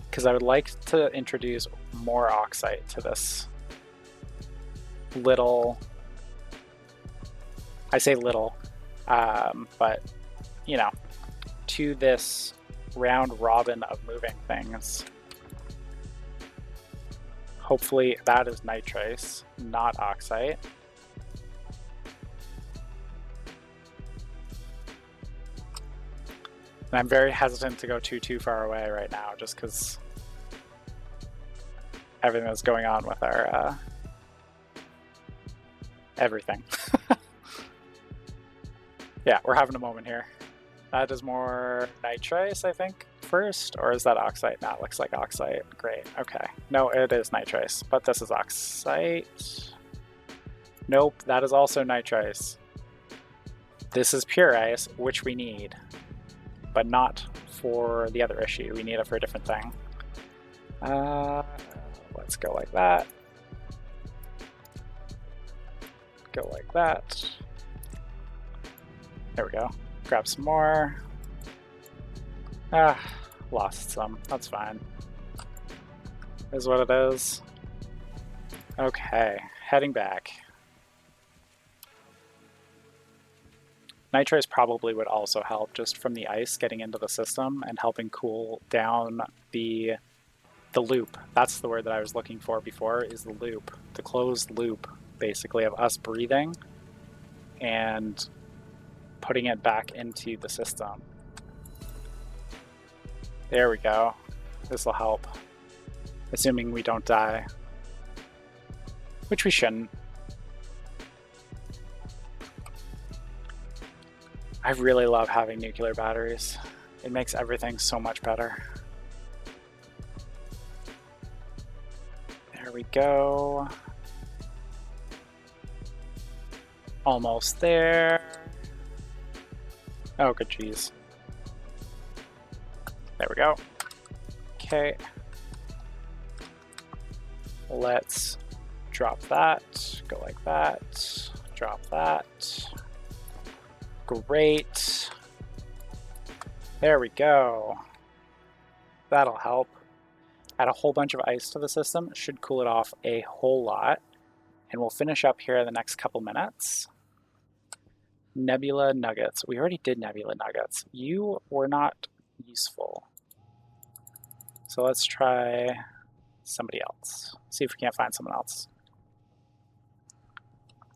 Because I would like to introduce more oxide to this little... I say little, but, you know, to this round robin of moving things. Hopefully that is nitrace, not oxide. And I'm very hesitant to go too far away right now, just because everything that's going on with our everything. Yeah, we're having a moment here. That is more nitrace, I think, first, or is that oxide? No, it looks like oxide. Great, okay. No, it is nitrace, but this is oxide. Nope, that is also nitrace. This is pure ice, which we need, but not for the other issue. We need it for a different thing. Let's go like that. Go like that. There we go. Grab some more. Lost some. That's fine. Is what it is. Okay, heading back. Nitrace probably would also help just from the ice getting into the system and helping cool down the loop. That's the word that I was looking for before, is the loop. The closed loop, basically, of us breathing and putting it back into the system. There we go. This will help. Assuming we don't die. Which we shouldn't. I really love having nuclear batteries. It makes everything so much better. There we go. Almost there. Oh, good jeez. There we go. Okay. Let's drop that. Go like that. Drop that. Great. There we go. That'll help. Add a whole bunch of ice to the system. Should cool it off a whole lot. And we'll finish up here in the next couple minutes. Nebula nuggets. We already did nebula nuggets. You were not useful. So let's try somebody else. See if we can't find someone else.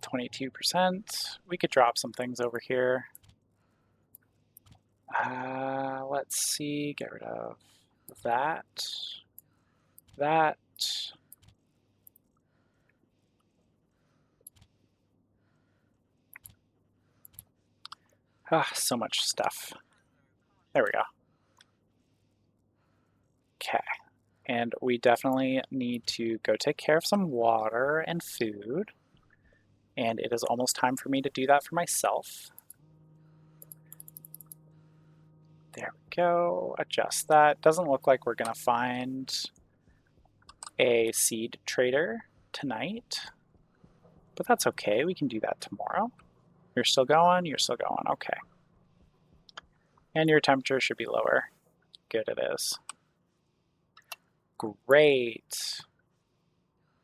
22%. We could drop some things over here. Let's see. Get rid of that. That. Ah, so much stuff. There we go. Okay. And we definitely need to go take care of some water and food. And it is almost time for me to do that for myself. There we go. Adjust that. Doesn't look like we're going to find a seed trader tonight. But that's okay. We can do that tomorrow. You're still going? You're still going. Okay. And your temperature should be lower. Good, it is. Great.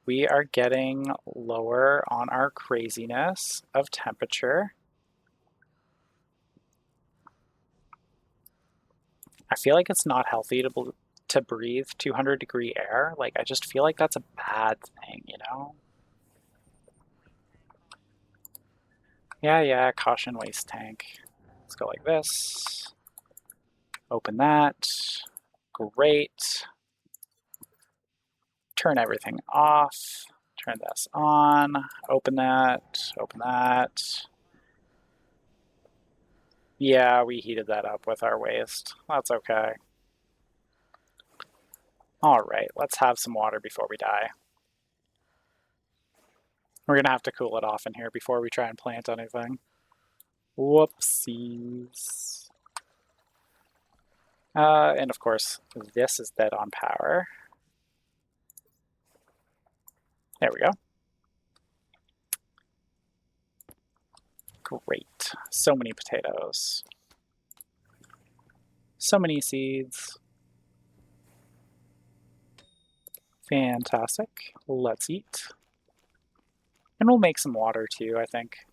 We are getting lower on our craziness of temperature. I feel like it's not healthy to breathe 200-degree air. Like, I just feel like that's a bad thing, you know? Yeah, caution waste tank. Let's go like this. Open that. Great. Turn everything off. Turn this on. Open that. Open that. Yeah, we heated that up with our waste. That's okay. All right, let's have some water before we die. We're gonna have to cool it off in here before we try and plant anything. Whoopsies. And of course, this is dead on power. There we go. Great. So many potatoes. So many seeds. Fantastic. Let's eat. And we'll make some water too, I think.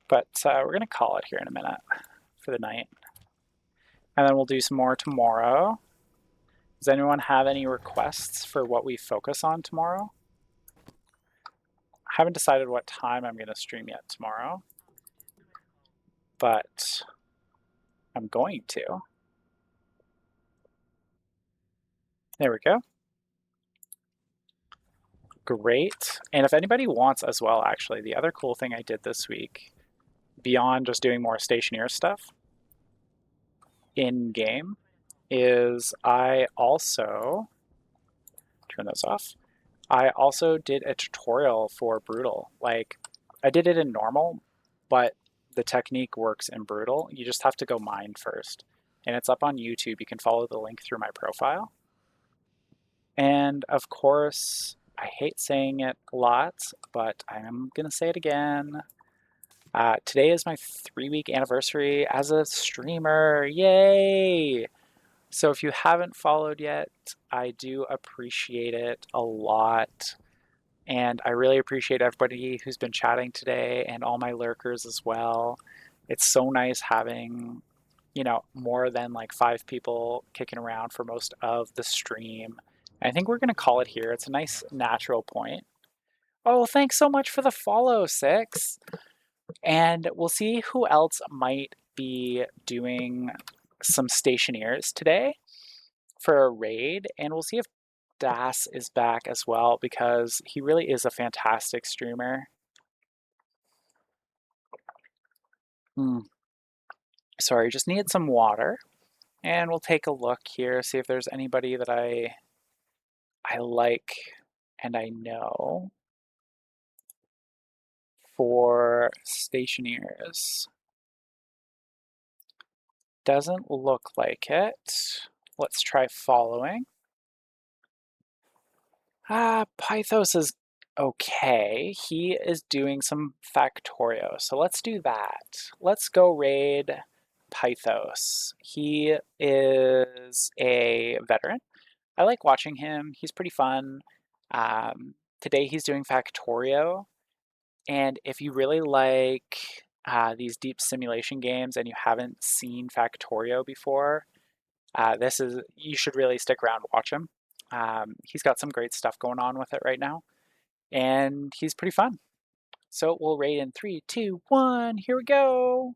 But we're going to call it here in a minute for the night. And then we'll do some more tomorrow. Does anyone have any requests for what we focus on tomorrow? I haven't decided what time I'm going to stream yet tomorrow, but I'm going to. There we go. Great. And if anybody wants as well, actually, the other cool thing I did this week, beyond just doing more Stationeers stuff in-game, is I also, turn those off, I also did a tutorial for Brutal. Like, I did it in normal, but the technique works in Brutal. You just have to go mine first. And it's up on YouTube. You can follow the link through my profile. And of course, I hate saying it a lot, but I'm going to say it again. Today is my 3-week anniversary as a streamer. Yay! So if you haven't followed yet, I do appreciate it a lot. And I really appreciate everybody who's been chatting today and all my lurkers as well. It's so nice having, more than like 5 people kicking around for most of the stream. I think we're going to call it here. It's a nice natural point. Oh, thanks so much for the follow, Six. And we'll see who else might be doing some Stationeers today for a raid, and we'll see if Das is back as well because he really is a fantastic streamer. Sorry, just need some water. And we'll take a look here, see if there's anybody that I like and I know for Stationeers. Doesn't look like it. Let's try following. Pythos is okay. He is doing some Factorio, so let's do that. Let's go raid Pythos. He is a veteran. I like watching him. He's pretty fun. Today he's doing Factorio, and if you really like these deep simulation games and you haven't seen Factorio before, this is you should really stick around and watch him. He's got some great stuff going on with it right now, and he's pretty fun. So we'll rate in 3, 2, 1. Here we go.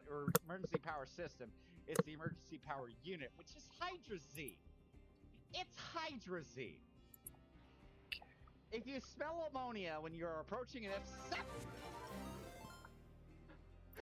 Or emergency power system. It's the emergency power unit, which is Hydra Z. It's Hydra Z. If you smell ammonia when you're approaching an F7,